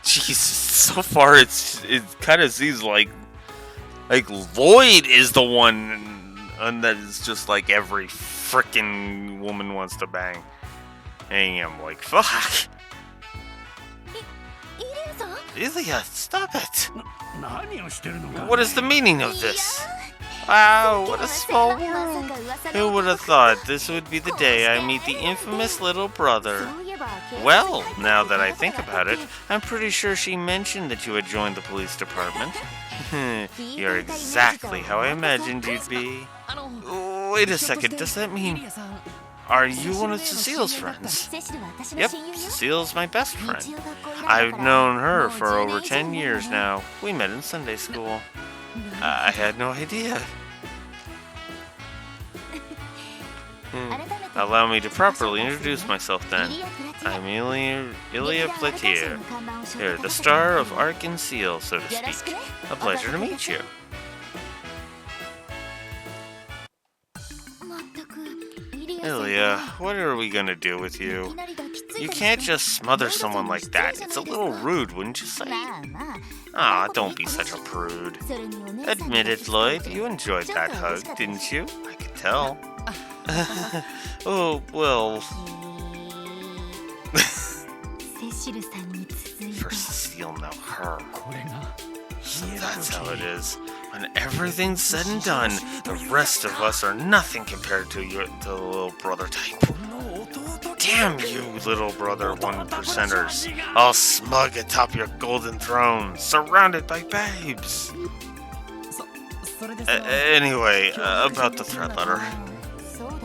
Jesus, so far it kind of seems like Lloyd is the one that is just like every frickin' woman wants to bang. And I'm like, fuck. Ilya, stop it. What is the meaning of this? Wow, what a small world. Who would have thought this would be the day I meet the infamous little brother? Well, now that I think about it, I'm pretty sure she mentioned that you had joined the police department. You're exactly how I imagined you'd be. Wait a second, does that mean... Are you one of Cecile's friends? Yep, Cecile's my best friend. I've known her for over 10 years now. We met in Sunday school. I had no idea. Allow me to properly introduce myself then. I'm Ilya Platier. You're the star of Arc and Seal, so to speak. A pleasure to meet you. Ilya, what are we gonna do with you? You can't just smother someone like that. It's a little rude, wouldn't you say? Ah, don't be such a prude. Admit it, Lloyd. You enjoyed that hug, didn't you? I could tell. Oh, well... First Cecile, now her. So that's how it is. When everything's said and done, the rest of us are nothing compared to the little brother type. Damn you, little brother 1%ers. All smug atop your golden throne, surrounded by babes. Anyway, about the threat letter.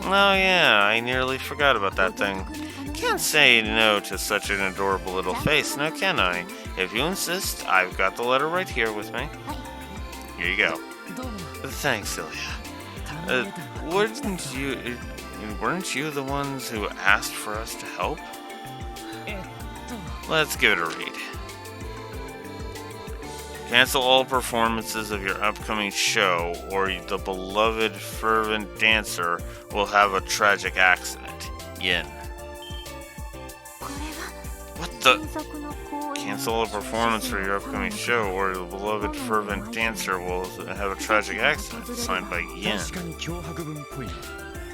Oh yeah, I nearly forgot about that thing. Can't say no to such an adorable little face, now can I? If you insist, I've got the letter right here with me. Here you go. Thanks, Ilya. Weren't you the ones who asked for us to help? Let's give it a read. Cancel all performances of your upcoming show, or the beloved fervent dancer will have a tragic accident. Yin. What the? Cancel a performance for your upcoming show, or the beloved fervent dancer will have a tragic accident. Signed by Yin.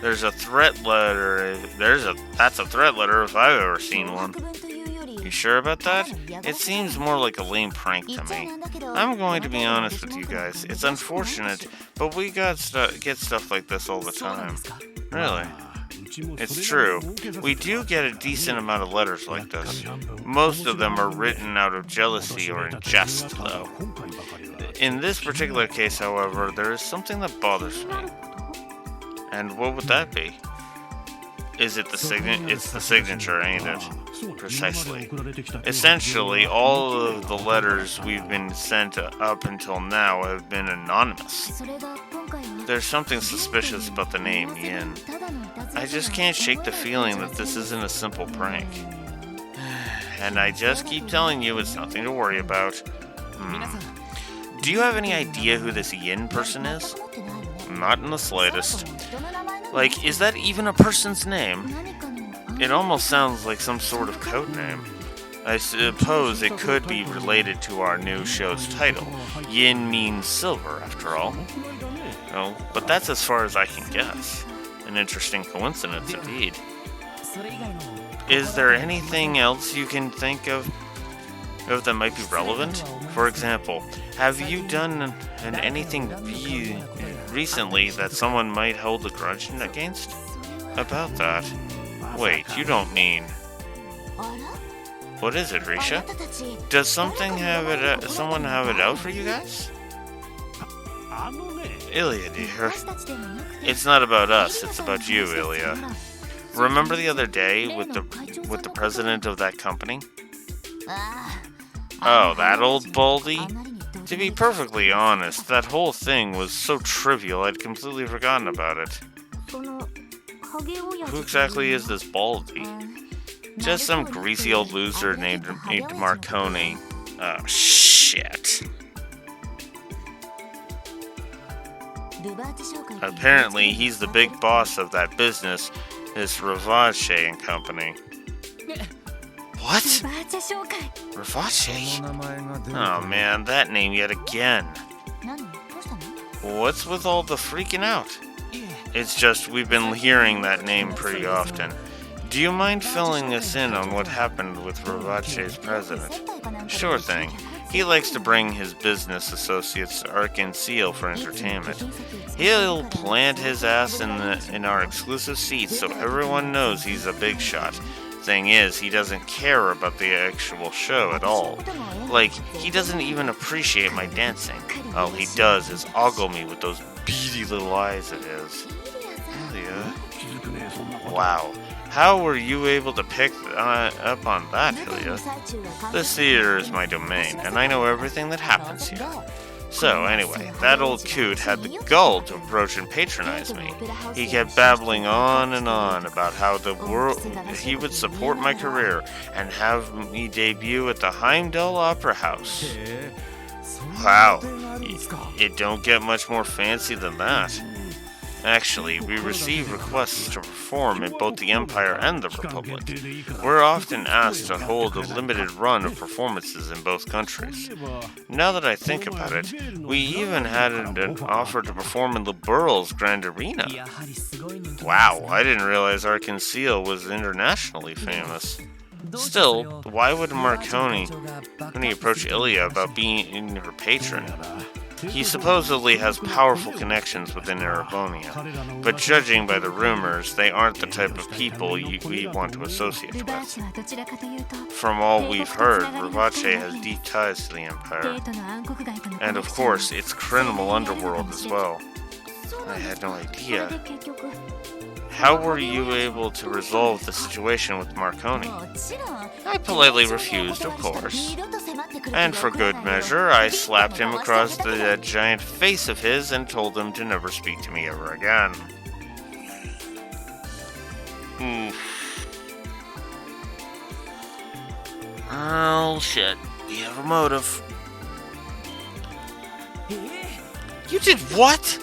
There's a threat letter. That's a threat letter if I've ever seen one. You sure about that? It seems more like a lame prank to me. I'm going to be honest with you guys. It's unfortunate, but we get stuff like this all the time. Really? It's true. We do get a decent amount of letters like this. Most of them are written out of jealousy or in jest, though. In this particular case, however, there is something that bothers me. And what would that be? Is it the signature? It's the signature, ain't it? Precisely. Essentially, all of the letters we've been sent up until now have been anonymous. There's something suspicious about the name Yin. I just can't shake the feeling that this isn't a simple prank. And I just keep telling you it's nothing to worry about. Do you have any idea who this Yin person is? Not in the slightest. Like, is that even a person's name? It almost sounds like some sort of code name. I suppose it could be related to our new show's title. Yin means silver, after all. Oh, but that's as far as I can guess. An interesting coincidence indeed. Is there anything else you can think of that might be relevant? For example, have you done anything recently that someone might hold a grudge against? About that. Wait, you don't mean... What is it, Risha? Does someone have it out for you guys? Ilya, dear. It's not about us, it's about you, Ilya. Remember the other day with the president of that company? Oh, that old baldy? To be perfectly honest, that whole thing was so trivial I'd completely forgotten about it. Who exactly is this baldy? Just some greasy old loser named Marconi. Oh, shit. Apparently, he's the big boss of that business, this Ravache and Company. What? Ravache? Oh man, that name yet again. What's with all the freaking out? It's just we've been hearing that name pretty often. Do you mind filling us in on what happened with Ravache's president? Sure thing. He likes to bring his business associates to Arc and Seal for entertainment. He'll plant his ass in our exclusive seats so everyone knows he's a big shot. Thing is, he doesn't care about the actual show at all. Like, he doesn't even appreciate my dancing. All he does is ogle me with those beady little eyes of his. Ilya. Wow. How were you able to pick up on that, Ilya? This theater is my domain, and I know everything that happens here. So, anyway, that old coot had the gall to approach and patronize me. He kept babbling on and on about how he would support my career and have me debut at the Heimdall Opera House. Wow, it don't get much more fancy than that. Actually, we receive requests to perform in both the Empire and the Republic. We're often asked to hold a limited run of performances in both countries. Now that I think about it, we even had an offer to perform in the Burles Grand Arena. Wow, I didn't realize Arkansas was internationally famous. Still, why would Marconi approach Ilya about being her patron? He supposedly has powerful connections within Erebonia, but judging by the rumors, they aren't the type of people we want to associate with. From all we've heard, Ravache has deep ties to the Empire, and of course, its criminal underworld as well. I had no idea. How were you able to resolve the situation with Marconi? I politely refused, of course. And for good measure, I slapped him across that giant face of his and told him to never speak to me ever again. Oh, shit. We have a motive. You did what?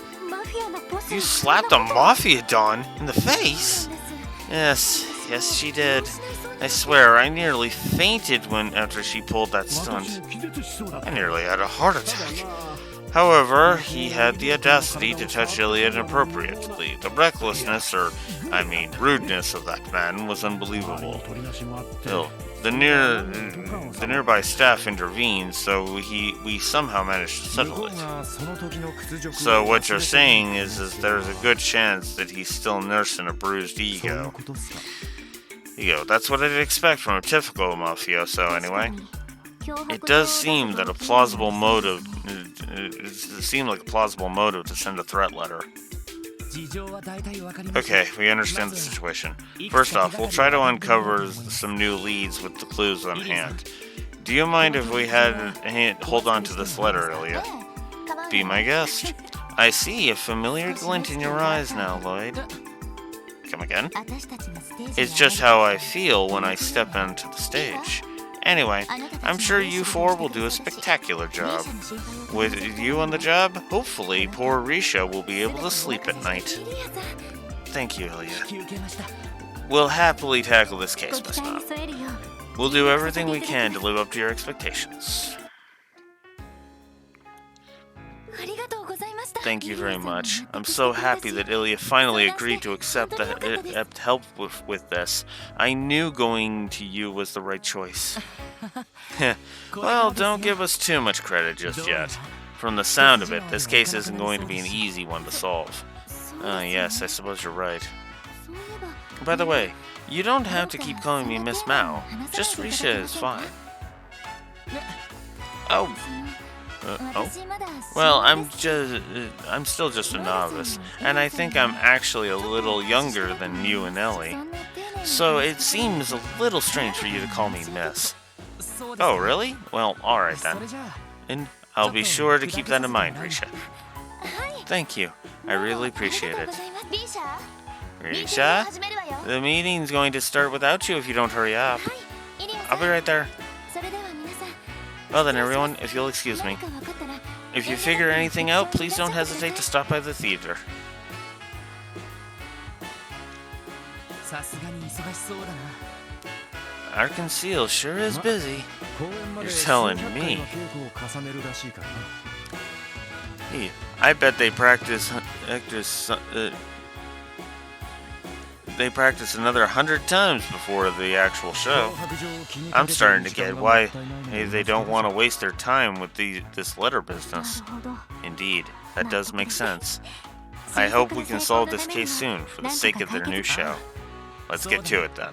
You slapped a Mafia Don in the face? Yes, she did. I swear, I nearly fainted after she pulled that stunt. I nearly had a heart attack. However, he had the audacity to touch Ilya inappropriately. The recklessness, rudeness of that man was unbelievable. Still, the nearby staff intervened, so we somehow managed to settle it. So what you're saying is there's a good chance that he's still nursing a bruised ego. That's what I'd expect from a typical mafioso, anyway. It does seem that a plausible motive. It seemed like a plausible motive to send a threat letter. Okay, we understand the situation. First off, we'll try to uncover some new leads with the clues on hand. Do you mind if we hold on to this letter, Ilya? Be my guest. I see a familiar glint in your eyes now, Lloyd. Come again? It's just how I feel when I step onto the stage. Anyway, I'm sure you four will do a spectacular job. With you on the job, hopefully poor Risha will be able to sleep at night. Thank you, Ilya. We'll happily tackle this case, Miss Mom. We'll do everything we can to live up to your expectations. Thank you very much. I'm so happy that Ilya finally agreed to accept help with this. I knew going to you was the right choice. Well, don't give us too much credit just yet. From the sound of it, this case isn't going to be an easy one to solve. Yes, I suppose you're right. By the way, you don't have to keep calling me Miss Mao. Just Risha is fine. Oh. Well, I'm still just a novice, and I think I'm actually a little younger than you and Ellie. So it seems a little strange for you to call me Miss. Oh, really? Well, alright then. And I'll be sure to keep that in mind, Risha. Thank you. I really appreciate it. Risha? The meeting's going to start without you if you don't hurry up. I'll be right there. Well then, everyone, if you'll excuse me. If you figure anything out, please don't hesitate to stop by the theater. Arkansas sure is busy. You're telling me. Hey, I bet they practice another 100 times before the actual show. I'm starting to get why they don't want to waste their time with this letter business. Indeed, that does make sense. I hope we can solve this case soon for the sake of their new show. Let's get to it then.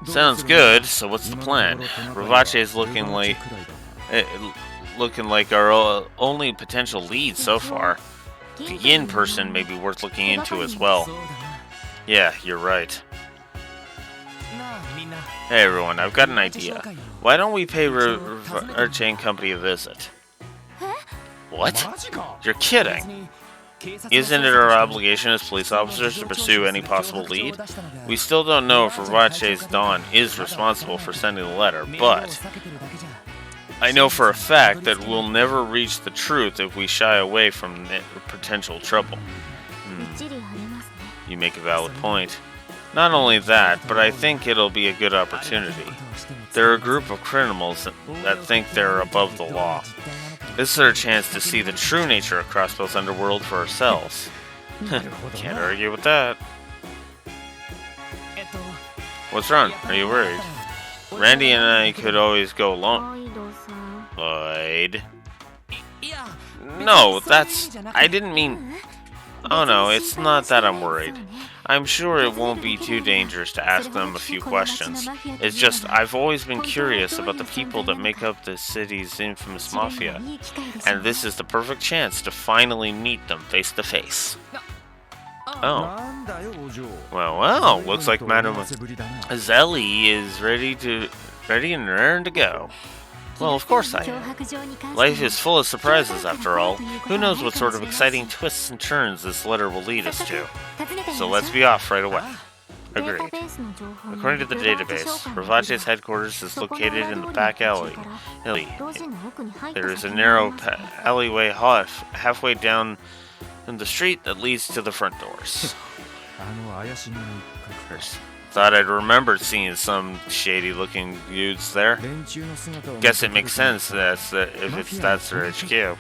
Sounds good, so what's the plan? Ravache is looking like our only potential lead so far. The inn person may be worth looking into as well. Yeah, you're right. Hey everyone, I've got an idea. Why don't we pay our chain company a visit? What? You're kidding. Isn't it our obligation as police officers to pursue any possible lead? We still don't know if Ravache's Dawn is responsible for sending the letter, but I know for a fact that we'll never reach the truth if we shy away from potential trouble. You make a valid point. Not only that, but I think it'll be a good opportunity. They're a group of criminals that think they're above the law. This is our chance to see the true nature of Crossbell's underworld for ourselves. Can't argue with that. What's wrong? Are you worried? Randy and I could always go alone. Lloyd. No, I didn't mean... Oh no, it's not that I'm worried. I'm sure it won't be too dangerous to ask them a few questions. It's just, I've always been curious about the people that make up the city's infamous mafia. And this is the perfect chance to finally meet them face to face. Oh. Well, looks like Madame Zelly is ready and raring to go. Well, of course I am. Life is full of surprises, after all. Who knows what sort of exciting twists and turns this letter will lead us to. So let's be off right away. Agreed. According to the database, Ravache's headquarters is located in the back alley. There is a narrow alleyway halfway down the street that leads to the front doors. Thought I'd remembered seeing some shady-looking dudes there. Guess it makes sense that's their HQ.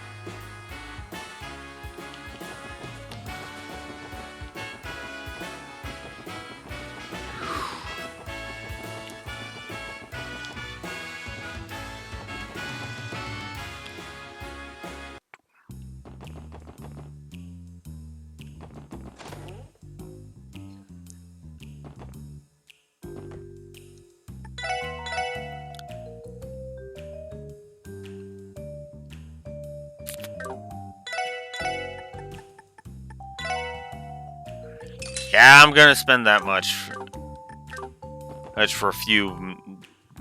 Yeah, I'm gonna spend that much for a few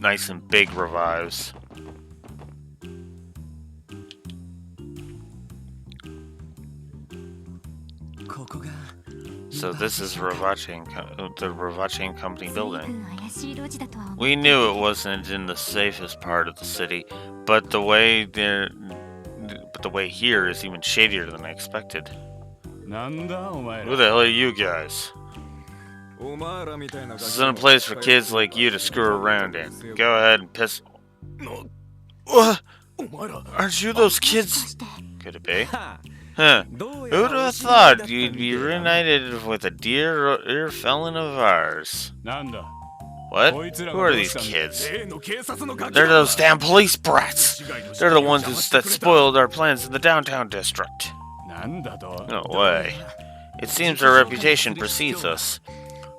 nice and big revives. So this is the Ravache Company building. We knew it wasn't in the safest part of the city, but the way here is even shadier than I expected. Who the hell are you guys? This isn't a place for kids like you to screw around in. Go ahead and piss... Aren't you those kids? Could it be? Huh. Who'd have thought you'd be reunited with a dear felon of ours? What? Who are these kids? They're those damn police brats! They're the ones that spoiled our plans in the downtown district. No way. It seems our reputation precedes us.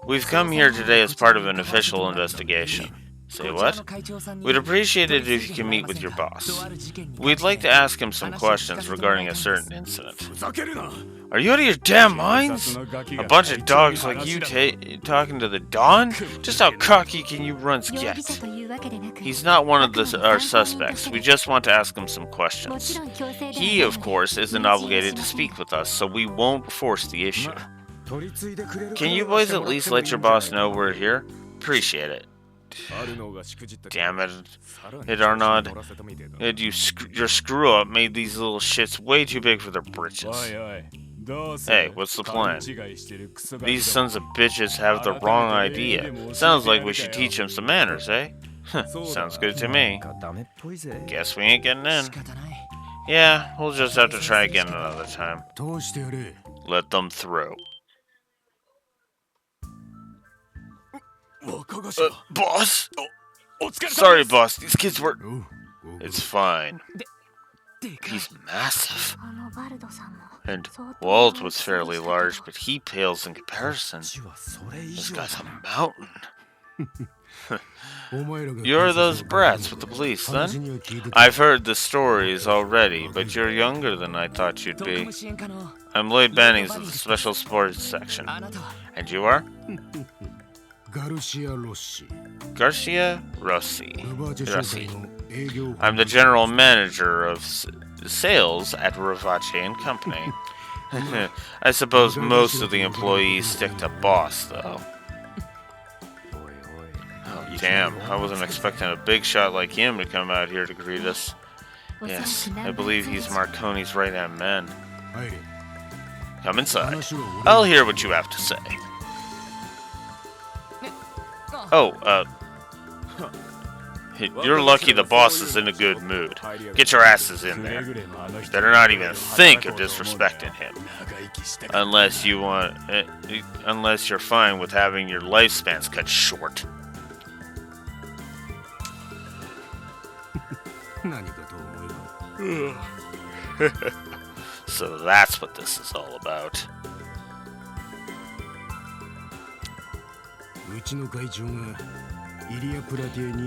We've come here today as part of an official investigation. Say what? We'd appreciate it if you can meet with your boss. We'd like to ask him some questions regarding a certain incident. Are you out of your damn minds? A bunch of dogs like you talking to the Dawn? Just how cocky can you runts get? He's not one of our suspects. We just want to ask him some questions. He, of course, isn't obligated to speak with us, so we won't force the issue. Can you boys at least let your boss know we're here? Appreciate it. Damn it, Arnaud. Your screw-up made these little shits way too big for their britches. Hey, what's the plan? These sons of bitches have the wrong idea. Sounds like we should teach them some manners, eh? Sounds good to me. Guess we ain't getting in. Yeah, we'll just have to try again another time. Let them through. Boss? Sorry, boss. These kids were... It's fine. He's massive. And Walt was fairly large, but he pales in comparison. This guy's a mountain. You're those brats with the police, then? I've heard the stories already, but you're younger than I thought you'd be. I'm Lloyd Bannings of the Special Sports Section. And you are? Garcia Rossi. Garcia Rossi. I'm the general manager of sales at Ravache and Company. I suppose most of the employees stick to boss, though. Damn, I wasn't expecting a big shot like him to come out here to greet us. Yes, I believe he's Marconi's right-hand man. Come inside. I'll hear what you have to say. Oh, you're lucky the boss is in a good mood. Get your asses in there. Better not even think of disrespecting him. Unless you're fine with having your lifespans cut short. So that's what this is all about.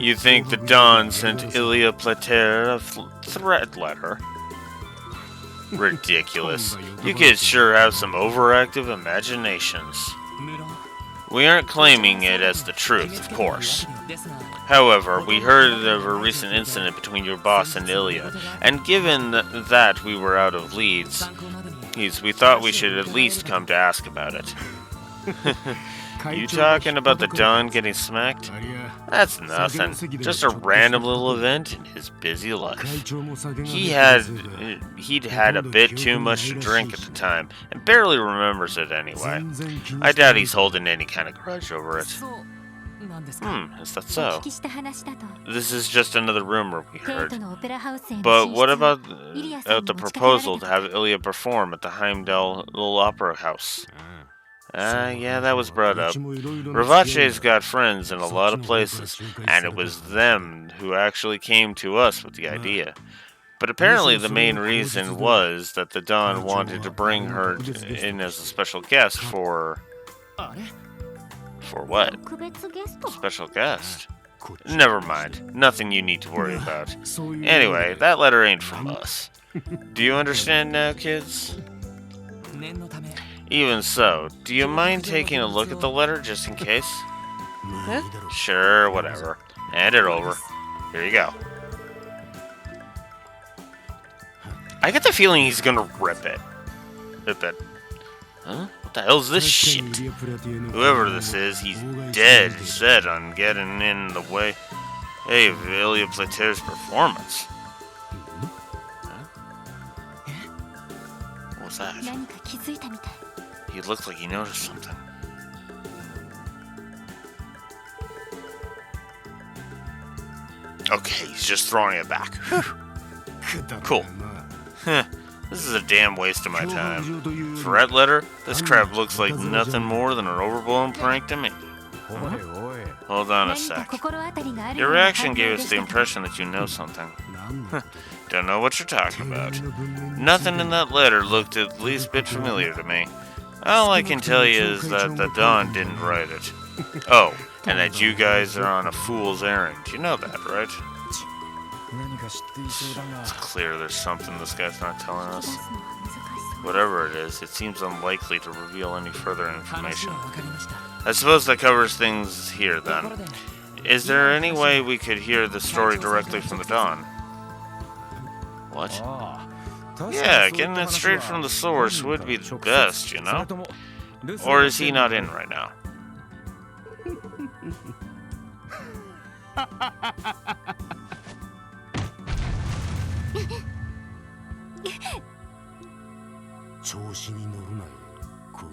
You think the Don sent Ilya Plater a threat letter? Ridiculous. You kids sure have some overactive imaginations. We aren't claiming it as the truth, of course. However, we heard of a recent incident between your boss and Ilya, and given that we were out of leads, we thought we should at least come to ask about it. You talking about the Don getting smacked? That's nothing. Just a random little event in his busy life. He'd had a bit too much to drink at the time, and barely remembers it anyway. I doubt he's holding any kind of grudge over it. Is that so? This is just another rumor we heard. But what about the proposal to have Ilya perform at the Heimdall Little Opera House? Yeah, that was brought up. Ravache's got friends in a lot of places, and it was them who actually came to us with the idea. But apparently the main reason was that the Don wanted to bring her in as a special guest for... For what? Special guest? Never mind. Nothing you need to worry about. Anyway, that letter ain't from us. Do you understand now, kids? Even so, do you mind taking a look at the letter just in case? Sure, whatever. Hand it over. Here you go. I get the feeling he's gonna rip it. Rip it. Huh? What the hell's this shit? Whoever this is, he's dead set on getting in the way of Ilya Plater's performance. Huh? What was that? He looked like he noticed something. Okay, he's just throwing it back. Cool. This is a damn waste of my time. Threat letter? This crap looks like nothing more than an overblown prank to me. Hold on a sec. Your reaction gave us the impression that you know something. Don't know what you're talking about. Nothing in that letter looked at least a bit familiar to me. All I can tell you is that the Don didn't write it. Oh, and that you guys are on a fool's errand. You know that, right? It's clear there's something this guy's not telling us. Whatever it is, it seems unlikely to reveal any further information. I suppose that covers things here, then. Is there any way we could hear the story directly from the Don? What? Yeah, getting it straight from the source would be the best, you know? Or is he not in right now?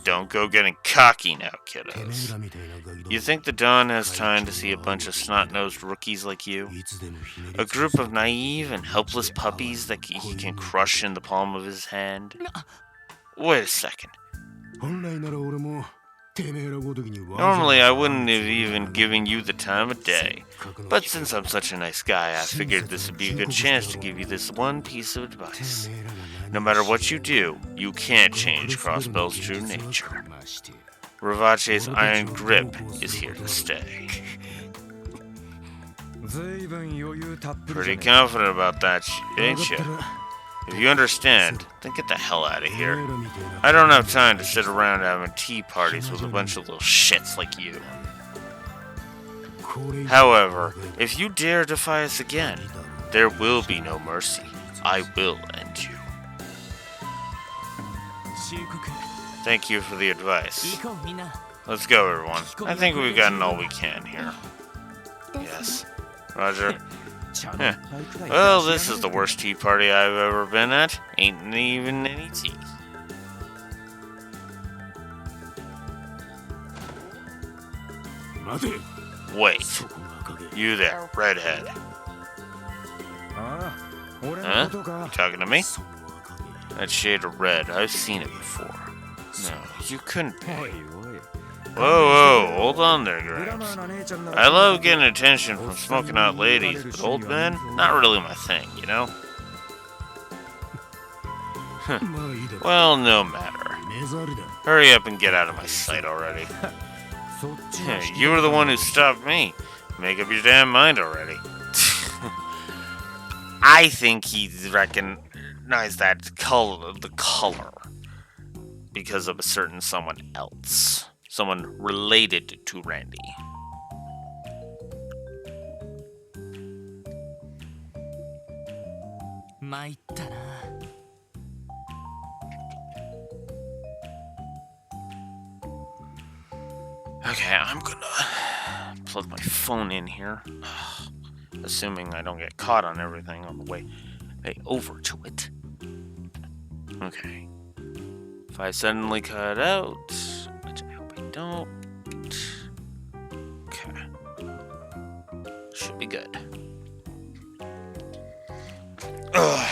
Don't go getting cocky now, kiddos. You think the Don has time to see a bunch of snot-nosed rookies like you? A group of naive and helpless puppies that he can crush in the palm of his hand? Wait a second. Normally, I wouldn't have even given you the time of day. But since I'm such a nice guy, I figured this would be a good chance to give you this one piece of advice. No matter what you do, you can't change Crossbell's true nature. Ravache's iron grip is here to stay. Pretty confident about that, ain't you? If you understand, then get the hell out of here. I don't have time to sit around having tea parties with a bunch of little shits like you. However, if you dare defy us again, there will be no mercy. I will end you. Thank you for the advice. Let's go, everyone. I think we've gotten all we can here. Yes. Roger. Well, this is the worst tea party I've ever been at. Ain't even any tea. Wait. You there, redhead. Huh? You talking to me? That shade of red, I've seen it before. No, you couldn't be. Whoa, hold on there, Gramps. I love getting attention from smoking out ladies, but old men, not really my thing, you know? Well, no matter. Hurry up and get out of my sight already. You were the one who stopped me. Make up your damn mind already. I think he recognized that color, the color, because of a certain someone else. Someone related to Randy. Okay, I'm gonna plug my phone in here. Assuming I don't get caught on everything on the way over to it. Okay. If I suddenly cut out, which I hope I don't. Okay. Should be good. Ugh.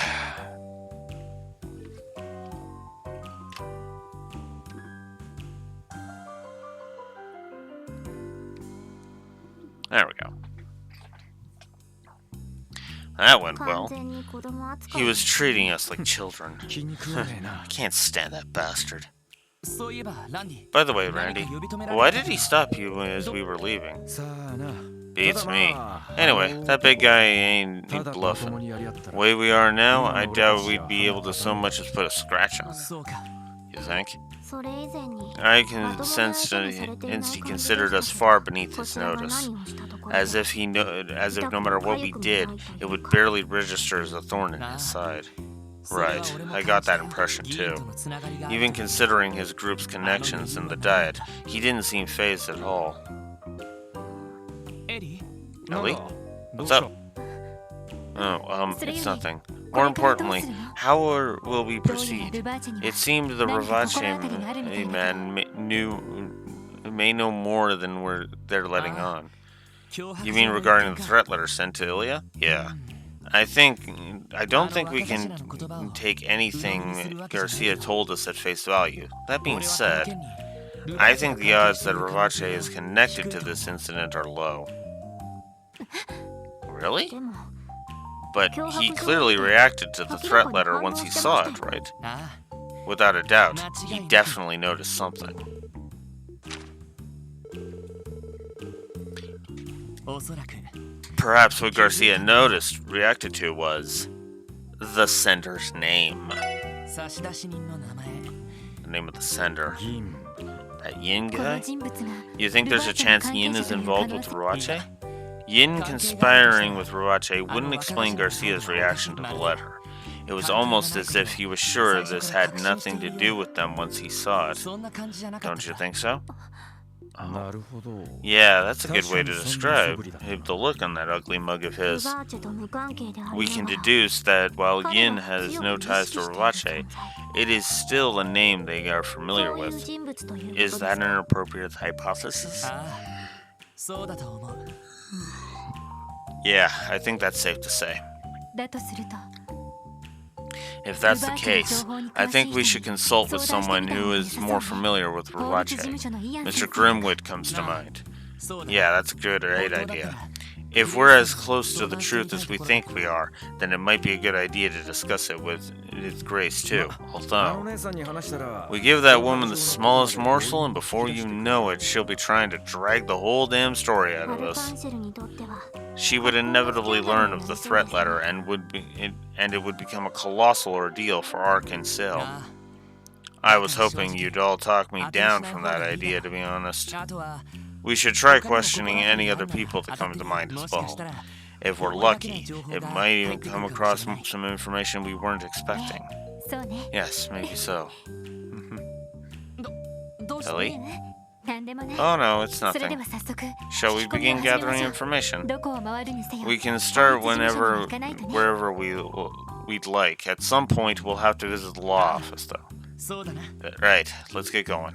There we go. That went well. He was treating us like children. I can't stand that bastard. By the way, Randy, why did he stop you as we were leaving? Beats me. Anyway, that big guy ain't bluffing. The way we are now, I doubt we'd be able to so much as put a scratch on him. You think? I can sense that he considered us far beneath his notice, as if no matter what we did, it would barely register as a thorn in his side. Right, I got that impression too. Even considering his group's connections and the diet, he didn't seem fazed at all. Ellie? What's up? Oh, it's nothing. More importantly, how will we proceed? It seemed the Ravache man may know more than they're letting on. You mean regarding the threat letter sent to Ilya? Yeah. I don't think we can take anything Garcia told us at face value. That being said, I think the odds that Ravache is connected to this incident are low. Really? But he clearly reacted to the threat letter once he saw it, right? Without a doubt, he definitely noticed something. Perhaps what Garcia reacted to was the sender's name. The name of the sender. That Yin guy? You think there's a chance Yin is involved with Ravache? Yin conspiring with Ravache wouldn't explain Garcia's reaction to the letter. It was almost as if he was sure this had nothing to do with them once he saw it. Don't you think so? Oh. Yeah, that's a good way to describe the look on that ugly mug of his. We can deduce that while Yin has no ties to Ravache, it is still a name they are familiar with. Is that an appropriate hypothesis? Yeah, I think that's safe to say. If that's the case, I think we should consult with someone who is more familiar with Ravache. Mr. Grimwood comes to mind. Yeah, that's a great idea. If we're as close to the truth as we think we are, then it might be a good idea to discuss it with Grace too. Although, we give that woman the smallest morsel and before you know it, she'll be trying to drag the whole damn story out of us. She would inevitably learn of the threat letter and it would become a colossal ordeal for Ark and Sil. I was hoping you'd all talk me down from that idea, to be honest. We should try questioning any other people that come to mind as well. If we're lucky, it might even come across some information we weren't expecting. Yes, maybe so. Ellie? Oh no, it's nothing. Shall we begin gathering information? We can start wherever we'd like. At some point, we'll have to visit the law office, though. Right, let's get going.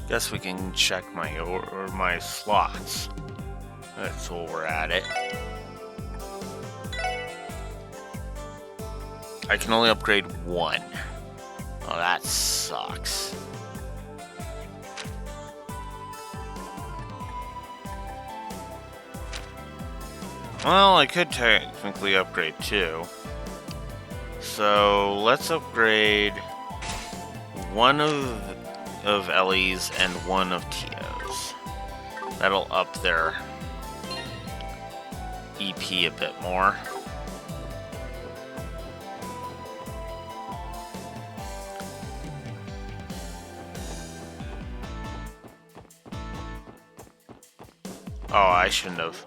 Guess we can check my slots. That's while we're at it. I can only upgrade one. Oh, that sucks. Well, I could technically upgrade two. So let's upgrade one of Ellie's and one of Tio's. That'll up their EP a bit more. Oh, I shouldn't have.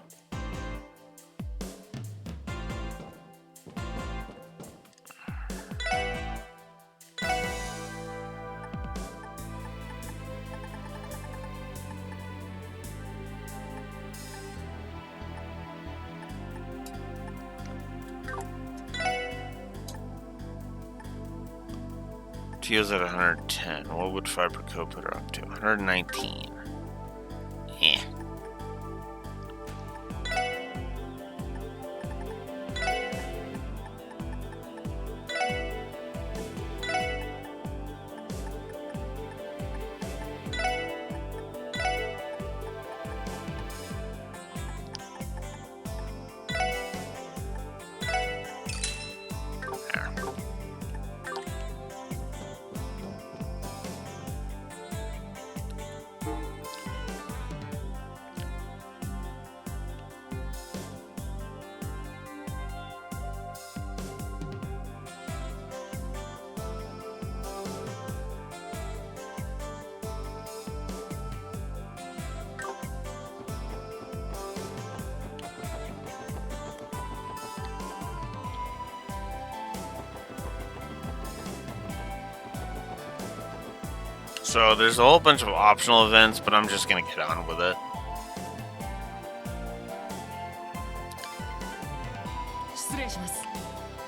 Tio's at 110. What would Fiberco put her up to? 119. Eh. So there's a whole bunch of optional events, but I'm just gonna get on with it.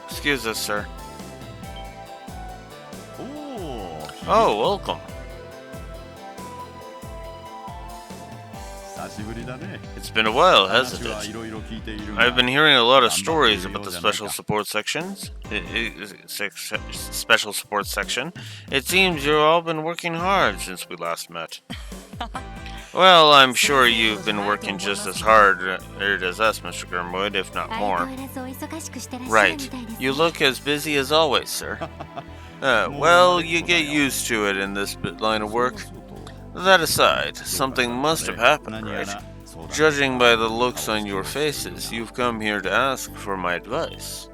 Excuse us, sir. Oh, welcome. It's been a while, hasn't it? I've been hearing a lot of stories about the special support sections. Special support section. It seems you've all been working hard since we last met. Well, I'm sure you've been working just as hard as us, Mr. Gurmwood, if not more. Right. You look as busy as always, sir. Well, you get used to it in this line of work. That aside, something must have happened, right? Judging by the looks on your faces, you've come here to ask for my advice.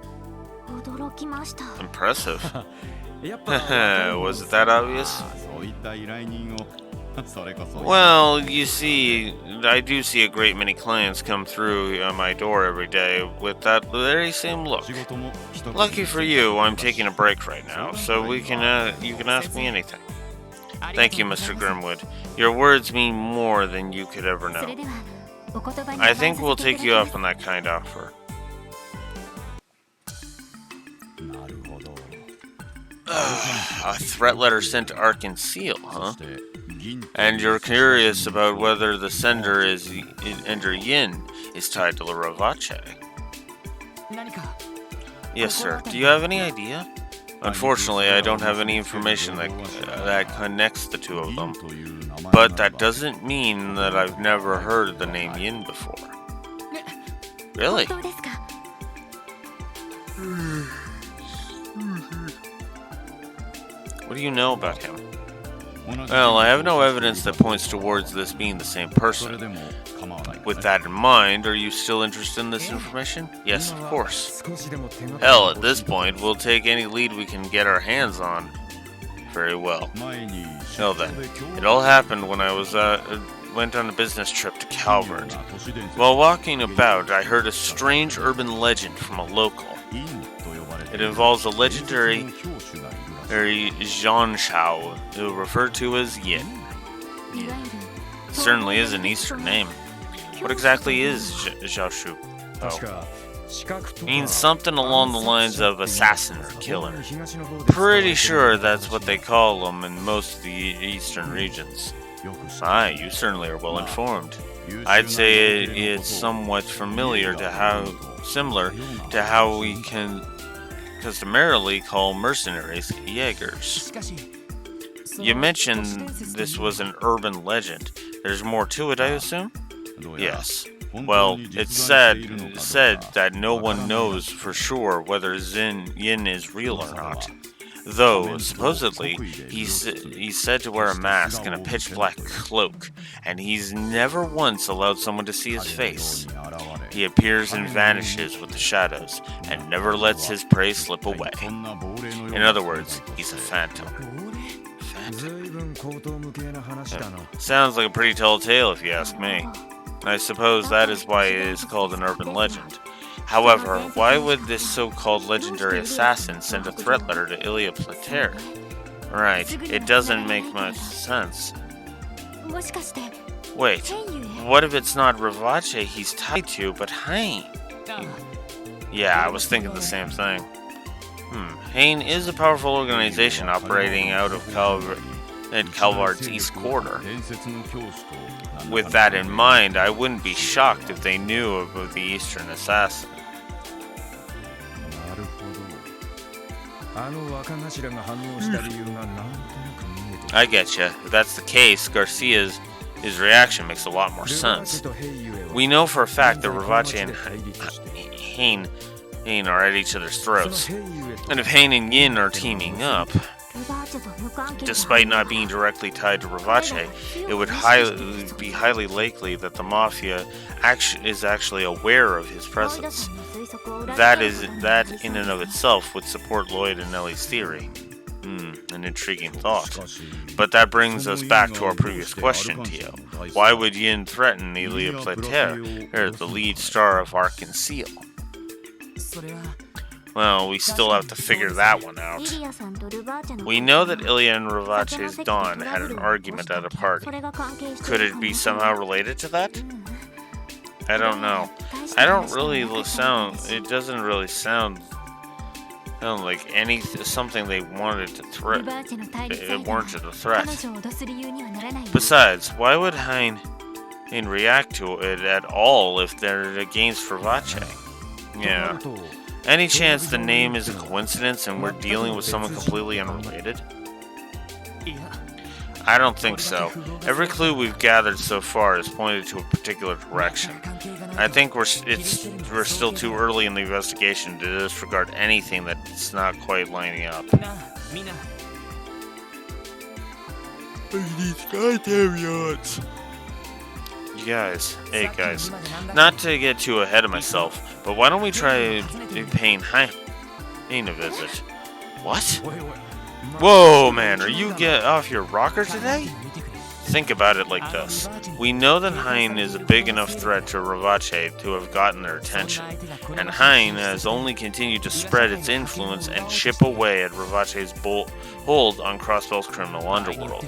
Impressive. Was it that obvious? Well, you see, I do see a great many clients come through my door every day with that very same look. Lucky for you, I'm taking a break right now, so you can ask me anything. Thank you, Mr. Grimwood. Your words mean more than you could ever know. I think we'll take you up on that kind offer. A threat letter sent to Arkan Seal, huh? And you're curious about whether the sender Yin is tied to the Ravache. Yes, sir. Do you have any idea? Unfortunately, I don't have any information that connects the two of them. But that doesn't mean that I've never heard the name Yin before. Really? What do you know about him? Well, I have no evidence that points towards this being the same person. With that in mind, are you still interested in this information? Yes, of course. Hell, at this point, we'll take any lead we can get our hands on. Very well. Well then, it all happened when I went on a business trip to Calvert. While walking about, I heard a strange urban legend from a local. It involves a legendary Zhanshao, who referred to as Yin. It certainly is an Eastern name. What exactly is Zhaoshu? Oh. Means something along the lines of assassin or killer. Pretty sure that's what they call them in most of the eastern regions. Aye, you certainly are well informed. I'd say it's somewhat similar to how we can customarily call mercenaries Jaegers. You mentioned this was an urban legend. There's more to it, I assume? Yes. Well, it's said that no one knows for sure whether Yin is real or not. Though, supposedly, he's said to wear a mask and a pitch-black cloak, and he's never once allowed someone to see his face. He appears and vanishes with the shadows, and never lets his prey slip away. In other words, he's a phantom. Sounds like a pretty tall tale if you ask me. I suppose that is why it is called an urban legend. However, why would this so-called legendary assassin send a threat letter to Ilya Plater? Right, it doesn't make much sense. Wait, what if it's not Ravache he's tied to, but Hain? Yeah, I was thinking the same thing. Hain is a powerful organization operating out of Calvart's East Quarter. With that in mind, I wouldn't be shocked if they knew about the Eastern Assassin. I getcha. If that's the case, Garcia's reaction makes a lot more sense. We know for a fact that Ravache and Hain are at each other's throats. And if Hain and Yin are teaming up, despite not being directly tied to Ravache, it would be highly likely that the Mafia is actually aware of his presence. That in and of itself would support Lloyd and Ellie's theory. An intriguing thought. But that brings us back to our previous question, Tio. Why would Yin threaten Ilya Plater, the lead star of Arkan Seal? Well, we still have to figure that one out. We know that Ilya and Ravache's Dawn had an argument at a party. Could it be somehow related to that? I don't know. It doesn't really sound like something they wanted to threat. It warranted a threat. Besides, why would Hain react to it at all if they're against Ravache? Yeah. Any chance the name is a coincidence and we're dealing with someone completely unrelated? I don't think so. Every clue we've gathered so far has pointed to a particular direction. I think we're still too early in the investigation to disregard anything that's not quite lining up. These goddamn yachts. Hey guys, not to get too ahead of myself, but why don't we try paying Hain a visit? What? Whoa, man, are you get off your rocker today? Think about it like this. We know that Hein is a big enough threat to Ravache to have gotten their attention, and Hein has only continued to spread its influence and chip away at Ravache's hold on Crossbell's criminal underworld.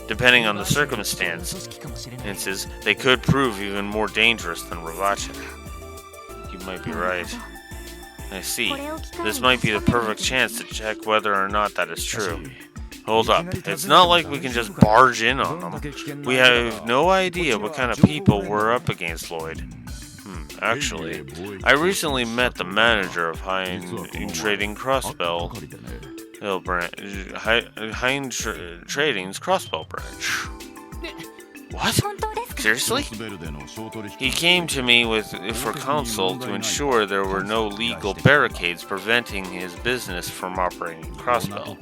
Depending on the circumstances, they could prove even more dangerous than Ravache. You might be right. I see. This might be the perfect chance to check whether or not that is true. Hold up. It's not like we can just barge in on them. We have no idea what kind of people we're up against, Lloyd. Actually, I recently met the manager of Hein Trading Crossbell Hein Trading's Crossbell branch. What? Seriously? He came to me for counsel to ensure there were no legal barricades preventing his business from operating Crossbell.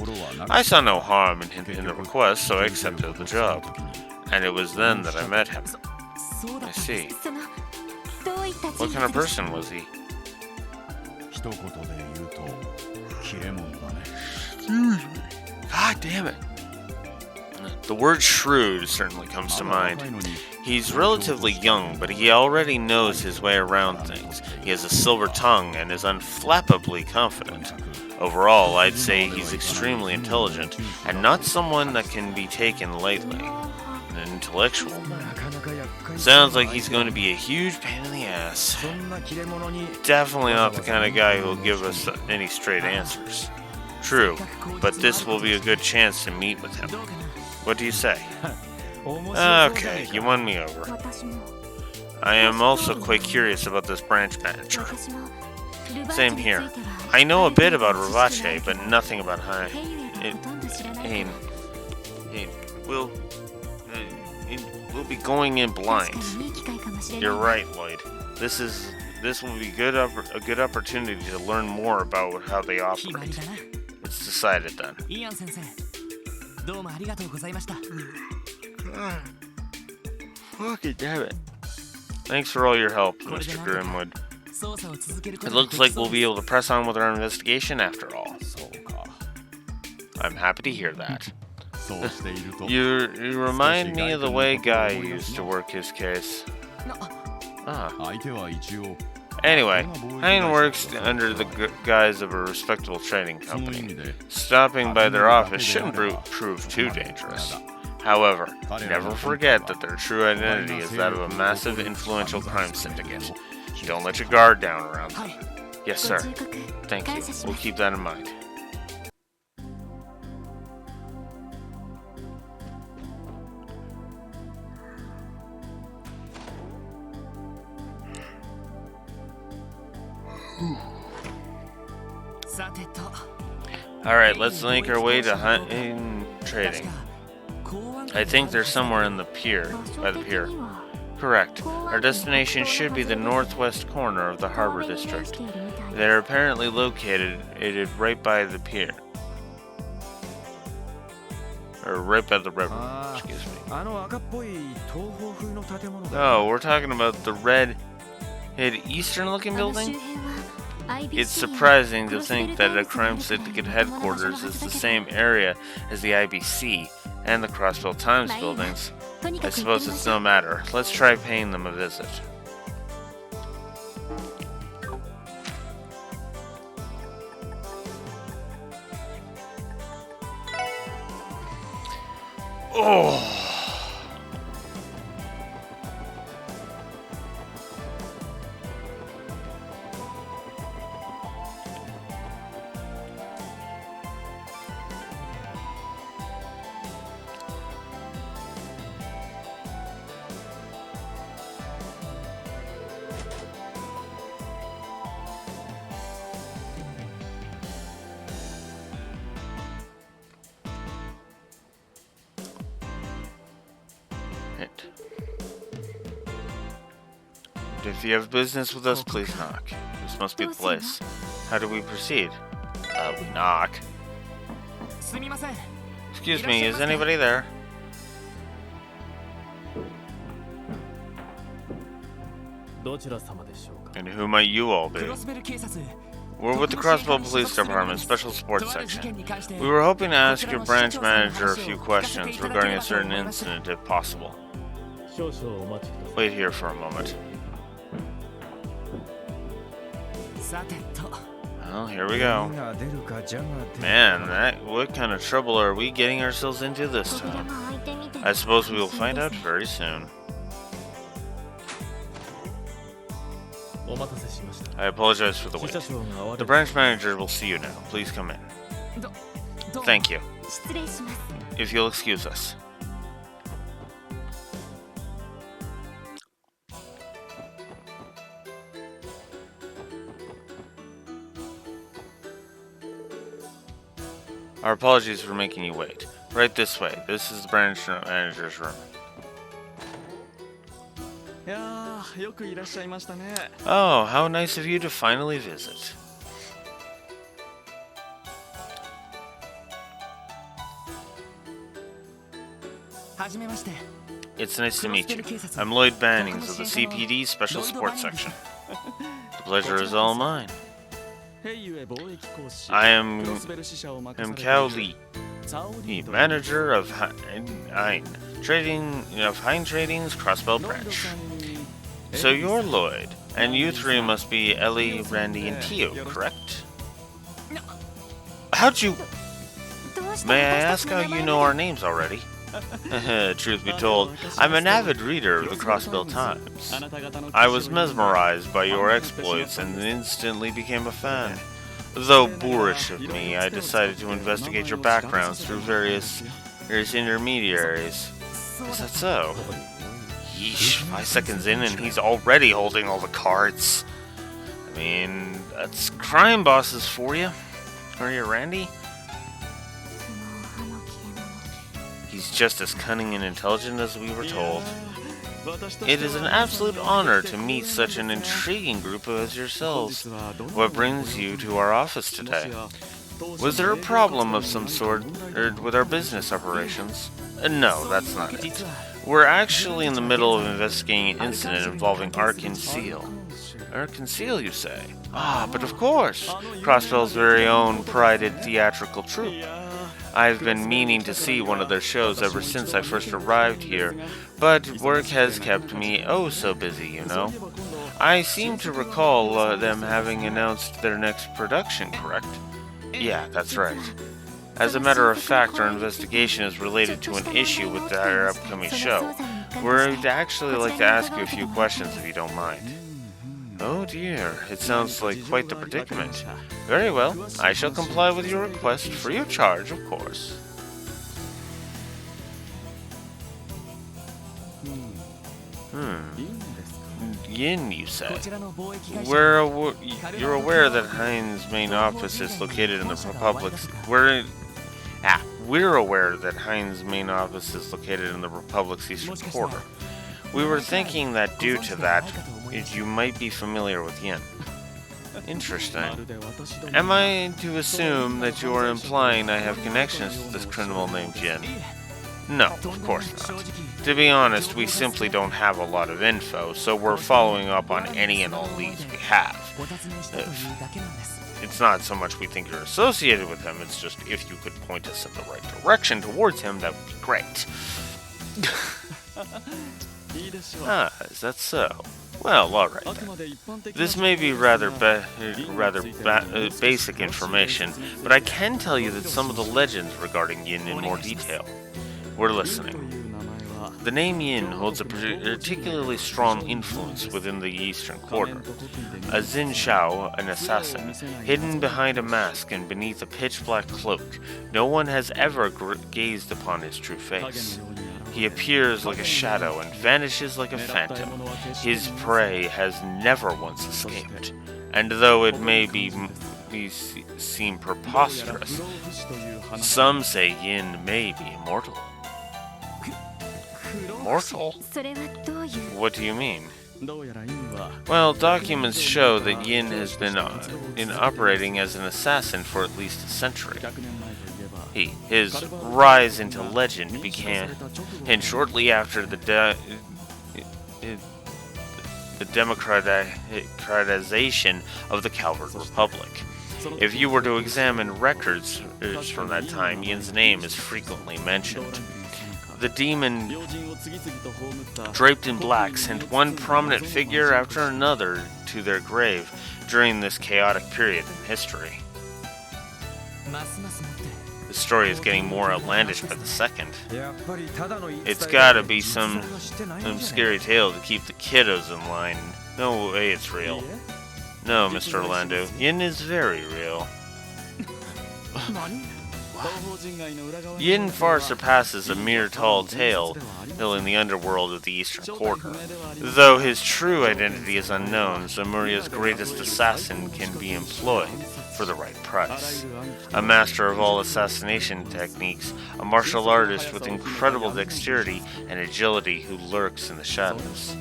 I saw no harm in the request, so I accepted the job. And it was then that I met him. I see. What kind of person was he? God damn it. The word shrewd certainly comes to mind. He's relatively young, but he already knows his way around things. He has a silver tongue and is unflappably confident. Overall, I'd say he's extremely intelligent, and not someone that can be taken lightly. An intellectual. Sounds like he's going to be a huge pain in the ass. Definitely not the kind of guy who'll give us any straight answers. True, but this will be a good chance to meet with him. What do you say? Okay, you won me over. I am also quite curious about this branch manager. Same here. I know a bit about Ravache, but nothing about Hein. We'll be going in blind. You're right, Lloyd. This will be a good opportunity to learn more about how they operate. It's decided then. Fucking damn it. Thanks for all your help, Mr. Grimwood. It looks like we'll be able to press on with our investigation after all. I'm happy to hear that. You remind me of the way Guy used to work his case. Anyway, Hein works under the guise of a respectable trading company. Stopping by their office shouldn't prove too dangerous. However, never forget that their true identity is that of a massive, influential crime syndicate. Don't let your guard down around them. Yes, sir. Thank you. We'll keep that in mind. Alright, let's link our way to Hein Trading. I think they're somewhere in the pier, by the pier. Correct. Our destination should be the northwest corner of the harbor district. They're apparently located right by the pier. Or right by the river, excuse me. Oh, we're talking about the red eastern looking building? It's surprising to think that a crime syndicate headquarters is the same area as the IBC and the Crossbell Times buildings. I suppose it's no matter. Let's try paying them a visit. Oh! If you have business with us, please knock. This must be the place. How do we proceed? We knock. Excuse me, is anybody there? And who might you all be? We're with the Crossbow Police Department, Special Sports Section. We were hoping to ask your branch manager a few questions regarding a certain incident, if possible. Wait here for a moment. Well, here we go. Man, what kind of trouble are we getting ourselves into this time? I suppose we will find out very soon. I apologize for the wait. The branch manager will see you now. Please come in. Thank you. If you'll excuse us. Our apologies for making you wait. Right this way. This is the branch manager's room. Oh, how nice of you to finally visit. It's nice to meet you. I'm Lloyd Bannings of the CPD Special Sports Section. The pleasure is all mine. I am Cao Li, the manager of Hein Trading's Crossbell branch. So you're Lloyd, and you three must be Ellie, Randy, and Tio, correct? How'd you... May I ask how you know our names already? Truth be told, I'm an avid reader of the Crossbell Times. I was mesmerized by your exploits and instantly became a fan. Though boorish of me, I decided to investigate your backgrounds through various intermediaries. Is that so? Yeesh, 5 seconds in and he's already holding all the cards. I mean, that's crime bosses for you. Are you Randy? He's just as cunning and intelligent as we were told. It is an absolute honor to meet such an intriguing group as yourselves. What brings you to our office today? Was there a problem of some sort with our business operations? No, that's not it. We're actually in the middle of investigating an incident involving Arkan Seal. Arkan Seal, you say? Ah, but of course! Crossbell's very own prided theatrical troupe. I've been meaning to see one of their shows ever since I first arrived here, but work has kept me oh so busy, you know. I seem to recall them having announced their next production, correct? Yeah, that's right. As a matter of fact, our investigation is related to an issue with our upcoming show. We'd actually like to ask you a few questions if you don't mind. Oh dear, it sounds like quite the predicament. Very well, I shall comply with your request, free of charge, of course. Yin, you say? You're aware that Hein's main office is located in the Republic's... We're aware that Hein's main office is located in the Republic's eastern quarter. We were thinking that due to that, you might be familiar with Yin. Interesting. Am I to assume that you are implying I have connections to this criminal named Yin? No, of course not. To be honest, we simply don't have a lot of info, so we're following up on any and all leads we have. It's not so much we think you're associated with him, it's just if you could point us in the right direction towards him, that would be great. Is that so? Well, alright then. This may be rather basic information, but I can tell you that some of the legends regarding Yin in more detail. We're listening. The name Yin holds a particularly strong influence within the Eastern Quarter. A Xin Shao, an assassin, hidden behind a mask and beneath a pitch-black cloak, no one has ever gazed upon his true face. He appears like a shadow and vanishes like a phantom. His prey has never once escaped. And though it may seem preposterous, some say Yin may be immortal. Immortal? What do you mean? Well, documents show that Yin has been operating as an assassin for at least a century. His rise into legend began, and shortly after the the democratization of the Calvert Republic. If you were to examine records from that time, Yin's name is frequently mentioned. The demon, draped in black, sent one prominent figure after another to their grave during this chaotic period in history. The story is getting more outlandish by the second. It's gotta be some scary tale to keep the kiddos in line. No way it's real. No, Mr. Orlando, Yin is very real. Yin far surpasses a mere tall tale in the underworld of the Eastern Quarter. Though his true identity is unknown, Zemuria's greatest assassin can be employed for the right price. A master of all assassination techniques, a martial artist with incredible dexterity and agility who lurks in the shadows.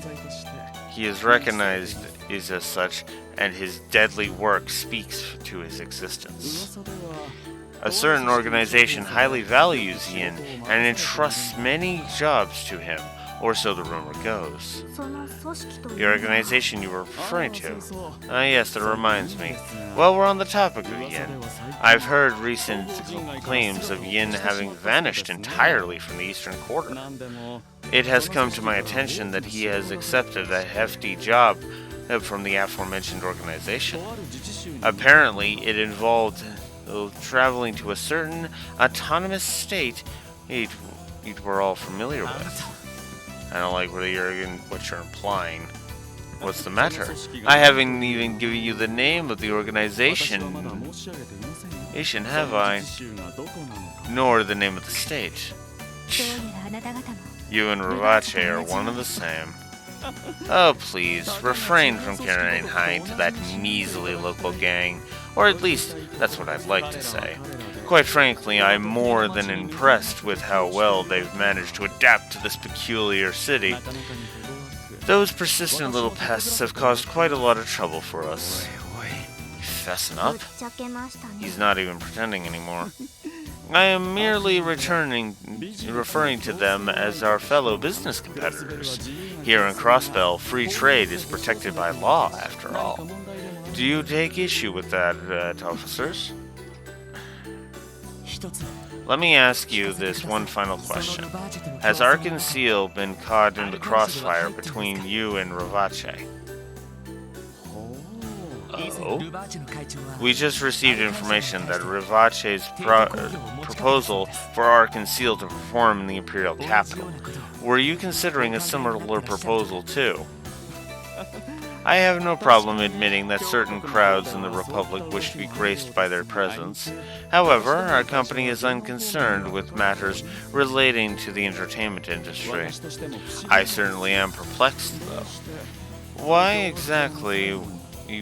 He is recognized as such, and his deadly work speaks to his existence. A certain organization highly values Yin and entrusts many jobs to him, or so the rumor goes. The organization you were referring to? Ah, yes, that reminds me. Well, we're on the topic of Yin. I've heard recent claims of Yin having vanished entirely from the Eastern Quarter. It has come to my attention that he has accepted a hefty job from the aforementioned organization. Apparently, it involved traveling to a certain autonomous state you were all familiar with. I don't like what you're implying. What's the matter? I haven't even given you the name of the organization, have I? Nor the name of the state. You and Ravache are one and the same. Oh, please, refrain from carrying hide to that measly local gang. Or at least, that's what I'd like to say. Quite frankly, I'm more than impressed with how well they've managed to adapt to this peculiar city. Those persistent little pests have caused quite a lot of trouble for us. Fessing up? He's not even pretending anymore. I am merely referring to them as our fellow business competitors. Here in Crossbell, free trade is protected by law, after all. Do you take issue with that, officers? Let me ask you this one final question. Has Ark-en-Ciel been caught in the crossfire between you and Ravache? Oh? We just received information that Ravache's proposal for Ark-en-Ciel to perform in the Imperial capital. Were you considering a similar proposal too? I have no problem admitting that certain crowds in the Republic wish to be graced by their presence. However, our company is unconcerned with matters relating to the entertainment industry. I certainly am perplexed, though. Why exactly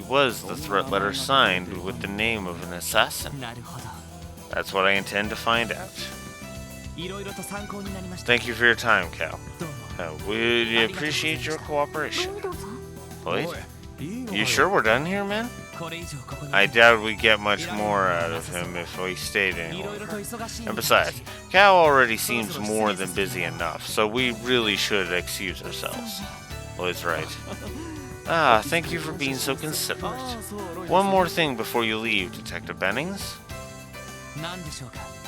was the threat letter signed with the name of an assassin? That's what I intend to find out. Thank you for your time, Cal. We appreciate your cooperation. Wait, you sure we're done here, man? I doubt we get much more out of him if we stayed any longer. And besides, Cal already seems more than busy enough, so we really should excuse ourselves. Lloyd's right. Ah, thank you for being so considerate. One more thing before you leave, Detective Bennings.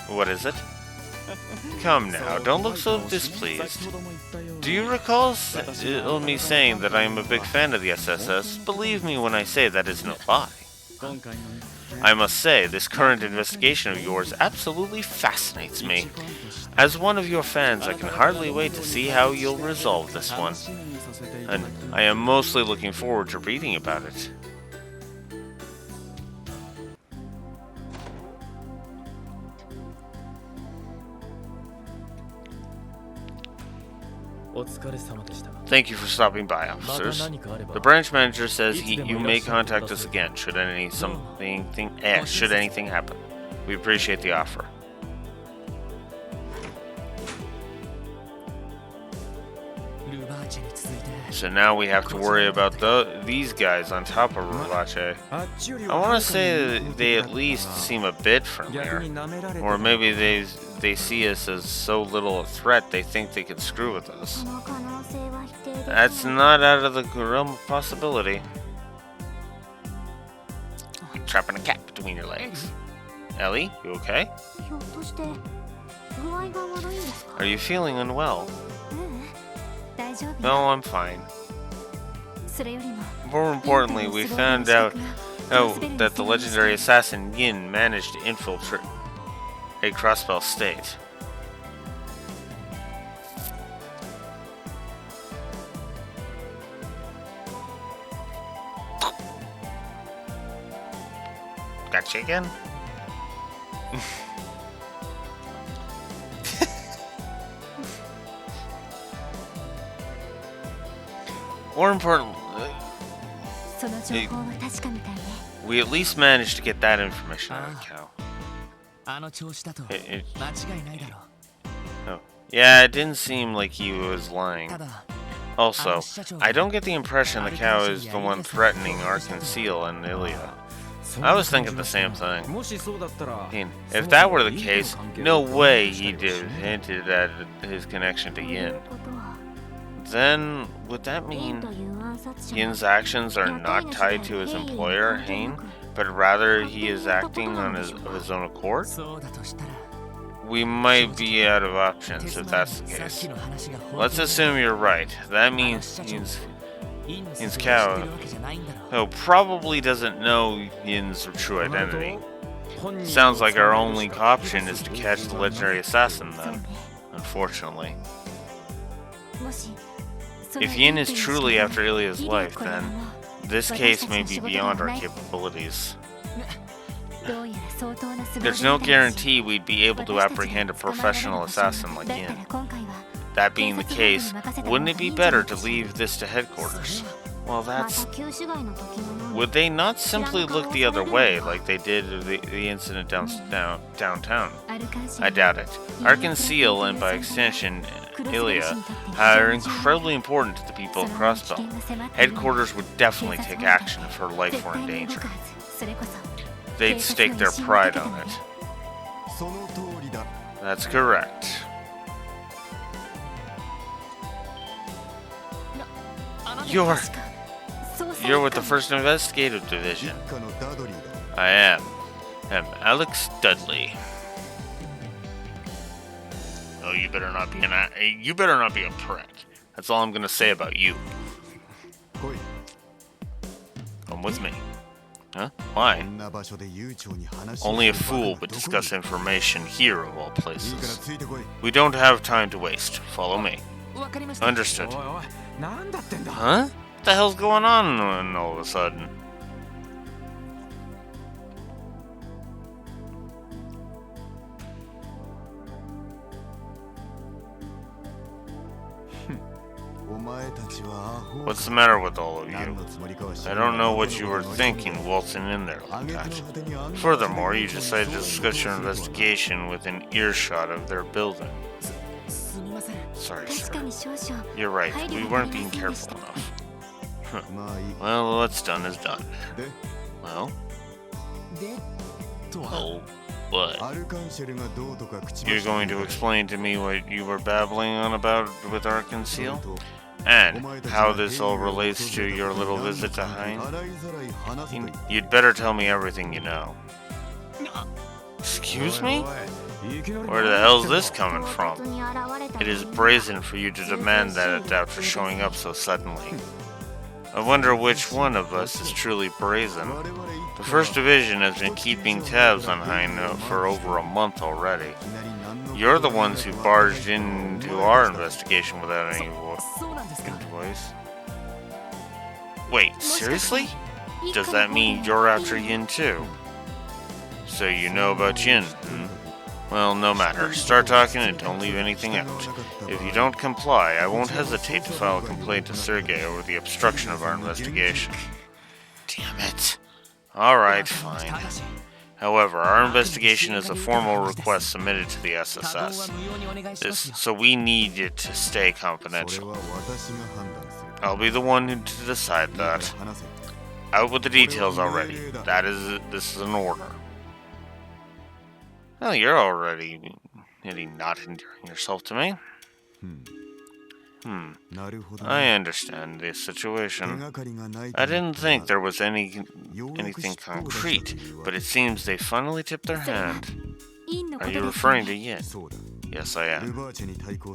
What is it? Come now, don't look so displeased. Do you recall me saying that I am a big fan of the SSS? Believe me when I say that is no lie. I must say, this current investigation of yours absolutely fascinates me. As one of your fans, I can hardly wait to see how you'll resolve this one. And I am mostly looking forward to reading about it. Thank you for stopping by, officers. The branch manager says you may contact us again should anything happen. We appreciate the offer. So now we have to worry about these guys on top of Ravache. I want to say that they at least seem a bit friendlier. Or maybe they see us as so little a threat, they think they can screw with us. That's not out of the realm of possibility. Trapping a cat between your legs. Ellie, you okay? Are you feeling unwell? No, I'm fine. More importantly, we found out that the legendary assassin Yin managed to infiltrate a Crossbell state. Gotcha again? More important, we at least managed to get that information out of Cal. Oh. Yeah, it didn't seem like he was lying. Also, I don't get the impression that Cal is the one threatening Arc-en-Ciel and Ilia. I was thinking the same thing. If that were the case, no way he'd have hinted at his connection to Yin. Then, would that mean Yin's actions are not tied to his employer, Hein, but rather he is acting on his own accord? We might be out of options if that's the case. Let's assume you're right. That means Yin's Kao probably doesn't know Yin's true identity. Sounds like our only option is to catch the legendary assassin then, unfortunately. If Yin is truly after Ilia's life, then this case may be beyond our capabilities. There's no guarantee we'd be able to apprehend a professional assassin like Yin. That being the case, wouldn't it be better to leave this to headquarters? Well, that's... Would they not simply look the other way like they did the incident downtown? I doubt it. Arc-en-Ciel, and by extension, Ilia, are incredibly important to the people of Crossbell. Headquarters would definitely take action if her life were in danger. They'd stake their pride on it. That's correct. You're with the 1st Investigative Division. I am Alex Dudley. Oh, you better not be a prick. That's all I'm gonna say about you. Come with me. Huh? Why? Only a fool would discuss information here of all places. We don't have time to waste. Follow me. Understood. Huh? What the hell's going on all of a sudden? What's the matter with all of you? I don't know what you were thinking waltzing in there like that. Furthermore, you decided to discuss your investigation within earshot of their building. Sorry, sir. You're right, we weren't being careful enough. Well, what's done is done. Well? Oh, what? You're going to explain to me what you were babbling on about with Arc-en-Ciel? And how this all relates to your little visit to Hein? You'd better tell me everything you know. Excuse me? Where the hell's this coming from? It is brazen for you to demand that after showing up so suddenly. I wonder which one of us is truly brazen. The 1st Division has been keeping tabs on Hein for over a month already. You're the ones who barged into our investigation without any voice. Wait, seriously? Does that mean you're after Yin too? So you know about Yin, hmm? Well, no matter. Start talking and don't leave anything out. If you don't comply, I won't hesitate to file a complaint to Sergei over the obstruction of our investigation. Damn it. Alright, fine. However, our investigation is a formal request submitted to the SSS. So we need it to stay confidential. I'll be the one to decide that. Out with the details already. This is an order. Well, you're already Eddie, not endearing yourself to me. I understand the situation. I didn't think there was anything concrete, but it seems they finally tipped their hand. Are you referring to Yin? Yes, I am.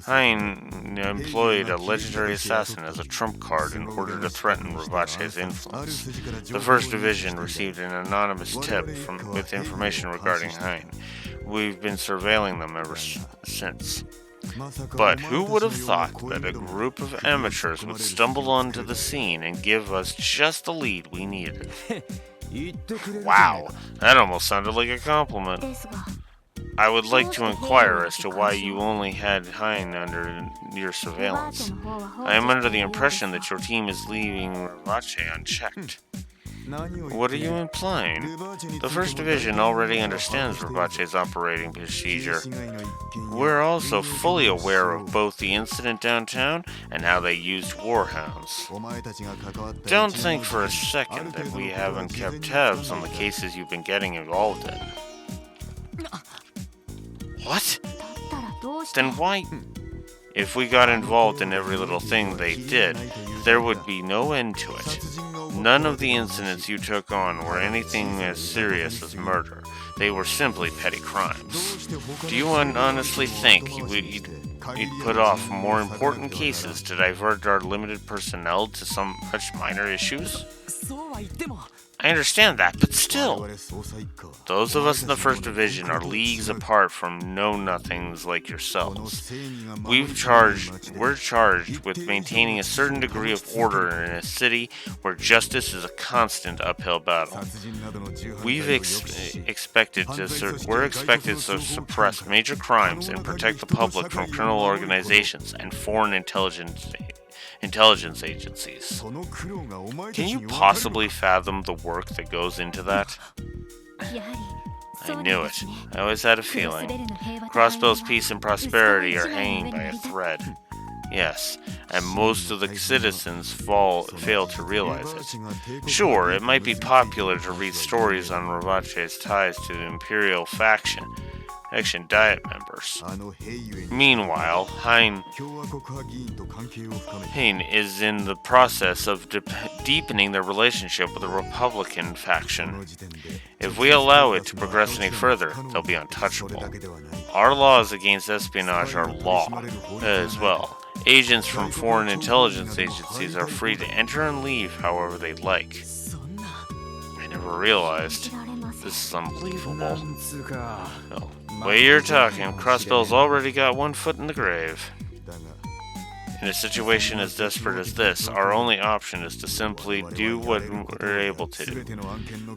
Hein employed a legendary assassin as a trump card in order to threaten Rivache's influence. The First Division received an anonymous tip with information regarding Hein. We've been surveilling them ever since. But who would have thought that a group of amateurs would stumble onto the scene and give us just the lead we needed? Wow, that almost sounded like a compliment. I would like to inquire as to why you only had Hein under your surveillance. I am under the impression that your team is leaving Rivache unchecked. What are you implying? The First Division already understands Rivache's operating procedure. We're also fully aware of both the incident downtown and how they used warhounds. Don't think for a second that we haven't kept tabs on the cases you've been getting involved in. What? Then why? If we got involved in every little thing they did, there would be no end to it. None of the incidents you took on were anything as serious as murder. They were simply petty crimes. Do you honestly think you'd put off more important cases to divert our limited personnel to some such minor issues? I understand that, but still. Those of us in the First Division are leagues apart from know-nothings like yourselves. We're charged with maintaining a certain degree of order in a city where justice is a constant uphill battle. We're expected to suppress major crimes and protect the public from criminal organizations and foreign intelligence agencies. Can you possibly fathom the work that goes into that? I knew it. I always had a feeling. Crossbell's peace and prosperity are hanging by a thread. Yes, and most of the citizens fail to realize it. Sure, it might be popular to read stories on Rivache's ties to the Imperial faction Diet members. Meanwhile, Hein is in the process of deepening their relationship with the Republican faction. If we allow it to progress any further, they'll be untouchable. Our laws against espionage are law as well. Agents from foreign intelligence agencies are free to enter and leave however they like. I never realized. This is unbelievable. Oh, way you're talking, Crossbell's already got one foot in the grave. In a situation as desperate as this, our only option is to simply do what we're able to.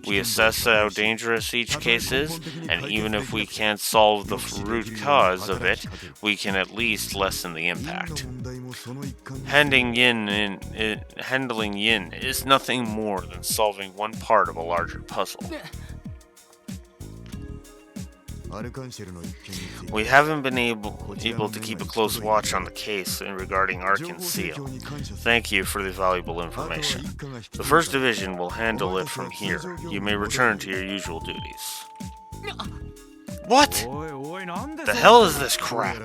We assess how dangerous each case is, and even if we can't solve the root cause of it, we can at least lessen the impact. Handling Yin is nothing more than solving one part of a larger puzzle. We haven't been able to keep a close watch on the case regarding Arkan Seal. Thank you for the valuable information. The First Division will handle it from here. You may return to your usual duties. What? The hell is this crap?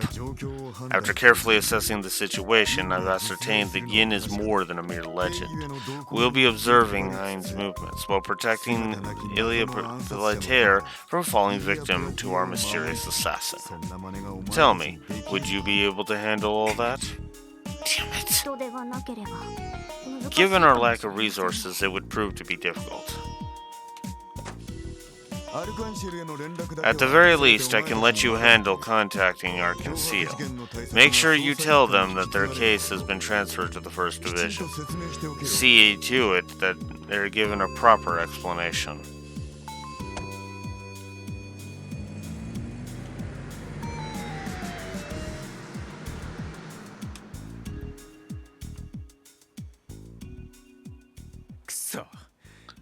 After carefully assessing the situation, I've ascertained that Yin is more than a mere legend. We'll be observing Hein's movements while protecting Ilya Pilataire from falling victim to our mysterious assassin. Tell me, would you be able to handle all that? Damn it. Given our lack of resources, it would prove to be difficult. At the very least, I can let you handle contacting Arkan Seal. Make sure you tell them that their case has been transferred to the First Division. See to it that they're given a proper explanation.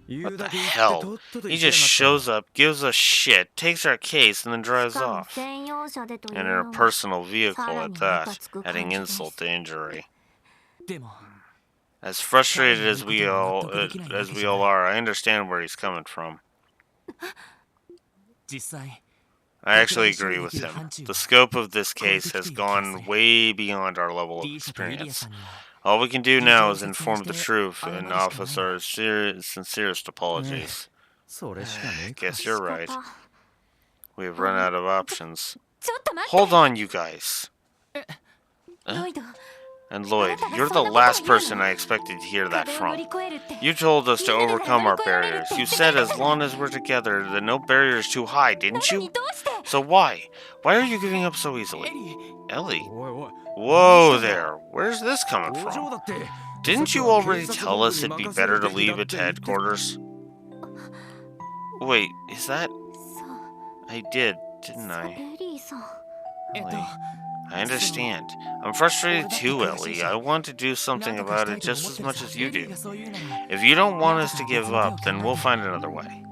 What the hell? He just shows up, gives us shit, takes our case, and then drives off. And in a personal vehicle at that, adding insult to injury. As frustrated as we all are, I understand where he's coming from. I actually agree with him. The scope of this case has gone way beyond our level of experience. All we can do now is inform the truth and offer our sincerest apologies. Guess you're right. We have run out of options. Hold on, you guys. And Lloyd, you're the last person I expected to hear that from. You told us to overcome our barriers. You said as long as we're together, that no barrier is too high, didn't you? So why? Why are you giving up so easily? Ellie? Whoa there, where's this coming from? Didn't you already tell us it'd be better to leave it to headquarters? Wait, is that... I did, didn't I? Ellie, I understand. I'm frustrated too, Ellie. I want to do something about it just as much as you do. If you don't want us to give up, then we'll find another way.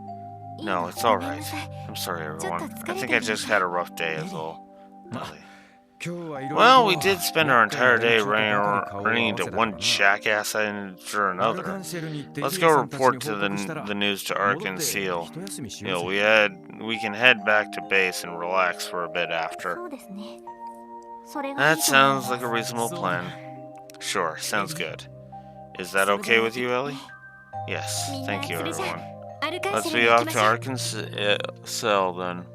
No, it's alright. I'm sorry, everyone. I think I just had a rough day is all. Ellie. Well, we did spend our entire day running into one jackass after another. Let's go report to the news to Ark and Seal. We can head back to base and relax for a bit after. That sounds like a reasonable plan. Sure, sounds good. Is that okay with you, Ellie? Yes, thank you, everyone. Let's be off to Ark and Seal then.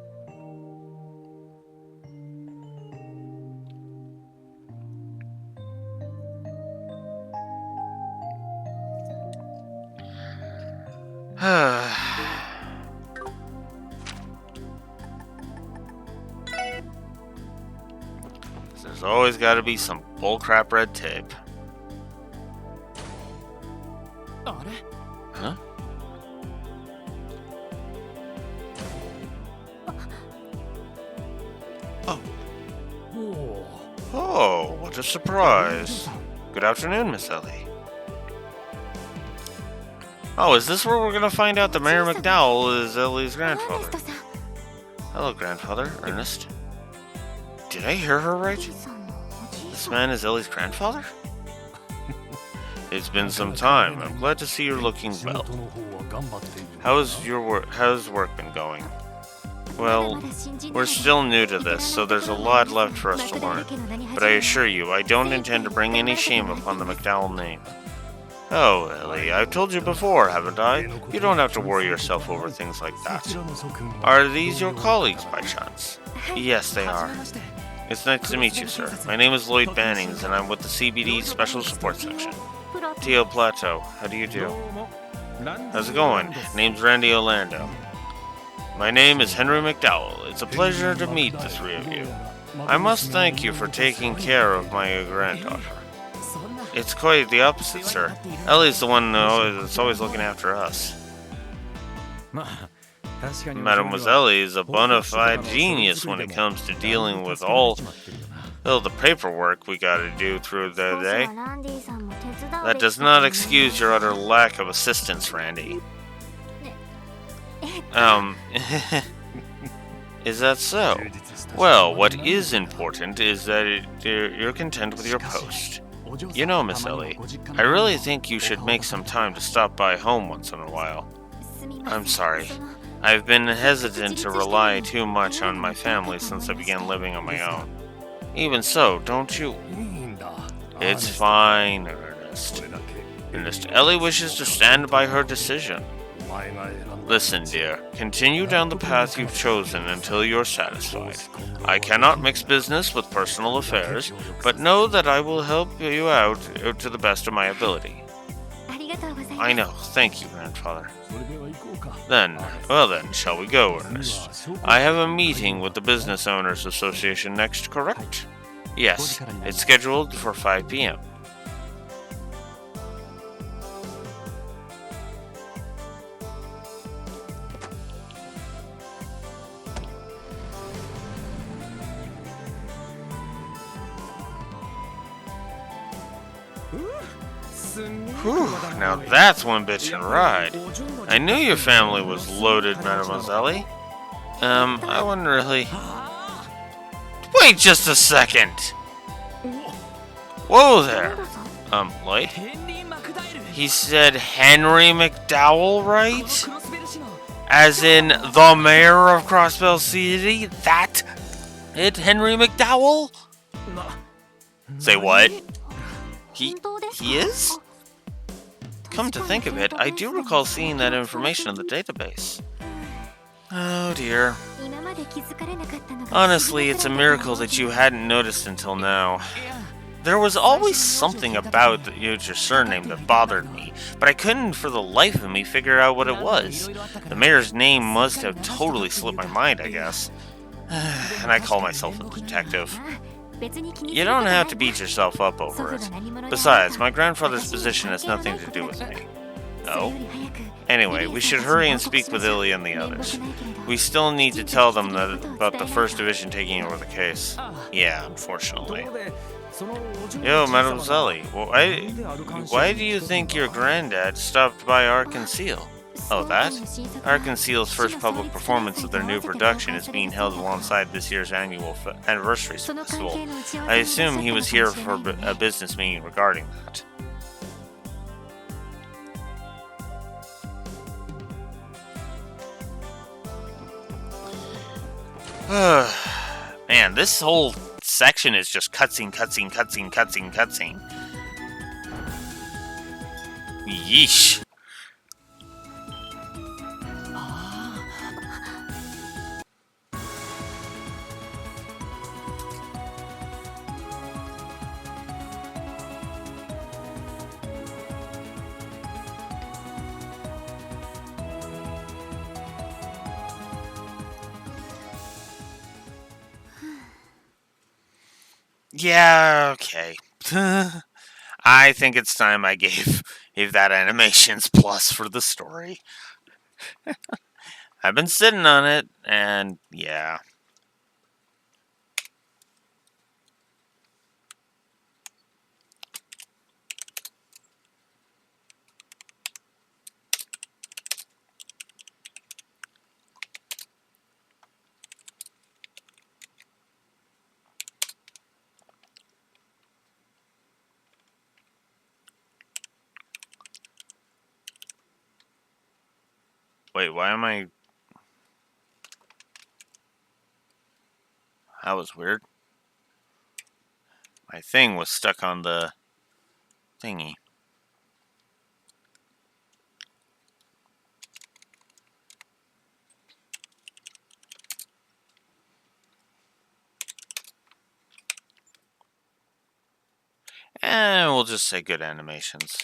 There's always got to be some bullcrap red tape. Huh? Oh, what a surprise. Good afternoon, Miss Ellie. Oh, is this where we're gonna find out that Mayor McDowell is Ellie's grandfather? Hello, grandfather. Ernest. Did I hear her right? This man is Ellie's grandfather? It's been some time. I'm glad to see you're looking well. How's work been going? Well, we're still new to this, so there's a lot left for us to learn. But I assure you, I don't intend to bring any shame upon the McDowell name. Oh, Ellie, I've told you before, haven't I? You don't have to worry yourself over things like that. Are these your colleagues, by chance? Yes, they are. It's nice to meet you, sir. My name is Lloyd Bannings, and I'm with the CBD Special Support Section. Tio Plateau, how do you do? How's it going? Name's Randy Orlando. My name is Henry McDowell. It's a pleasure to meet the three of you. I must thank you for taking care of my granddaughter. It's quite the opposite, sir. Ellie's the one that's always looking after us. Mademoiselle is a bona fide genius when it comes to dealing with all the paperwork we gotta do through the day. That does not excuse your utter lack of assistance, Randy. Is that so? Well, what is important is that you're content with your post. You know, Miss Ellie, I really think you should make some time to stop by home once in a while. I'm sorry. I've been hesitant to rely too much on my family since I began living on my own. Even so, don't you? It's fine, Ernest. Ellie wishes to stand by her decision. Listen, dear, continue down the path you've chosen until you're satisfied. I cannot mix business with personal affairs, but know that I will help you out to the best of my ability. I know, thank you, grandfather. Then, shall we go, Ernest? I have a meeting with the Business Owners Association next, correct? Yes, it's scheduled for 5 p.m. Whew, now that's one bitchin' ride. I knew your family was loaded, Mademoiselle. I wouldn't really... Wait just a second! Whoa there! Lloyd? He said Henry McDowell, right? As in the mayor of Crossbell City? That? Henry McDowell? Say what? He is? Come to think of it, I do recall seeing that information in the database. Oh dear. Honestly, it's a miracle that you hadn't noticed until now. There was always something about your surname that bothered me, but I couldn't for the life of me figure out what it was. The mayor's name must have totally slipped my mind, I guess. And I call myself a detective. You don't have to beat yourself up over it. Besides, my grandfather's position has nothing to do with me. Oh? Anyway, we should hurry and speak with Ilya and the others. We still need to tell them about the First Division taking over the case. Yeah, unfortunately. Yo, Mademoiselle, why do you think your granddad stopped by Arc-en-Ciel? Oh, that? Arc-en-Ciel's first public performance of their new production is being held alongside this year's annual anniversary festival. I assume he was here for a business meeting regarding that. Man, this whole section is just cutscene. Yeesh. Yeah, okay. I think it's time I gave that animations plus for the story. I've been sitting on it, and yeah. Wait, why am I... That was weird. My thing was stuck on the thingy. And we'll just say good animations.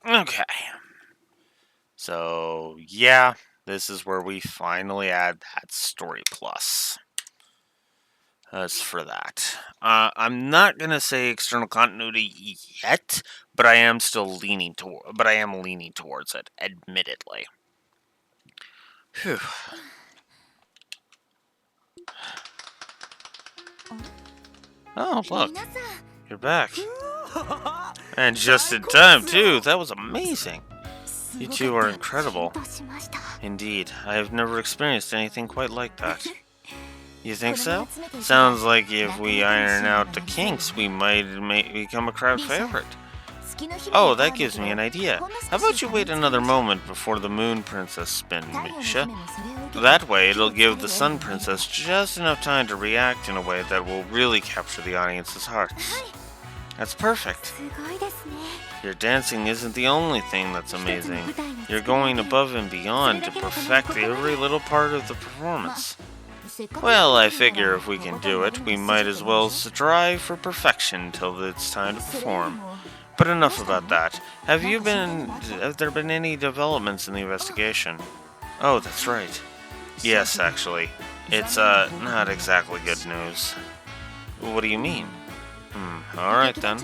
Okay. So, yeah, this is where we finally add that story plus. As for that. I'm not going to say external continuity yet, but I am leaning towards it, admittedly. Phew. Oh, look. You're back. And just in time, too. That was amazing. You two are incredible. Indeed. I have never experienced anything quite like that. You think so? Sounds like if we iron out the kinks, we might become a crowd favorite. Oh, that gives me an idea. How about you wait another moment before the Moon Princess spin, Misha? That way, it'll give the Sun Princess just enough time to react in a way that will really capture the audience's hearts. That's perfect. Your dancing isn't the only thing that's amazing. You're going above and beyond to perfect every little part of the performance. Well, I figure if we can do it, we might as well strive for perfection till it's time to perform. But enough about that. Have there been any developments in the investigation? Oh, that's right. Yes, actually. It's, not exactly good news. What do you mean? Alright then.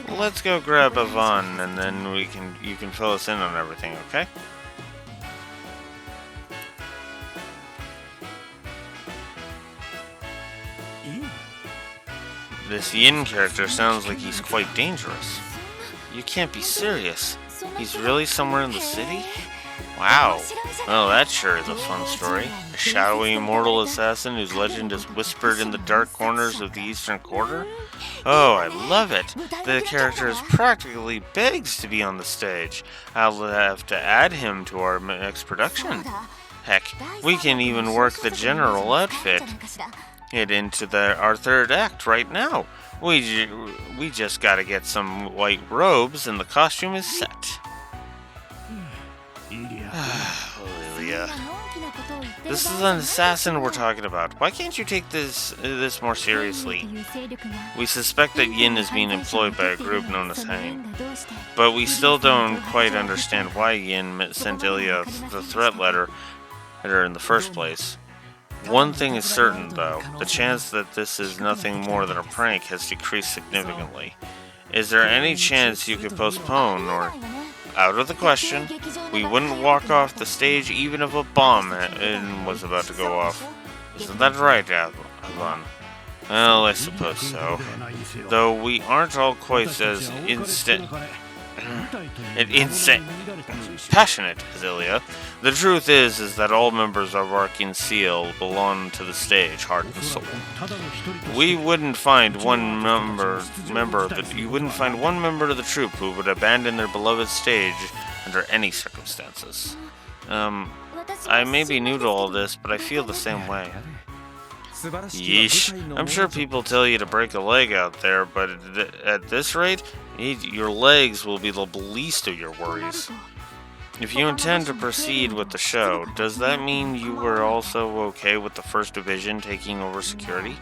Let's go grab Yvonne, and then you can fill us in on everything, okay? This Yin character sounds like he's quite dangerous. You can't be serious. He's really somewhere in the city? Wow. Well, that sure is a fun story. A shadowy immortal assassin whose legend is whispered in the dark corners of the Eastern Quarter? Oh, I love it. The character practically begs to be on the stage. I'll have to add him to our next production. Heck, we can even work the general outfit into our third act right now. We just gotta get some white robes and the costume is set. Lilia. This is an assassin we're talking about. Why can't you take this more seriously? We suspect that Yin is being employed by a group known as Hang. But we still don't quite understand why Yin sent Ilya the threat letter in the first place. One thing is certain, though. The chance that this is nothing more than a prank has decreased significantly. Is there any chance you could postpone, or... Out of the question. We wouldn't walk off the stage even if a bomb was about to go off. Isn't that right, Yvonne? Well, I suppose so. Though we aren't all quite as passionate as Ilya. The truth is that all members of Arcane Seal belong to the stage, heart and soul. You wouldn't find one member of the troupe who would abandon their beloved stage under any circumstances. I may be new to all this, but I feel the same way. Yeesh. I'm sure people tell you to break a leg out there, but at this rate, your legs will be the least of your worries. If you intend to proceed with the show, does that mean you were also okay with the First Division taking over security?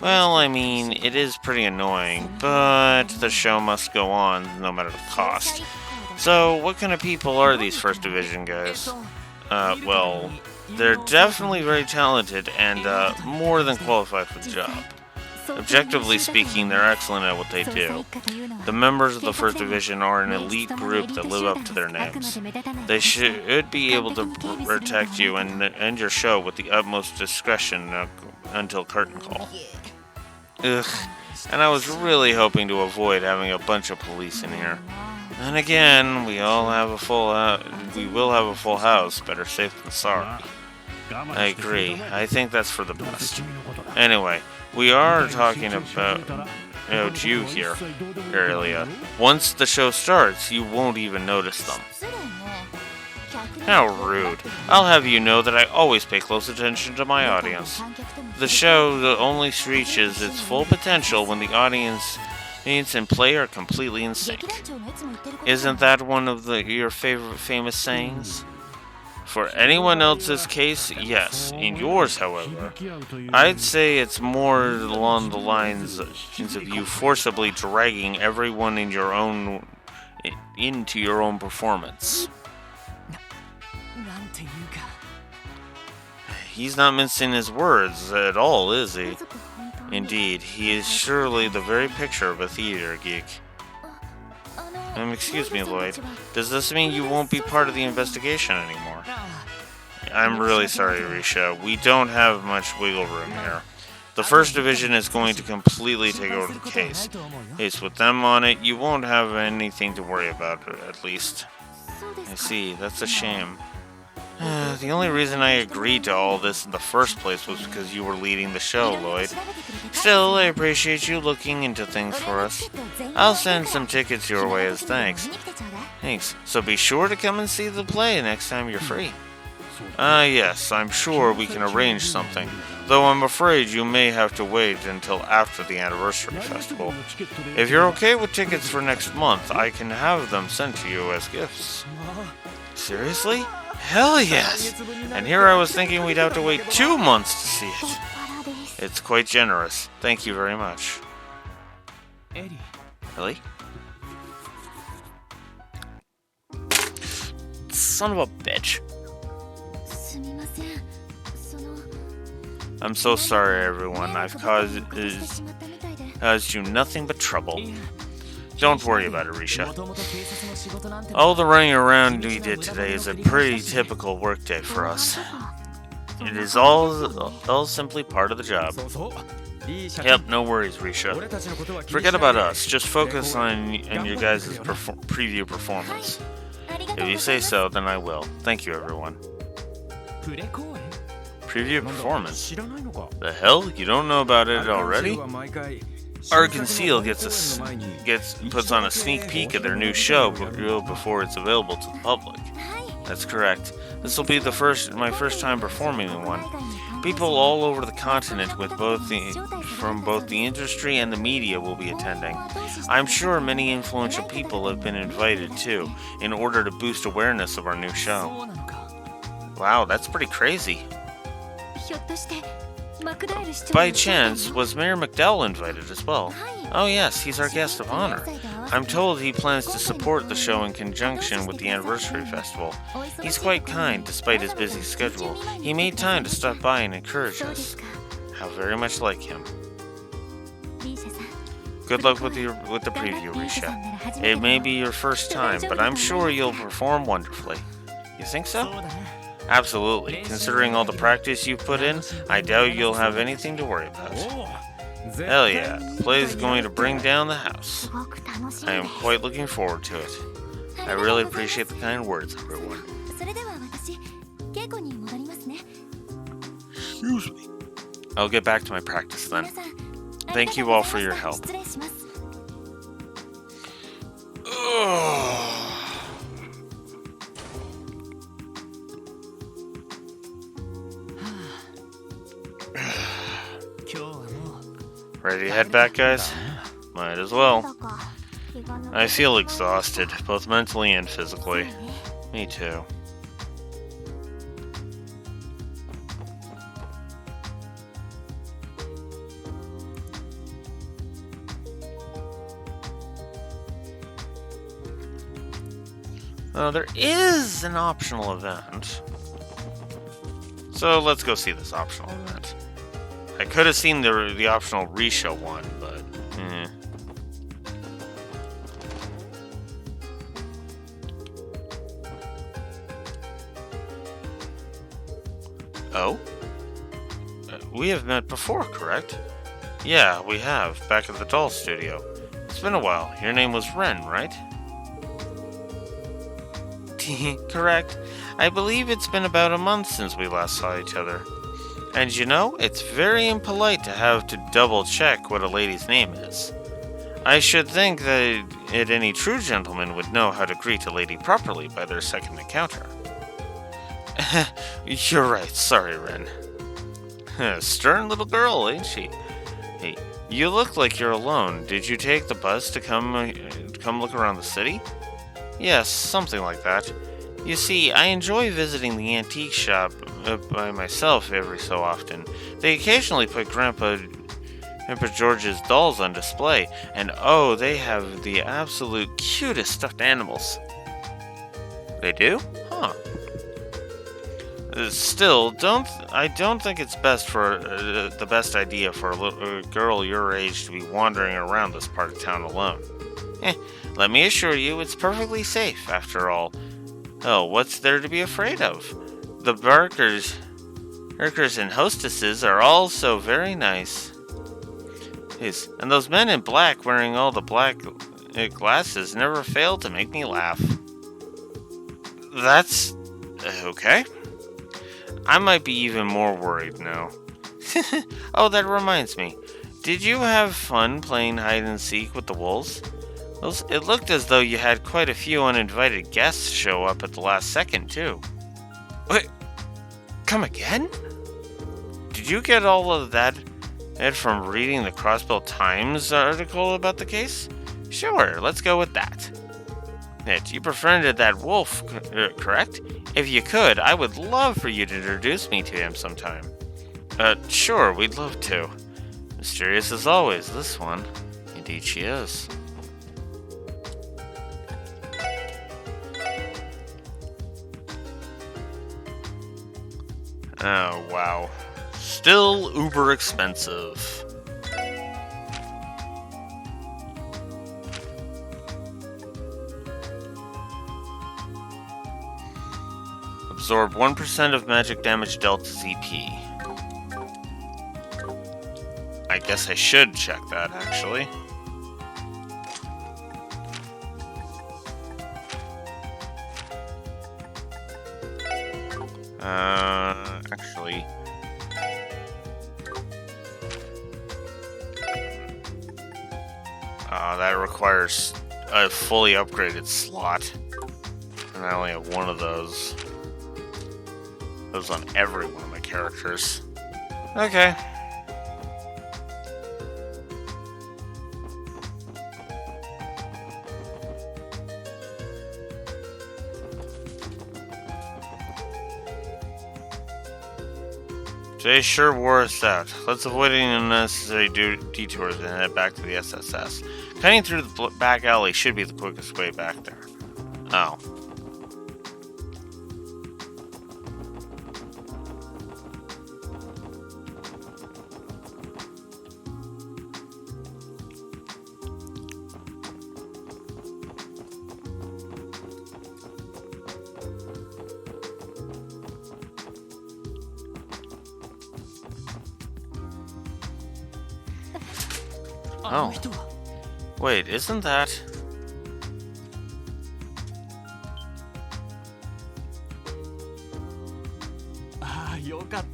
Well, I mean, it is pretty annoying, but the show must go on no matter the cost. So, what kind of people are these First Division guys? Well, they're definitely very talented and more than qualified for the job. Objectively speaking, they're excellent at what they do. The members of the First Division are an elite group that live up to their names. They should be able to protect you and end your show with the utmost discretion until curtain call. Ugh, and I was really hoping to avoid having a bunch of police in here. And again, we will have a full house. Better safe than sorry. I agree. I think that's for the best. Anyway, we are talking about you here, Ilya. Once the show starts, you won't even notice them. How rude. I'll have you know that I always pay close attention to my audience. The show only reaches its full potential when the audience and play are completely in sync. Isn't that one of your favorite famous sayings? For anyone else's case, yes. In yours, however, I'd say it's more along the lines of you forcibly dragging everyone into your own performance. He's not mincing his words at all, is he? Indeed, he is surely the very picture of a theater geek. Excuse me, Lloyd. Does this mean you won't be part of the investigation anymore? I'm really sorry, Risha. We don't have much wiggle room here. The First Division is going to completely take over the case. With them on it, you won't have anything to worry about, at least. I see. That's a shame. The only reason I agreed to all this in the first place was because you were leading the show, Lloyd. Still, I appreciate you looking into things for us. I'll send some tickets your way as thanks. Thanks. So be sure to come and see the play next time you're free. Yes, I'm sure we can arrange something, though I'm afraid you may have to wait until after the anniversary festival. If you're okay with tickets for next month, I can have them sent to you as gifts. Seriously? Hell yes! And here I was thinking we'd have to wait 2 months to see it. It's quite generous. Thank you very much. Ellie? son of a bitch. I'm so sorry, everyone. I've caused you nothing but trouble. Don't worry about it, Risha. All the running around we did today is a pretty typical workday for us. It is all simply part of the job. Yep, no worries, Risha. Forget about us. Just focus on your guys' preview performance. If you say so, then I will. Thank you, everyone. Preview performance? The hell? You don't know about it already? Arc and Seal puts on a sneak peek at their new show before it's available to the public. That's correct. This will be my first time performing in one. People all over the continent from both the industry and the media will be attending. I'm sure many influential people have been invited too, in order to boost awareness of our new show. Wow, that's pretty crazy. By chance, was Mayor McDowell invited as well? Oh yes, he's our guest of honor. I'm told he plans to support the show in conjunction with the anniversary festival. He's quite kind, despite his busy schedule. He made time to stop by and encourage us. How very much like him. Good luck with the preview, Risha. It may be your first time, but I'm sure you'll perform wonderfully. You think so? Absolutely. Considering all the practice you've put in, I doubt you'll have anything to worry about. Hell yeah, the play is going to bring down the house. I am quite looking forward to it. I really appreciate the kind words, everyone. Excuse me. I'll get back to my practice then. Thank you all for your help. Ready to head back, guys? Might as well. I feel exhausted, both mentally and physically. Me too. There is an optional event. So let's go see this optional event. I could have seen the optional Risha one, but Oh? We have met before, correct? Yeah, we have, back at the doll studio. It's been a while. Your name was Ren, right? Correct. I believe it's been about a month since we last saw each other. And you know, it's very impolite to have to double-check what a lady's name is. I should think that any true gentleman would know how to greet a lady properly by their second encounter. You're right, sorry, Ren. Stern little girl, ain't she? Hey, you look like you're alone. Did you take the bus to come look around the city? Yes, something like that. You see, I enjoy visiting the antique shop by myself every so often. They occasionally put Grandpa George's dolls on display, and oh, they have the absolute cutest stuffed animals. They do? Huh. Still, I don't think it's the best idea for a girl your age to be wandering around this part of town alone. Let me assure you, it's perfectly safe, after all. Oh, what's there to be afraid of? The workers and hostesses are all so very nice. Yes, and those men in black wearing all the black glasses never fail to make me laugh. That's okay. I might be even more worried now. Oh, that reminds me. Did you have fun playing hide and seek with the wolves? It looked as though you had quite a few uninvited guests show up at the last second, too. Wait, come again? Did you get all of that from reading the Crossbell Times article about the case? Sure, let's go with that. You befriended that wolf, correct? If you could, I would love for you to introduce me to him sometime. Sure, we'd love to. Mysterious as always, this one. Indeed she is. Oh, wow. Still uber expensive. Absorb 1% of magic damage dealt to ZP. I guess I should check that, actually. Actually... that requires a fully upgraded slot. And I only have one of those. Those on every one of my characters. Okay. Today sure wore us out. Let's avoid any unnecessary detours and head back to the SSS. Cutting through the back alley should be the quickest way back there. Oh. Oh. Wait, isn't that...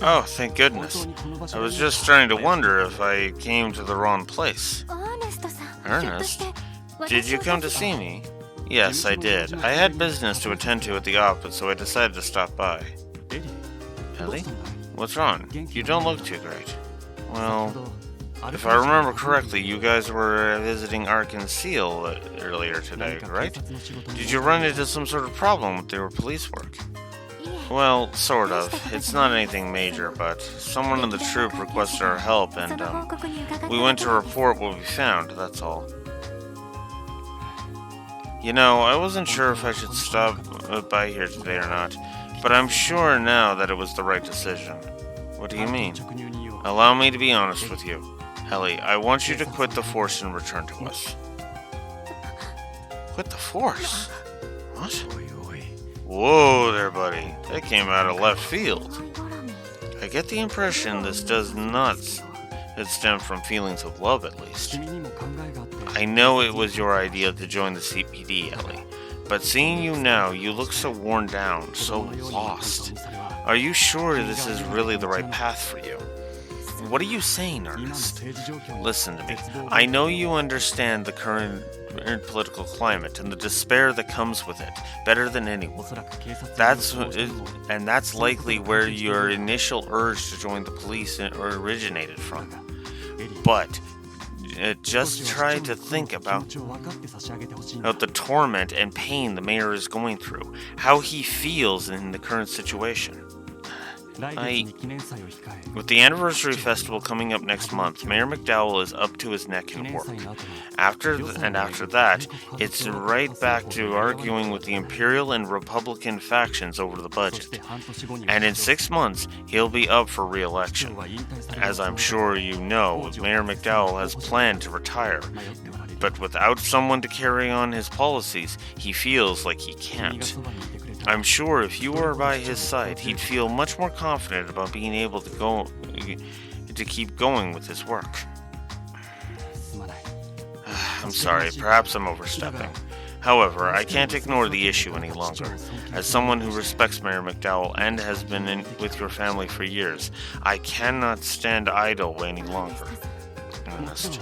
Oh, thank goodness. I was just starting to wonder if I came to the wrong place. Ernest? Did you come to see me? Yes, I did. I had business to attend to at the office, so I decided to stop by. Ellie? What's wrong? You don't look too great. Well... If I remember correctly, you guys were visiting Arkan Seal earlier today, right? Did you run into some sort of problem with your police work? Well, sort of. It's not anything major, but someone in the troop requested our help, and we went to report what we found, that's all. You know, I wasn't sure if I should stop by here today or not, but I'm sure now that it was the right decision. What do you mean? Allow me to be honest with you. Ellie, I want you to quit the Force and return to us. Quit the Force? What? Whoa there, buddy. That came out of left field. I get the impression this does not stem from feelings of love, at least. I know it was your idea to join the CPD, Ellie, but seeing you now, you look so worn down, so lost. Are you sure this is really the right path for you? What are you saying, Ernest? Listen to me. I know you understand the current political climate and the despair that comes with it better than anyone. That's likely where your initial urge to join the police originated from. But just try to think about the torment and pain the mayor is going through, how he feels in the current situation. With the anniversary festival coming up next month, Mayor McDowell is up to his neck in work. After that, it's right back to arguing with the Imperial and Republican factions over the budget. And in 6 months, he'll be up for re-election. As I'm sure you know, Mayor McDowell has planned to retire. But without someone to carry on his policies, he feels like he can't. I'm sure if you were by his side, he'd feel much more confident about being able to keep going with his work. I'm sorry, perhaps I'm overstepping. However, I can't ignore the issue any longer. As someone who respects Mayor McDowell and has been with your family for years, I cannot stand idle any longer. Ernest.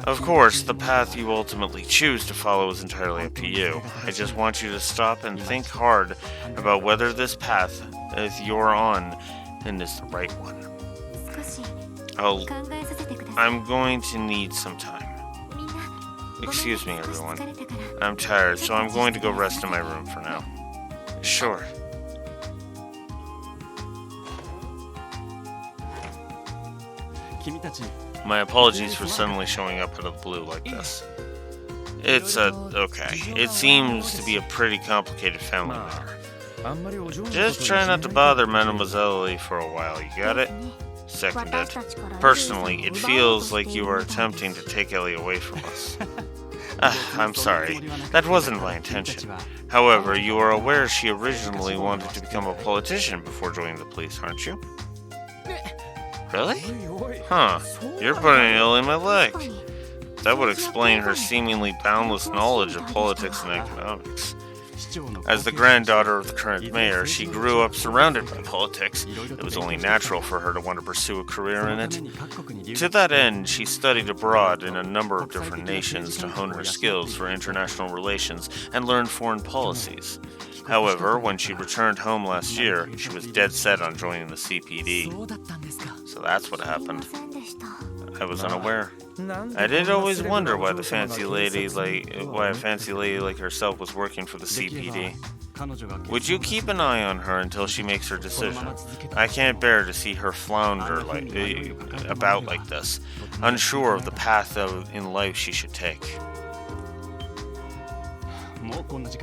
Of course, the path you ultimately choose to follow is entirely up to you. I just want you to stop and think hard about whether this path you're on is the right one. I'm going to need some time. Excuse me, everyone. I'm tired, so I'm going to go rest in my room for now. Sure. My apologies for suddenly showing up out of the blue like this. It's okay. It seems to be a pretty complicated family matter. Just try not to bother Mademoiselle Lee for a while, you got it? Seconded. Personally, it feels like you are attempting to take Ellie away from us. I'm sorry. That wasn't my intention. However, you are aware she originally wanted to become a politician before joining the police, aren't you? Really? Huh. You're putting an ill in my leg. That would explain her seemingly boundless knowledge of politics and economics. As the granddaughter of the current mayor, she grew up surrounded by politics. It was only natural for her to want to pursue a career in it. To that end, she studied abroad in a number of different nations to hone her skills for international relations and learn foreign policies. However, when she returned home last year, she was dead set on joining the CPD. So that's what happened. I was unaware. I did always wonder why a fancy lady like herself was working for the CPD. Would you keep an eye on her until she makes her decision? I can't bear to see her flounder about like this, unsure of the path in life she should take.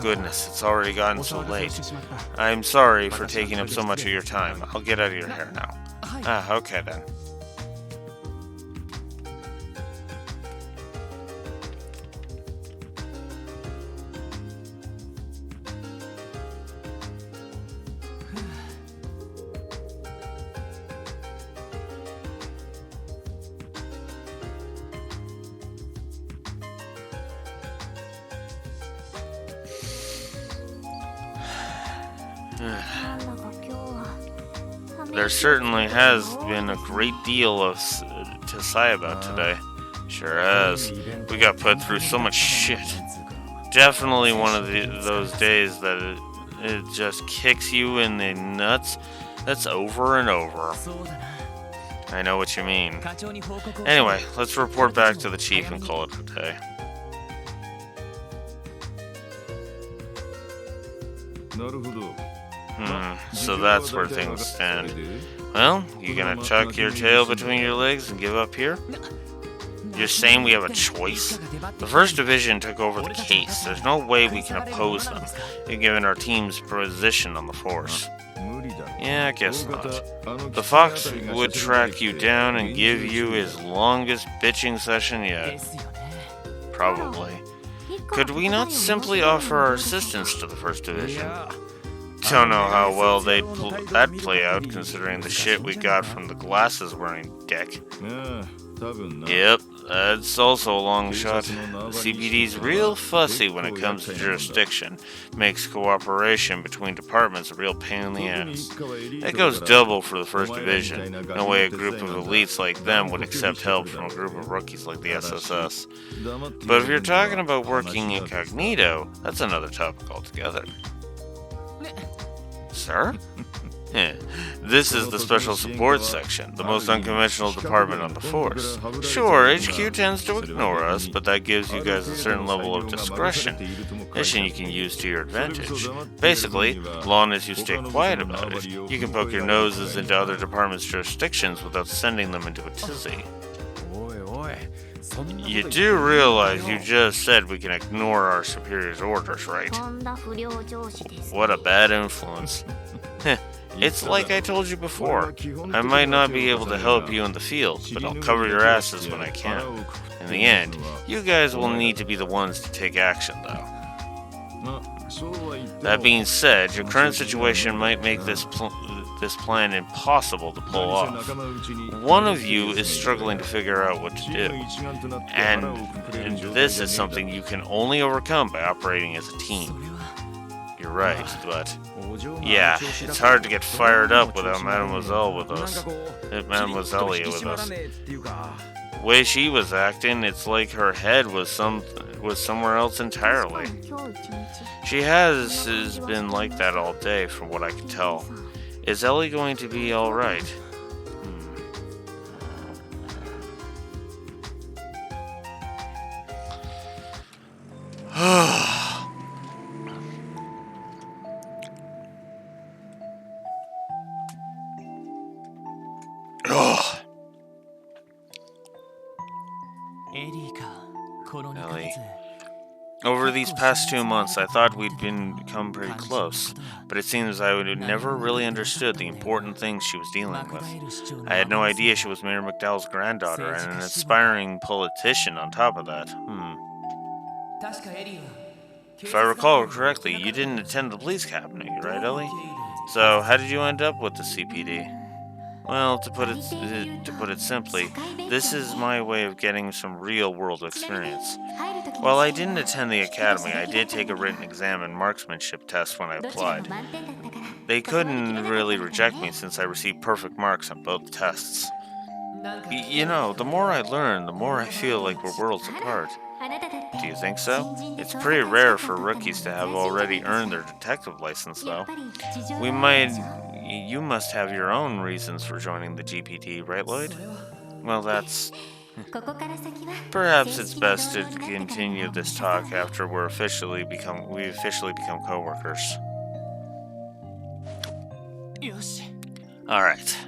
Goodness, it's already gotten so late. I'm sorry for taking up so much of your time. I'll get out of your hair now. Okay then. There certainly has been a great deal to say about today. Sure has. We got put through so much shit. Definitely one of those days that it just kicks you in the nuts. That's over and over. I know what you mean. Anyway, let's report back to the chief and call it a day. So that's where things stand. Well, you gonna tuck your tail between your legs and give up here? You're saying we have a choice? The First Division took over the case. There's no way we can oppose them, given our team's position on the force. Yeah, I guess not. The Fox would track you down and give you his longest bitching session yet. Probably. Could we not simply offer our assistance to the First Division? Don't know how well that'd play out, considering the shit we got from the glasses-wearing dick. Yep, that's also a long shot. The CPD's real fussy when it comes to jurisdiction. Makes cooperation between departments a real pain in the ass. That goes double for the First Division. No way a group of elites like them would accept help from a group of rookies like the SSS. But if you're talking about working incognito, that's another topic altogether. Sir? This is the Special Support Section, the most unconventional department on the force. Sure, HQ tends to ignore us, but that gives you guys a certain level of discretion you can use to your advantage. Basically, long as you stay quiet about it, you can poke your noses into other departments' jurisdictions without sending them into a tizzy. You do realize you just said we can ignore our superior's orders, right? What a bad influence. It's like I told you before. I might not be able to help you in the field, but I'll cover your asses when I can. In the end, you guys will need to be the ones to take action, though. That being said, your current situation might make this plan impossible to pull off. One of you is struggling to figure out what to do, and this is something you can only overcome by operating as a team. You're right, but yeah, it's hard to get fired up without Mademoiselle with us. The way she was acting, it's like her head was somewhere else entirely. She has been like that all day, from what I can tell. Is Ellie going to be alright? Ellie, Over these past 2 months, I thought we'd become pretty close, but it seems I would have never really understood the important things she was dealing with. I had no idea she was Mayor McDowell's granddaughter and an aspiring politician on top of that. If I recall correctly, you didn't attend the police academy, right, Ellie? So, how did you end up with the CPD? Well, to put it simply, this is my way of getting some real-world experience. While I didn't attend the academy, I did take a written exam and marksmanship test when I applied. They couldn't really reject me since I received perfect marks on both tests. You know, the more I learn, the more I feel like we're worlds apart. Do you think so? It's pretty rare for rookies to have already earned their detective license, though. You must have your own reasons for joining the GPD, right, Lloyd? Well, that's... Perhaps it's best to continue this talk after we officially become co-workers. Alright.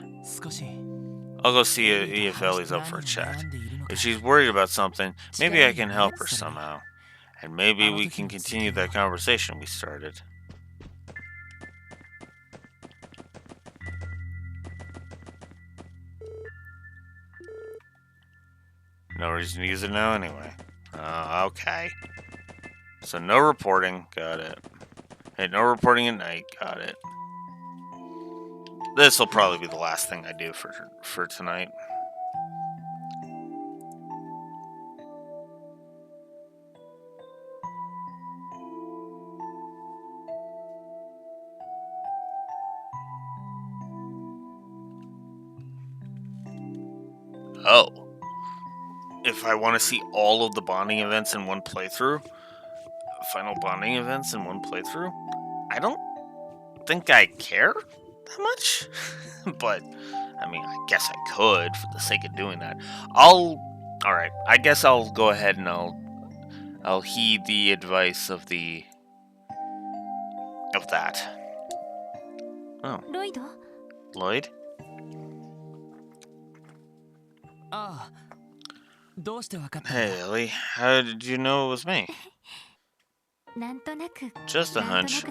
I'll go see if Ellie's up for a chat. If she's worried about something, maybe I can help her somehow. And maybe we can continue that conversation we started. No reason to use it now anyway. Okay. So no reporting, got it. Hey, no reporting at night, got it. This will probably be the last thing I do for tonight. Oh. If I want to see all of the bonding events in one playthrough, final bonding events in one playthrough, I don't think I care that much. But, I mean, I guess I could for the sake of doing that. Alright, I guess I'll go ahead and I'll heed the advice of that. Oh. Lloyd? Hey, Ellie, how did you know it was me? Just a hunch.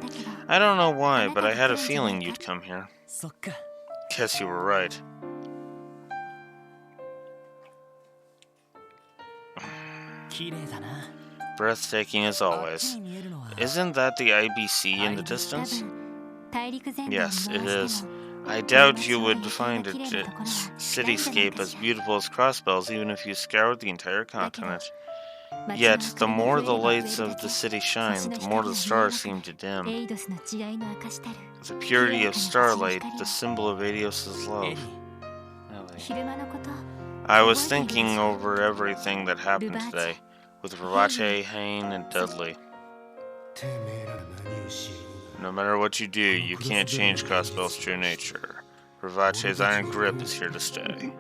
I don't know why, but I had a feeling you'd come here. Guess you were right. Breathtaking as always. Isn't that the IBC in the distance? Yes, it is. I doubt you would find a cityscape as beautiful as Crossbells even if you scoured the entire continent. Yet, the more the lights of the city shine, the more the stars seem to dim. The purity of starlight, the symbol of Eidos' love. I was thinking over everything that happened today, with Vivace, Hain, and Dudley. No matter what you do, you can't change Crossbell's true nature. Vivace's iron grip is here to stay.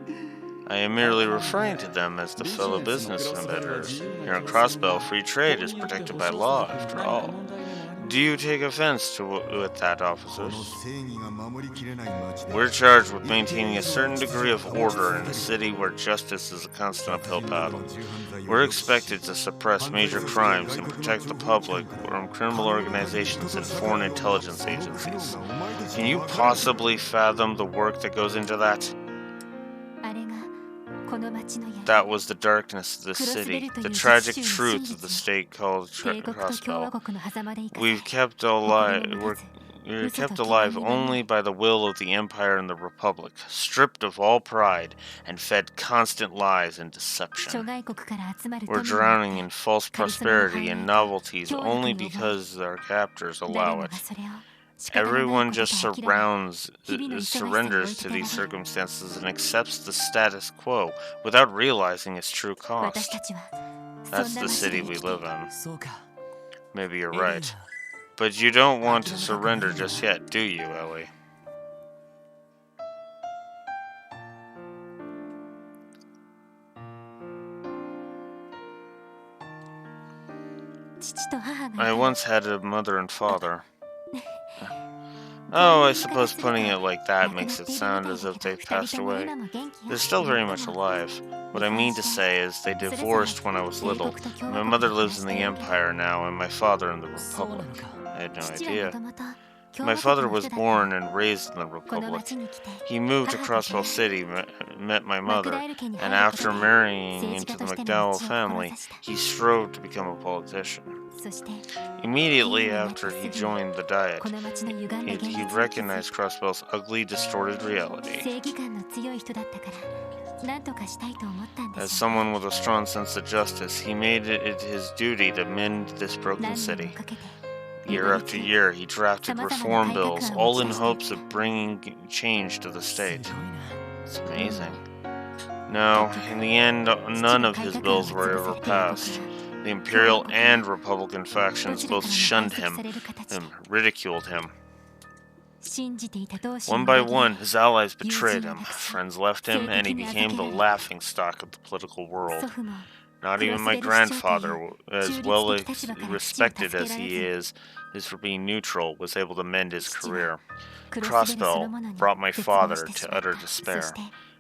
I am merely referring to them as the fellow business ambassadors. Here on Crossbell, free trade is protected by law, after all. Do you take offense with that, officers? We're charged with maintaining a certain degree of order in a city where justice is a constant uphill battle. We're expected to suppress major crimes and protect the public from criminal organizations and foreign intelligence agencies. Can you possibly fathom the work that goes into that? That was the darkness of the city, the tragic truth of the state called Crossbell. We're kept alive only by the will of the Empire and the Republic, stripped of all pride, and fed constant lies and deception. We're drowning in false prosperity and novelties only because our captors allow it. Everyone just surrenders to these circumstances and accepts the status quo without realizing its true cost. That's the city we live in. Maybe you're right. But you don't want to surrender just yet, do you, Ellie? I once had a mother and father. Oh, I suppose putting it like that makes it sound as if they've passed away. They're still very much alive. What I mean to say is they divorced when I was little. My mother lives in the Empire now, and my father in the Republic. I had no idea. My father was born and raised in the Republic. He moved to Crossbell City, met my mother, and after marrying into the McDowell family, he strove to become a politician. Immediately after he joined the Diet, he recognized Crossbell's ugly, distorted reality. As someone with a strong sense of justice, he made it his duty to mend this broken city. Year after year, he drafted reform bills, all in hopes of bringing change to the state. It's amazing. No, in the end, none of his bills were ever passed. The Imperial and Republican factions both shunned him and ridiculed him. One by one, his allies betrayed him, friends left him, and he became the laughingstock of the political world. Not even my grandfather, as well respected as he is for being neutral, was able to mend his career. Crossbell brought my father to utter despair.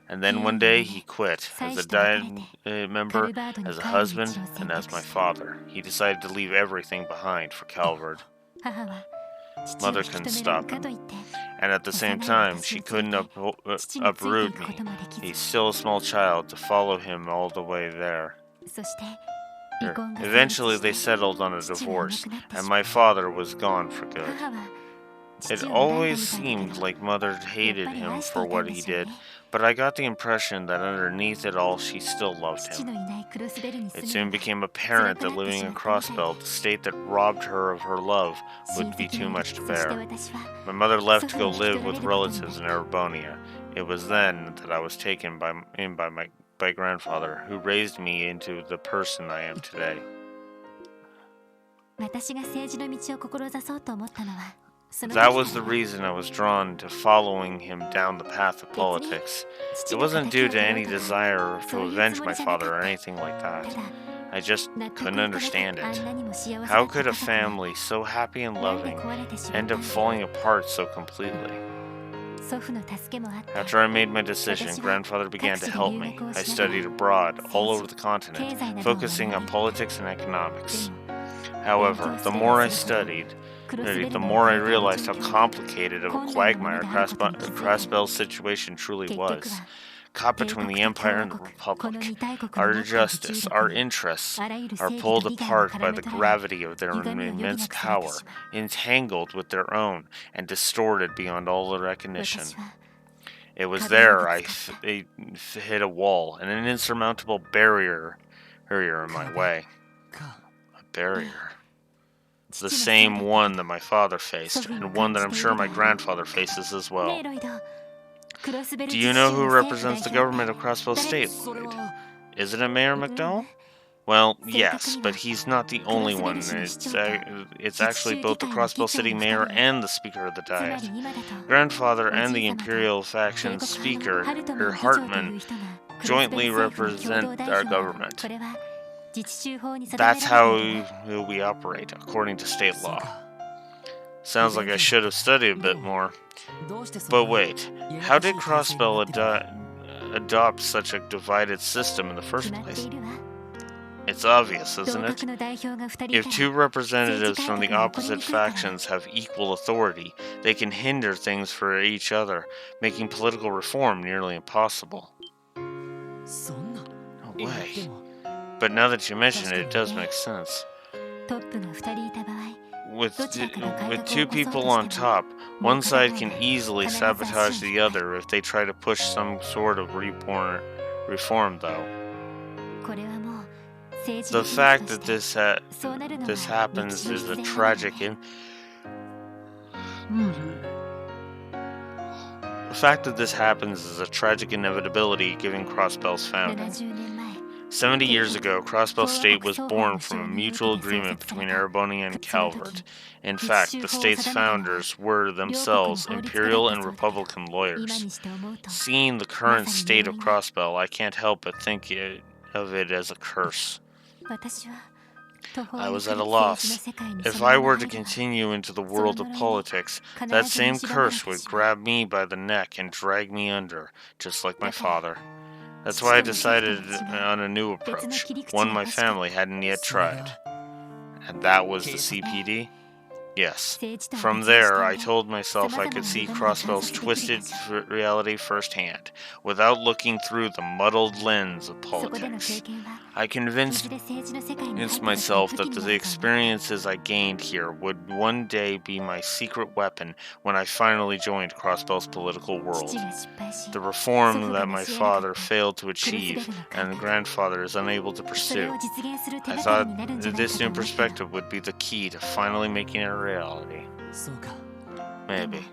And then one day he quit, as a Diet member, as a husband, and as my father. He decided to leave everything behind for Calvard. Mother couldn't stop him. And at the same time, she couldn't uproot me, he's still a small child, to follow him all the way there. Eventually they settled on a divorce, and my father was gone for good. It always seemed like Mother hated him for what he did, but I got the impression that underneath it all she still loved him. It soon became apparent that living in Crossbell, the state that robbed her of her love, would be too much to bear. My mother left to go live with relatives in Erebonia. It was then that I was taken by my grandfather, who raised me into the person I am today. That was the reason I was drawn to following him down the path of politics. It wasn't due to any desire to avenge my father or anything like that. I just couldn't understand it. How could a family so happy and loving end up falling apart so completely? After I made my decision, Grandfather began to help me. I studied abroad, all over the continent, focusing on politics and economics. However, the more I studied, the more I realized how complicated of a quagmire Crossbell's situation truly was. Caught between the Empire and the Republic, our justice, our interests are pulled apart by the gravity of their immense power, entangled with their own, and distorted beyond all recognition. It was there I hit a wall, and an insurmountable barrier in my way. A barrier. It's the same one that my father faced, and one that I'm sure my grandfather faces as well. Do you know who represents the government of Crossbell State, Lloyd? Isn't it Mayor McDowell? Well, yes, but he's not the only one. It's actually both the Crossbell City Mayor and the Speaker of the Diet. Grandfather and the Imperial faction Speaker, Herr Hartmann, jointly represent our government. That's how we operate, according to state law. Sounds like I should have studied a bit more. But wait, how did Crossbell adopt such a divided system in the first place? It's obvious, isn't it? If two representatives from the opposite factions have equal authority, they can hinder things for each other, making political reform nearly impossible. No way. But now that you mention it, it does make sense. With two people on top, one side can easily sabotage the other if they try to push some sort of reform, though. The fact that this happens is a tragic inevitability given Crossbell's founding. 70 years ago, Crossbell State was born from a mutual agreement between Erebonia and Calvard. In fact, the state's founders were themselves Imperial and Republican lawyers. Seeing the current state of Crossbell, I can't help but think of it as a curse. I was at a loss. If I were to continue into the world of politics, that same curse would grab me by the neck and drag me under, just like my father. That's why I decided on a new approach, one my family hadn't yet tried. And that was the CPD? Yes. From there, I told myself I could see Crossbell's twisted reality firsthand, without looking through the muddled lens of politics. I convinced myself that the experiences I gained here would one day be my secret weapon when I finally joined Crossbell's political world. The reform that my father failed to achieve and grandfather is unable to pursue. I thought that this new perspective would be the key to finally making it a reality. Maybe.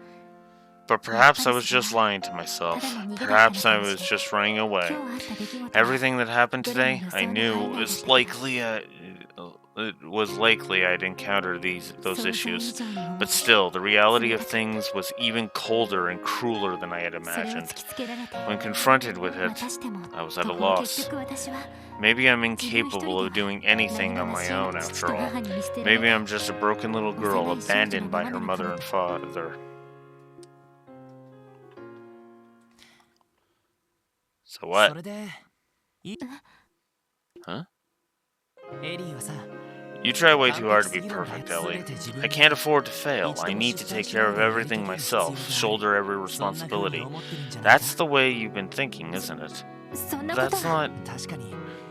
But perhaps I was just lying to myself. Perhaps I was just running away. Everything that happened today, I knew was likely I'd encounter those issues. But still, the reality of things was even colder and crueler than I had imagined. When confronted with it, I was at a loss. Maybe I'm incapable of doing anything on my own after all. Maybe I'm just a broken little girl abandoned by her mother and father. So what? Huh? You try way too hard to be perfect, Ellie. I can't afford to fail. I need to take care of everything myself, shoulder every responsibility. That's the way you've been thinking, isn't it? That's not...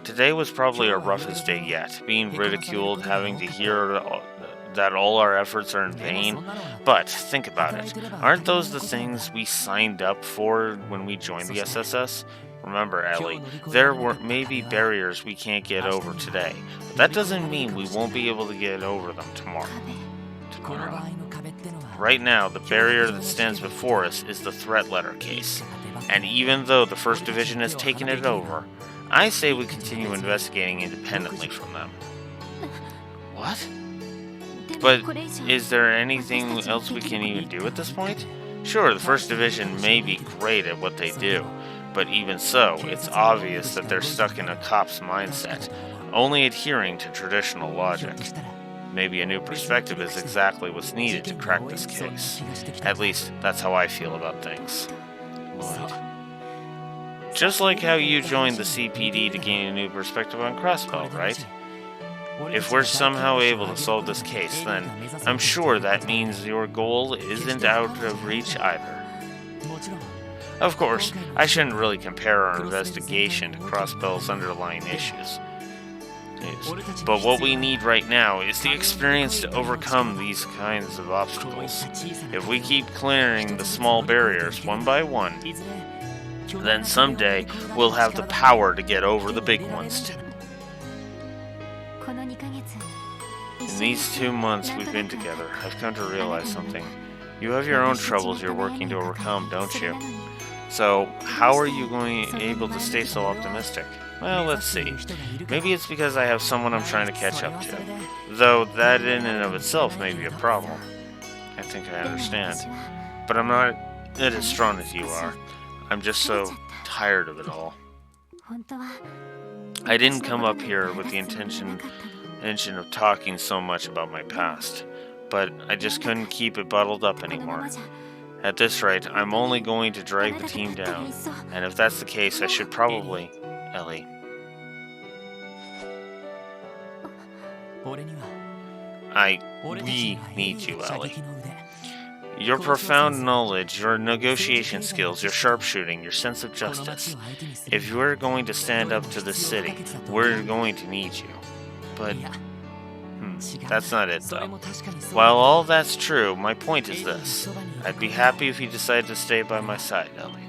Today was probably our roughest day yet, being ridiculed, having to hear that all our efforts are in vain. But think about it. Aren't those the things we signed up for when we joined the SSS? Remember, Ellie, there may be barriers we can't get over today, but that doesn't mean we won't be able to get over them tomorrow. Right now, the barrier that stands before us is the threat letter case, and even though the 1st Division has taken it over, I say we continue investigating independently from them. What? But is there anything else we can even do at this point? Sure, the 1st Division may be great at what they do, but even so, it's obvious that they're stuck in a cop's mindset, only adhering to traditional logic. Maybe a new perspective is exactly what's needed to crack this case. At least, that's how I feel about things. Lloyd. Just like how you joined the CPD to gain a new perspective on Crossbell, right? If we're somehow able to solve this case, then I'm sure that means your goal isn't out of reach either. Of course, I shouldn't really compare our investigation to Crossbell's underlying issues. But what we need right now is the experience to overcome these kinds of obstacles. If we keep clearing the small barriers one by one, then someday we'll have the power to get over the big ones too. In these 2 months we've been together, I've come to realize something. You have your own troubles you're working to overcome, don't you? So, how are you able to stay so optimistic? Well, let's see. Maybe it's because I have someone I'm trying to catch up to. Though that in and of itself may be a problem. I think I understand. But I'm not as strong as you are. I'm just so tired of it all. I didn't come up here with the intention of talking so much about my past, but I just couldn't keep it bottled up anymore. At this rate, I'm only going to drag the team down, and if that's the case, I should probably... Ellie. We need you, Ellie. Your profound knowledge, your negotiation skills, your sharpshooting, your sense of justice. If you're going to stand up to the city, we're going to need you. But... that's not it, though. While all that's true, my point is this. I'd be happy if you decided to stay by my side, Ellie.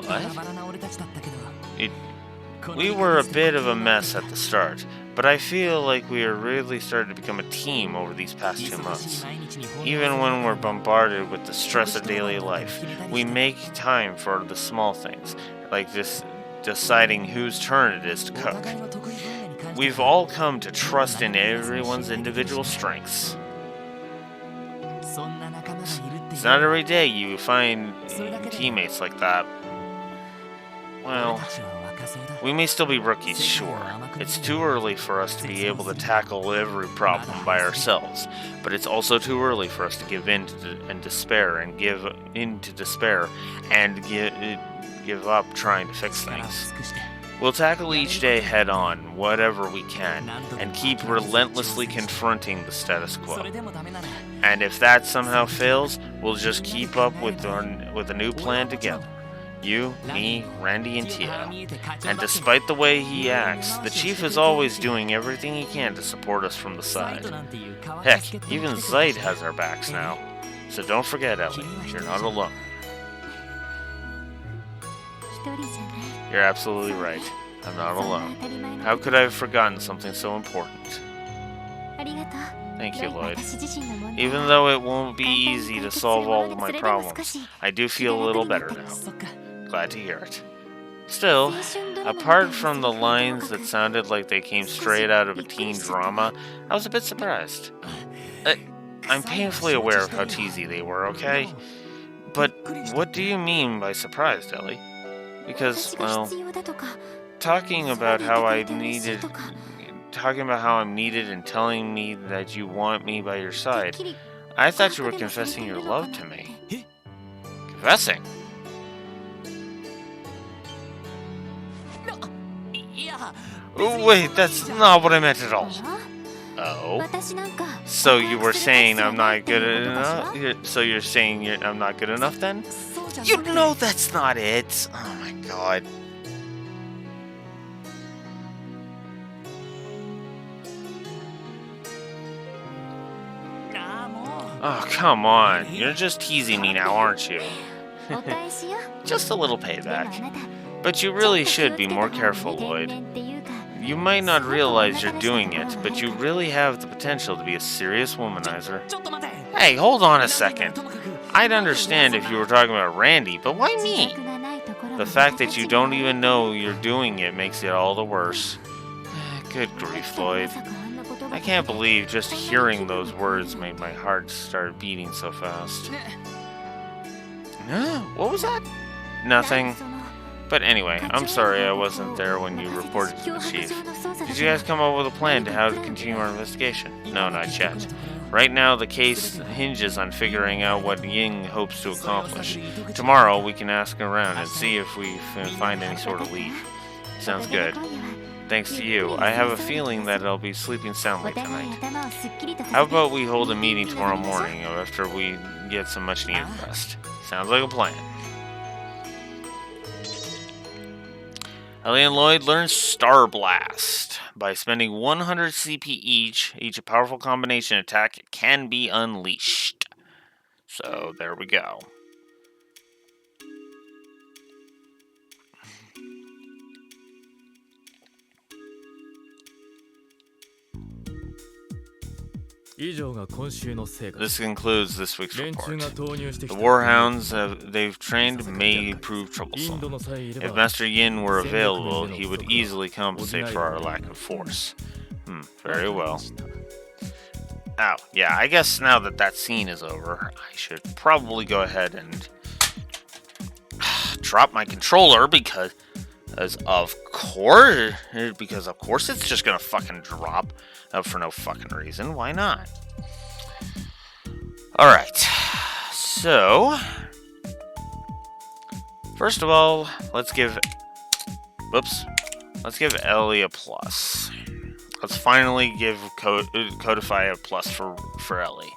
What? We were a bit of a mess at the start, but I feel like we are really starting to become a team over these past 2 months. Even when we're bombarded with the stress of daily life, we make time for the small things, like this deciding whose turn it is to cook. We've all come to trust in everyone's individual strengths. It's not every day you find teammates like that. Well, We may still be rookies, sure. It's too early for us to be able to tackle every problem by ourselves, but it's also too early for us to give in and despair and give up trying to fix things. We'll tackle each day head on, whatever we can, and keep relentlessly confronting the status quo. And if that somehow fails, we'll just keep up with a new plan together. You, me, Randy, and Tio. And despite the way he acts, the Chief is always doing everything he can to support us from the side. Heck, even Zeit has our backs now. So don't forget, Ellie, you're not alone. You're absolutely right. I'm not alone. How could I have forgotten something so important? Thank you, Lloyd. Even though it won't be easy to solve all of my problems, I do feel a little better now. Glad to hear it. Still, apart from the lines that sounded like they came straight out of a teen drama, I was a bit surprised. I'm painfully aware of how cheesy they were, okay? But what do you mean by surprised, Ellie? Because, well, talking about how I'm needed and telling me that you want me by your side, I thought you were confessing your love to me. Confessing? Oh, wait, that's not what I meant at all. Oh? So you were saying I'm not good enough? So you're saying I'm not good enough then? You know that's not it! Oh my god. Oh, come on. You're just teasing me now, aren't you? Just a little payback. But you really should be more careful, Lloyd. You might not realize you're doing it, but you really have the potential to be a serious womanizer. Hey, hold on a second. I'd understand if you were talking about Randy, but why me? The fact that you don't even know you're doing it makes it all the worse. Good grief, Lloyd. I can't believe just hearing those words made my heart start beating so fast. What was that? Nothing. But anyway, I'm sorry I wasn't there when you reported to the Chief. Did you guys come up with a plan to how to continue our investigation? No, not yet. Right now, the case hinges on figuring out what Ying hopes to accomplish. Tomorrow, we can ask around and see if we can find any sort of lead. Sounds good. Thanks to you, I have a feeling that I'll be sleeping soundly tonight. How about we hold a meeting tomorrow morning after we get some much-needed rest? Sounds like a plan. Ellie and Lloyd learn Star Blast. By spending 100 CP each a powerful combination attack can be unleashed. So, there we go. This concludes this week's report. The Warhounds they've trained may prove troublesome. If Master Yin were available, he would easily compensate for our lack of force. Very well. Oh, yeah, I guess now that that scene is over, I should probably go ahead and drop my controller because of course it's just gonna fucking drop for no fucking reason. Why not? Alright, so first of all, let's give Ellie a plus. Let's finally give Codify a plus for Ellie.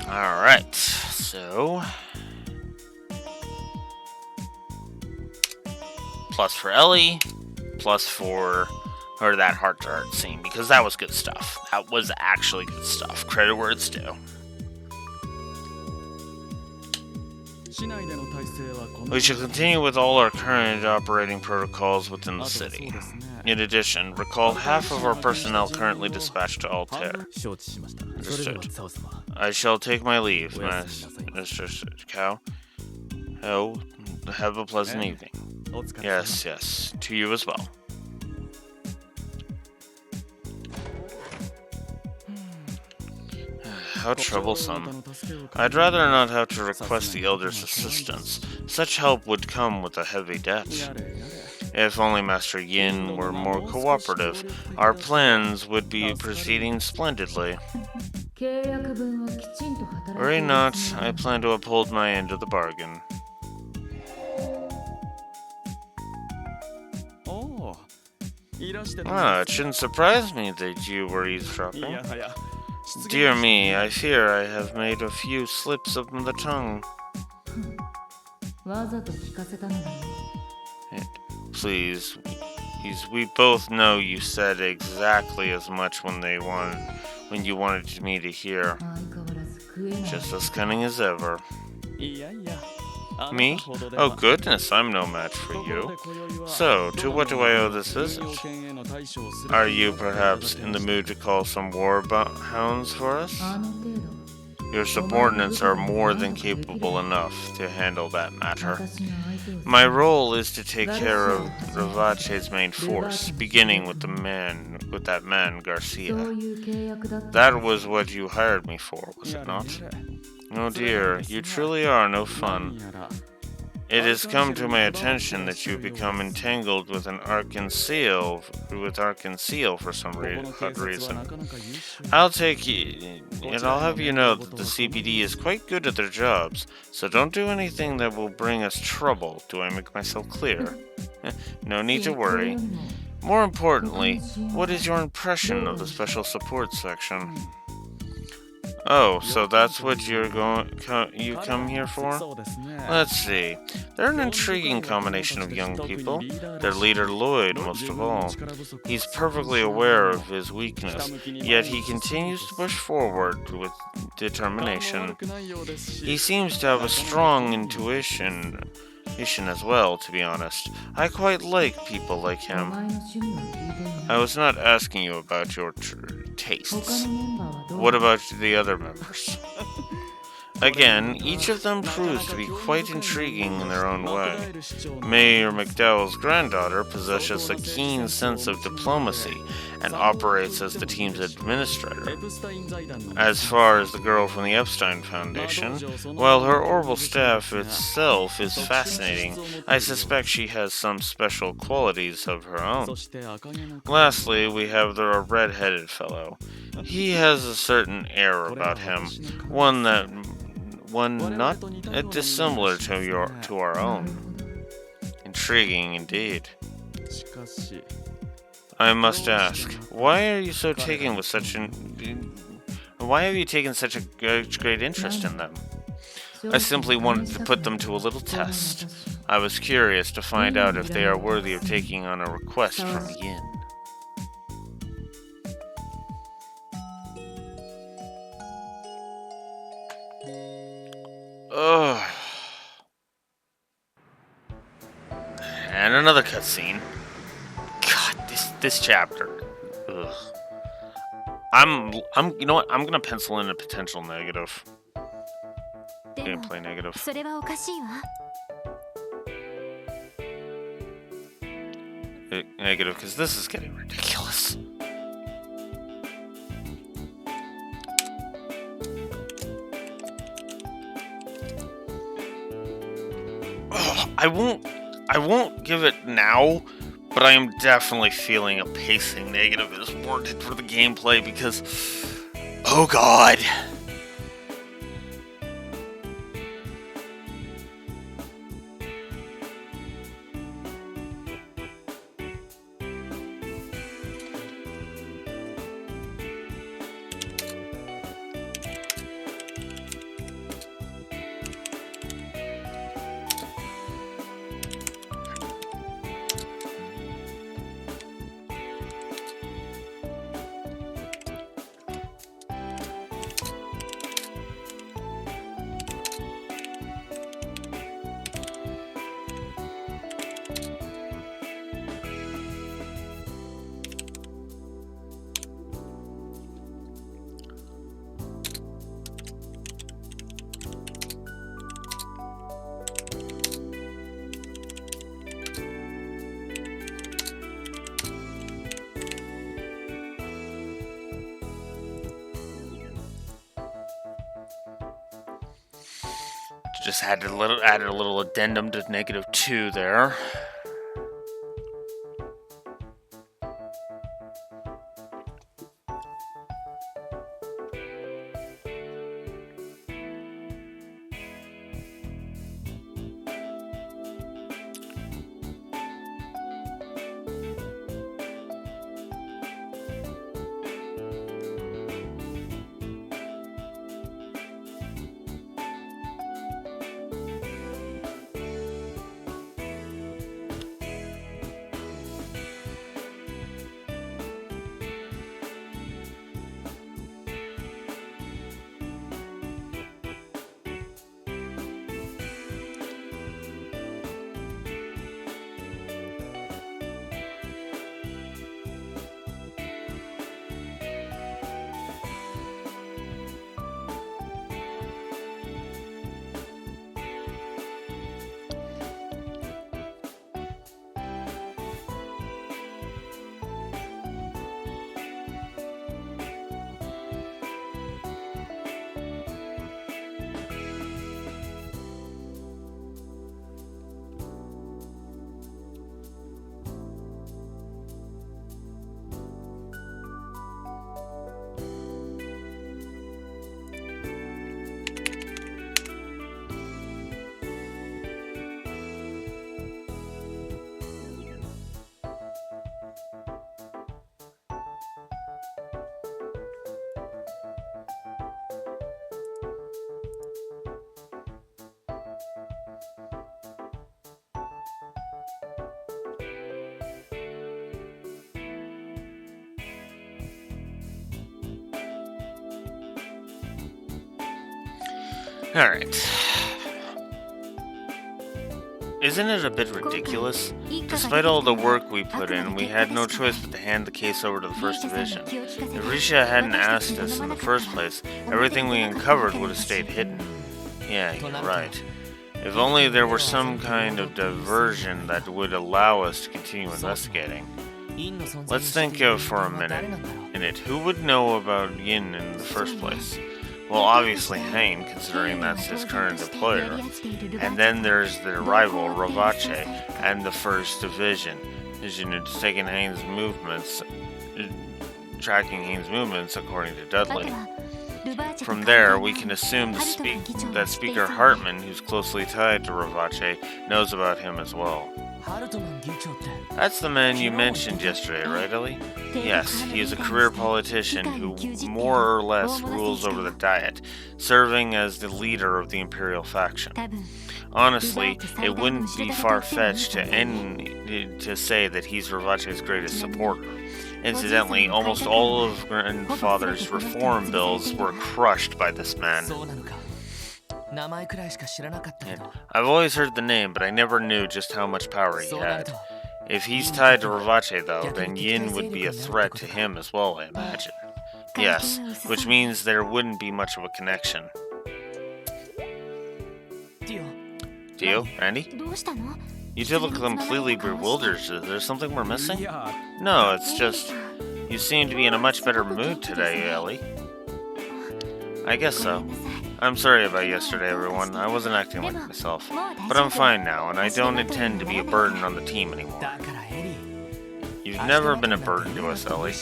Alright, so... Plus for Ellie, plus for her that heart-to-heart scene, because that was good stuff. That was actually good stuff. Credit where it's due. We should continue with all our current operating protocols within the city. In addition, recall half of our personnel currently dispatched to Altair. Understood. I shall take my leave, Mr. Cow. Oh, have a pleasant evening. Yes, yes. To you as well. How troublesome. I'd rather not have to request the Elder's assistance. Such help would come with a heavy debt. If only Master Yin were more cooperative, our plans would be proceeding splendidly. Worry not, I plan to uphold my end of the bargain. It shouldn't surprise me that you were eavesdropping. Dear me, I fear I have made a few slips of the tongue. Please, we both know you said exactly as much when you wanted me to hear. Just as cunning as ever. Me? Oh goodness, I'm no match for you. So, to what do I owe this visit? Are you perhaps in the mood to call some war-hounds for us? Your subordinates are more than capable enough to handle that matter. My role is to take care of Ravache's main force, beginning with that man, Garcia. That was what you hired me for, was it not? Oh dear, you truly are no fun. It has come to my attention that you've become entangled with Arkan Seal for some reason. I'll have you know that the CPD is quite good at their jobs, so don't do anything that will bring us trouble. Do I make myself clear? No need to worry. More importantly, what is your impression of the Special Support Section? Oh, so that's what you come here for? Let's see. They're an intriguing combination of young people. Their leader, Lloyd, most of all. He's perfectly aware of his weakness, yet he continues to push forward with determination. He seems to have a strong intuition as well, to be honest. I quite like people like him. I was not asking you about your tastes. What about the other members? Again, each of them proves to be quite intriguing in their own way. Mayor McDowell's granddaughter possesses a keen sense of diplomacy and operates as the team's administrator. As far as the girl from the Epstein Foundation, while her orbital staff itself is fascinating, I suspect she has some special qualities of her own. Lastly, we have the red-headed fellow. He has a certain air about him, one not dissimilar to our own. Intriguing indeed. I must ask, why have you taken such a great interest in them? I simply wanted to put them to a little test. I was curious to find out if they are worthy of taking on a request from Yin. Ugh. And another cutscene. God, this chapter. Ugh. You know what? I'm gonna pencil in a potential negative. Gameplay negative. Negative, because this is getting ridiculous. I won't give it now, but I am definitely feeling a pacing negative is warranted for the gameplay because, oh god. Just added a little addendum to -2 there. Alright. Isn't it a bit ridiculous? Despite all the work we put in, we had no choice but to hand the case over to the First Division. If Risha hadn't asked us in the first place, everything we uncovered would have stayed hidden. Yeah, you're right. If only there were some kind of diversion that would allow us to continue investigating. Let's think of for a minute. Who would know about Yin in the first place? Well, obviously Hain, considering that's his current employer. And then there's their rival, Rovace, and the First Division. It's taking Hain's movements, tracking Hain's movements according to Dudley. From there, we can assume that Speaker Hartman, who's closely tied to Rovace, knows about him as well. That's the man you mentioned yesterday, right, Ellie? Yes, he is a career politician who more or less rules over the Diet, serving as the leader of the Imperial faction. Honestly, it wouldn't be far-fetched to say that he's Rovace's greatest supporter. Incidentally, almost all of Grandfather's reform bills were crushed by this man. I've always heard the name, but I never knew just how much power he had. If he's tied to Rovace, though, then Yin would be a threat to him as well, I imagine. Yes, which means there wouldn't be much of a connection. Dio? Randy? You two look completely bewildered. Is there something we're missing? No, it's just... You seem to be in a much better mood today, Ellie. I guess so. I'm sorry about yesterday, everyone. I wasn't acting like myself. But I'm fine now, and I don't intend to be a burden on the team anymore. You've never been a burden to us, Ellie.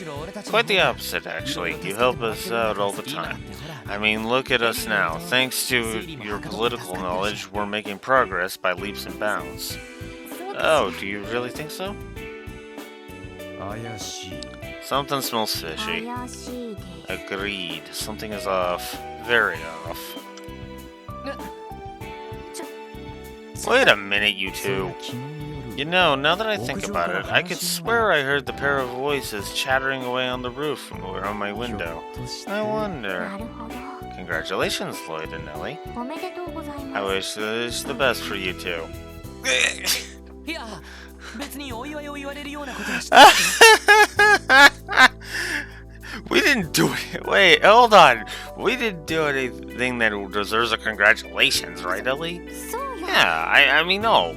Quite the opposite, actually. You help us out all the time. I mean, look at us now. Thanks to your political knowledge, we're making progress by leaps and bounds. Oh, do you really think so? Something smells fishy. Agreed. Something is off. Very off. Wait a minute, you two. You know, now that I think about it, I could swear I heard the pair of voices chattering away on the roof from my window. I wonder. Congratulations, Lloyd and Nellie. I wish the best for you two. We didn't do it. Wait, hold on. We didn't do anything that deserves a congratulations, right, Ellie? Yeah, I mean, no.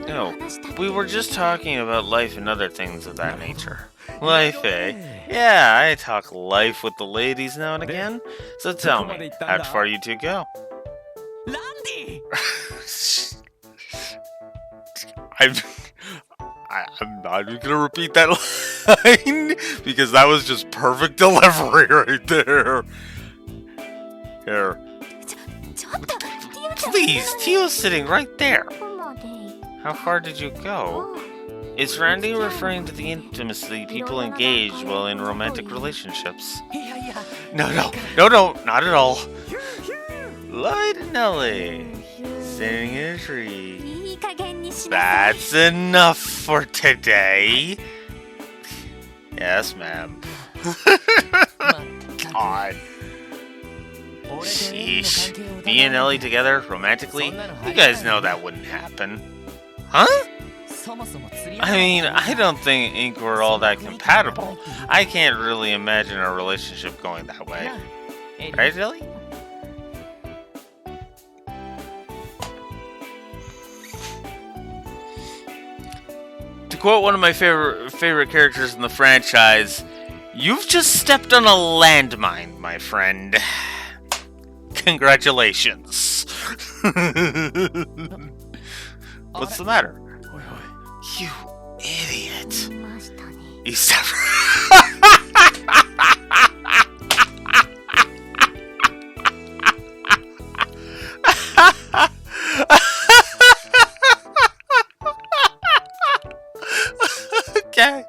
No, we were just talking about life and other things of that nature. Life, eh? Yeah, I talk life with the ladies now and again. So tell me, how far you two go? I'm not even gonna repeat that line because that was just perfect delivery right there. Here. Please, Tio's sitting right there. How far did you go? Is Randy referring to the intimacy people engage while in romantic relationships? No, not at all. Lloyd and Nelly, sitting in a tree. That's enough for today. Yes, ma'am. God. Sheesh. Me and Ellie together, romantically? You guys know that wouldn't happen. Huh? I mean, I don't think we're all that compatible. I can't really imagine our relationship going that way. Right, Ellie? To quote one of my favorite characters in the franchise, "You've just stepped on a landmine, my friend. Congratulations." What's the matter? You idiot. You stepped... Okay.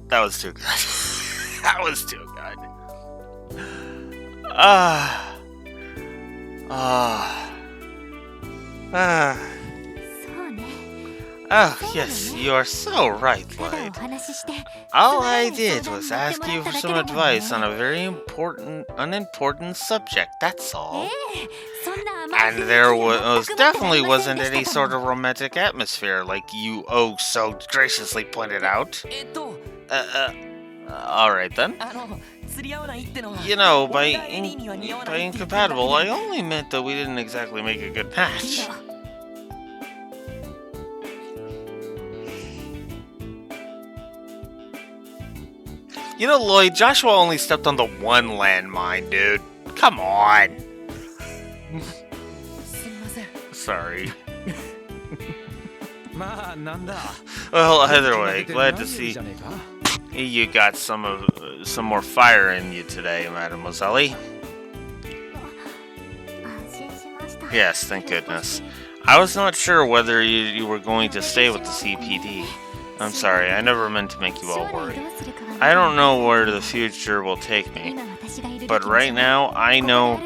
That was too good. That was too good. Oh, yes, you are so right, Lloyd. All I did was ask you for some advice on a very unimportant subject, that's all. And there definitely wasn't any sort of romantic atmosphere, like you so graciously pointed out. Alright then. You know, by incompatible, I only meant that we didn't exactly make a good match. You know, Lloyd, Joshua only stepped on the one landmine, dude. Come on. Sorry. Well, either way, glad to see you got some more fire in you today, Mademoiselle. Yes, thank goodness. I was not sure whether you were going to stay with the CPD. I'm sorry, I never meant to make you all worry. I don't know where the future will take me, but right now I know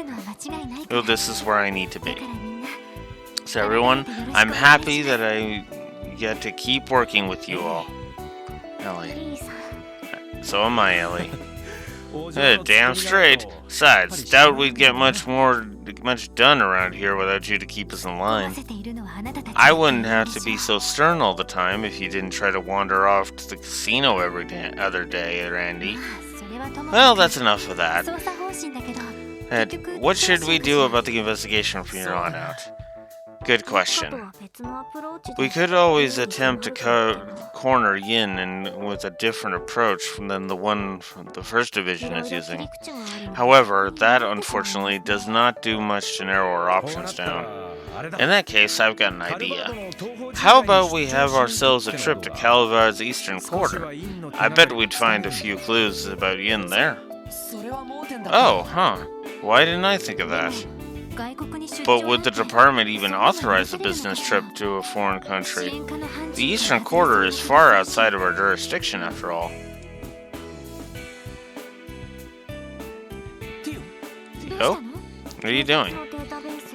this is where I need to be. So everyone, I'm happy that I get to keep working with you all. Ellie. So am I, Ellie. Damn straight. Besides, doubt we'd get much done around here without you to keep us in line. I wouldn't have to be so stern all the time if you didn't try to wander off to the casino every other day, Randy. Well, that's enough of that. What should we do about the investigation from here on out? Good question. We could always attempt to corner Yin with a different approach than the one the First Division is using. However, that unfortunately does not do much to narrow our options down. In that case, I've got an idea. How about we have ourselves a trip to Calvar's eastern quarter? I bet we'd find a few clues about Yin there. Oh, huh. Why didn't I think of that? But would the department even authorize a business trip to a foreign country? The eastern quarter is far outside of our jurisdiction, after all. Theo? What are you doing?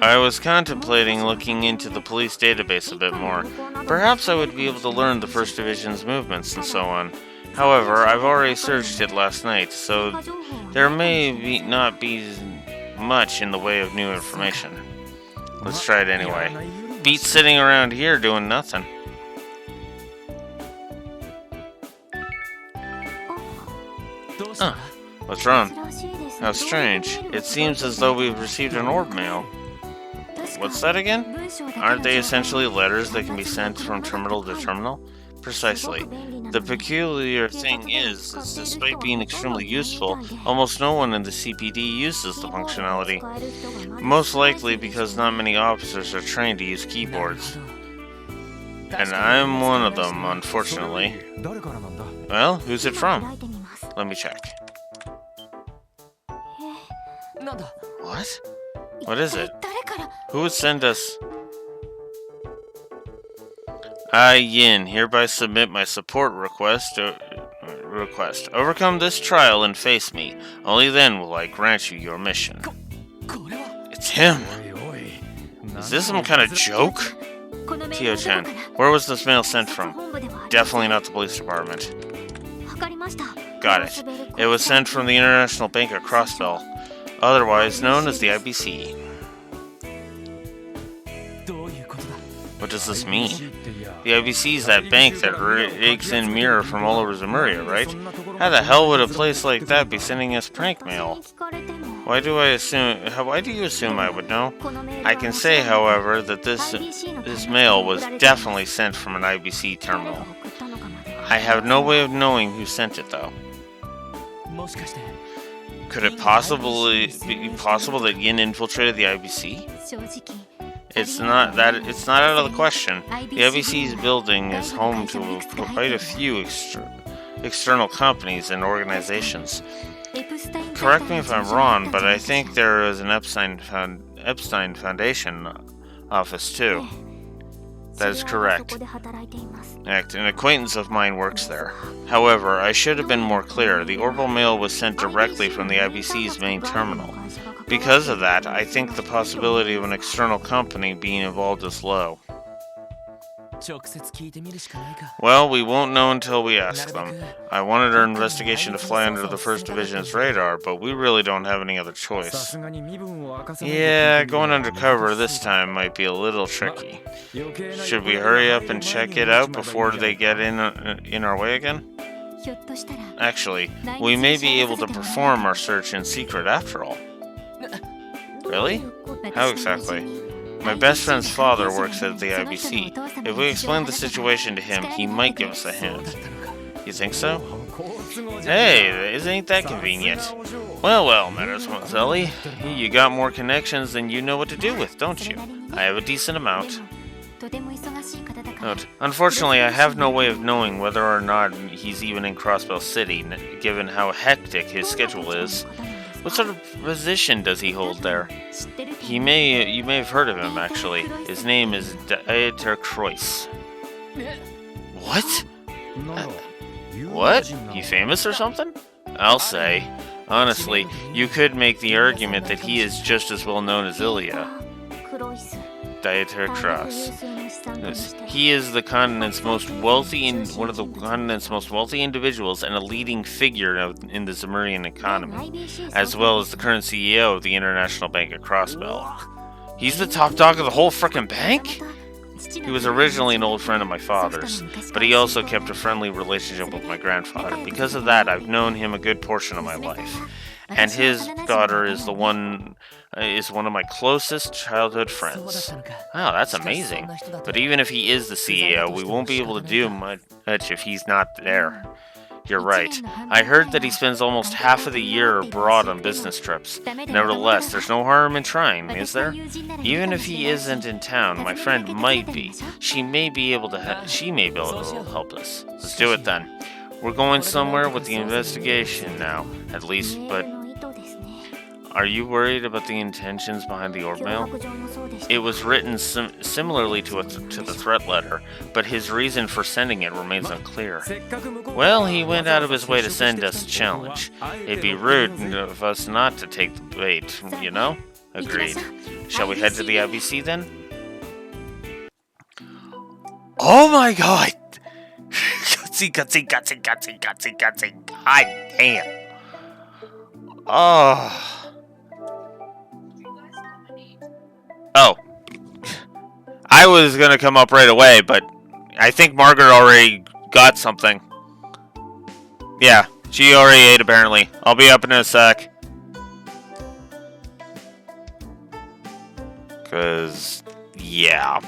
I was contemplating looking into the police database a bit more. Perhaps I would be able to learn the First Division's movements and so on. However, I've already searched it last night, so there may not be much in the way of new information. Let's try it anyway. Beats sitting around here doing nothing. What's wrong? How strange. It seems as though we've received an orb mail. What's that again? Aren't they essentially letters that can be sent from terminal to terminal? Precisely. The peculiar thing is despite being extremely useful, almost no one in the CPD uses the functionality. Most likely because not many officers are trained to use keyboards. And I'm one of them, unfortunately. Well, who's it from? Let me check. What? What is it? Who would send us? I, Yin, hereby submit my support request. Overcome this trial and face me. Only then will I grant you your mission. It's him! Is this some kind of joke? Tio-chan, where was this mail sent from? Definitely not the police department. Got it. It was sent from the International Bank at Crossbell, otherwise known as the IBC. What does this mean? The IBC is that bank that rakes in mirror from all over Zemuria, right? How the hell would a place like that be sending us prank mail? Why do you assume I would know? I can say, however, that this mail was definitely sent from an IBC terminal. I have no way of knowing who sent it, though. Could it possibly be possible that Yin infiltrated the IBC? It's not out of the question. The IBC's building is home to quite a few external companies and organizations. Correct me if I'm wrong, but I think there is an Epstein Foundation office too. That is correct. An acquaintance of mine works there. However, I should have been more clear. The Orbital mail was sent directly from the IBC's main terminal. Because of that, I think the possibility of an external company being involved is low. Well, we won't know until we ask them. I wanted our investigation to fly under the First Division's radar, but we really don't have any other choice. Yeah, going undercover this time might be a little tricky. Should we hurry up and check it out before they get in our way again? Actually, we may be able to perform our search in secret after all. Really? How exactly? My best friend's father works at the IBC. If we explain the situation to him, he might give us a hint. You think so? Hey, ain't that convenient? Well, Mademoiselle, you got more connections than you know what to do with, don't you? I have a decent amount. Note, unfortunately, I have no way of knowing whether or not he's even in Crossbell City, given how hectic his schedule is. What sort of position does he hold there? You may have heard of him, actually. His name is Dieter Kreuz. What? What? He famous or something? I'll say. Honestly, you could make the argument that he is just as well known as Ilya. Dieter Kreuz. He is the continent's most wealthy one of the continent's most wealthy individuals and a leading figure in the Zemurian economy, as well as the current CEO of the International Bank at Crossbell. He's the top dog of the whole frickin' bank? He was originally an old friend of my father's, but he also kept a friendly relationship with my grandfather. Because of that, I've known him a good portion of my life. and his daughter is one of my closest childhood friends. Wow, that's amazing. But even if he is the CEO, we won't be able to do much if he's not there. You're right. I heard that he spends almost half of the year abroad on business trips. Nevertheless, there's no harm in trying, is there? Even if he isn't in town, my friend might be. She may be able to help us. Let's do it then. We're going somewhere with the investigation now, at least, but are you worried about the intentions behind the orb mail? It was written similarly to the threat letter, but his reason for sending it remains unclear. Well, he went out of his way to send us a challenge. It'd be rude of us not to take the bait, you know? Agreed. Shall we head to the IBC then? Oh my god! Gutsy. God damn. Oh. I was gonna come up right away, but I think Margaret already got something. Yeah, she already ate apparently. I'll be up in a sec. 'Cause, yeah.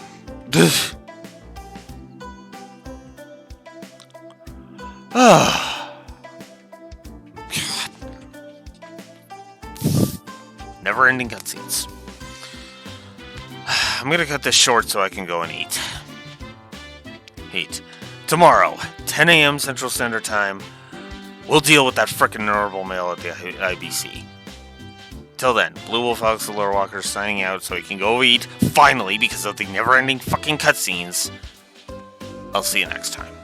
Never-ending cutscenes. I'm gonna cut this short so I can go and eat. Tomorrow, 10 a.m. Central Standard Time, we'll deal with that frickin' honorable mail at the IBC. Till then, Blue Wolf Alex the Lore Walker signing out so he can go eat, finally, because of the never-ending fucking cutscenes. I'll see you next time.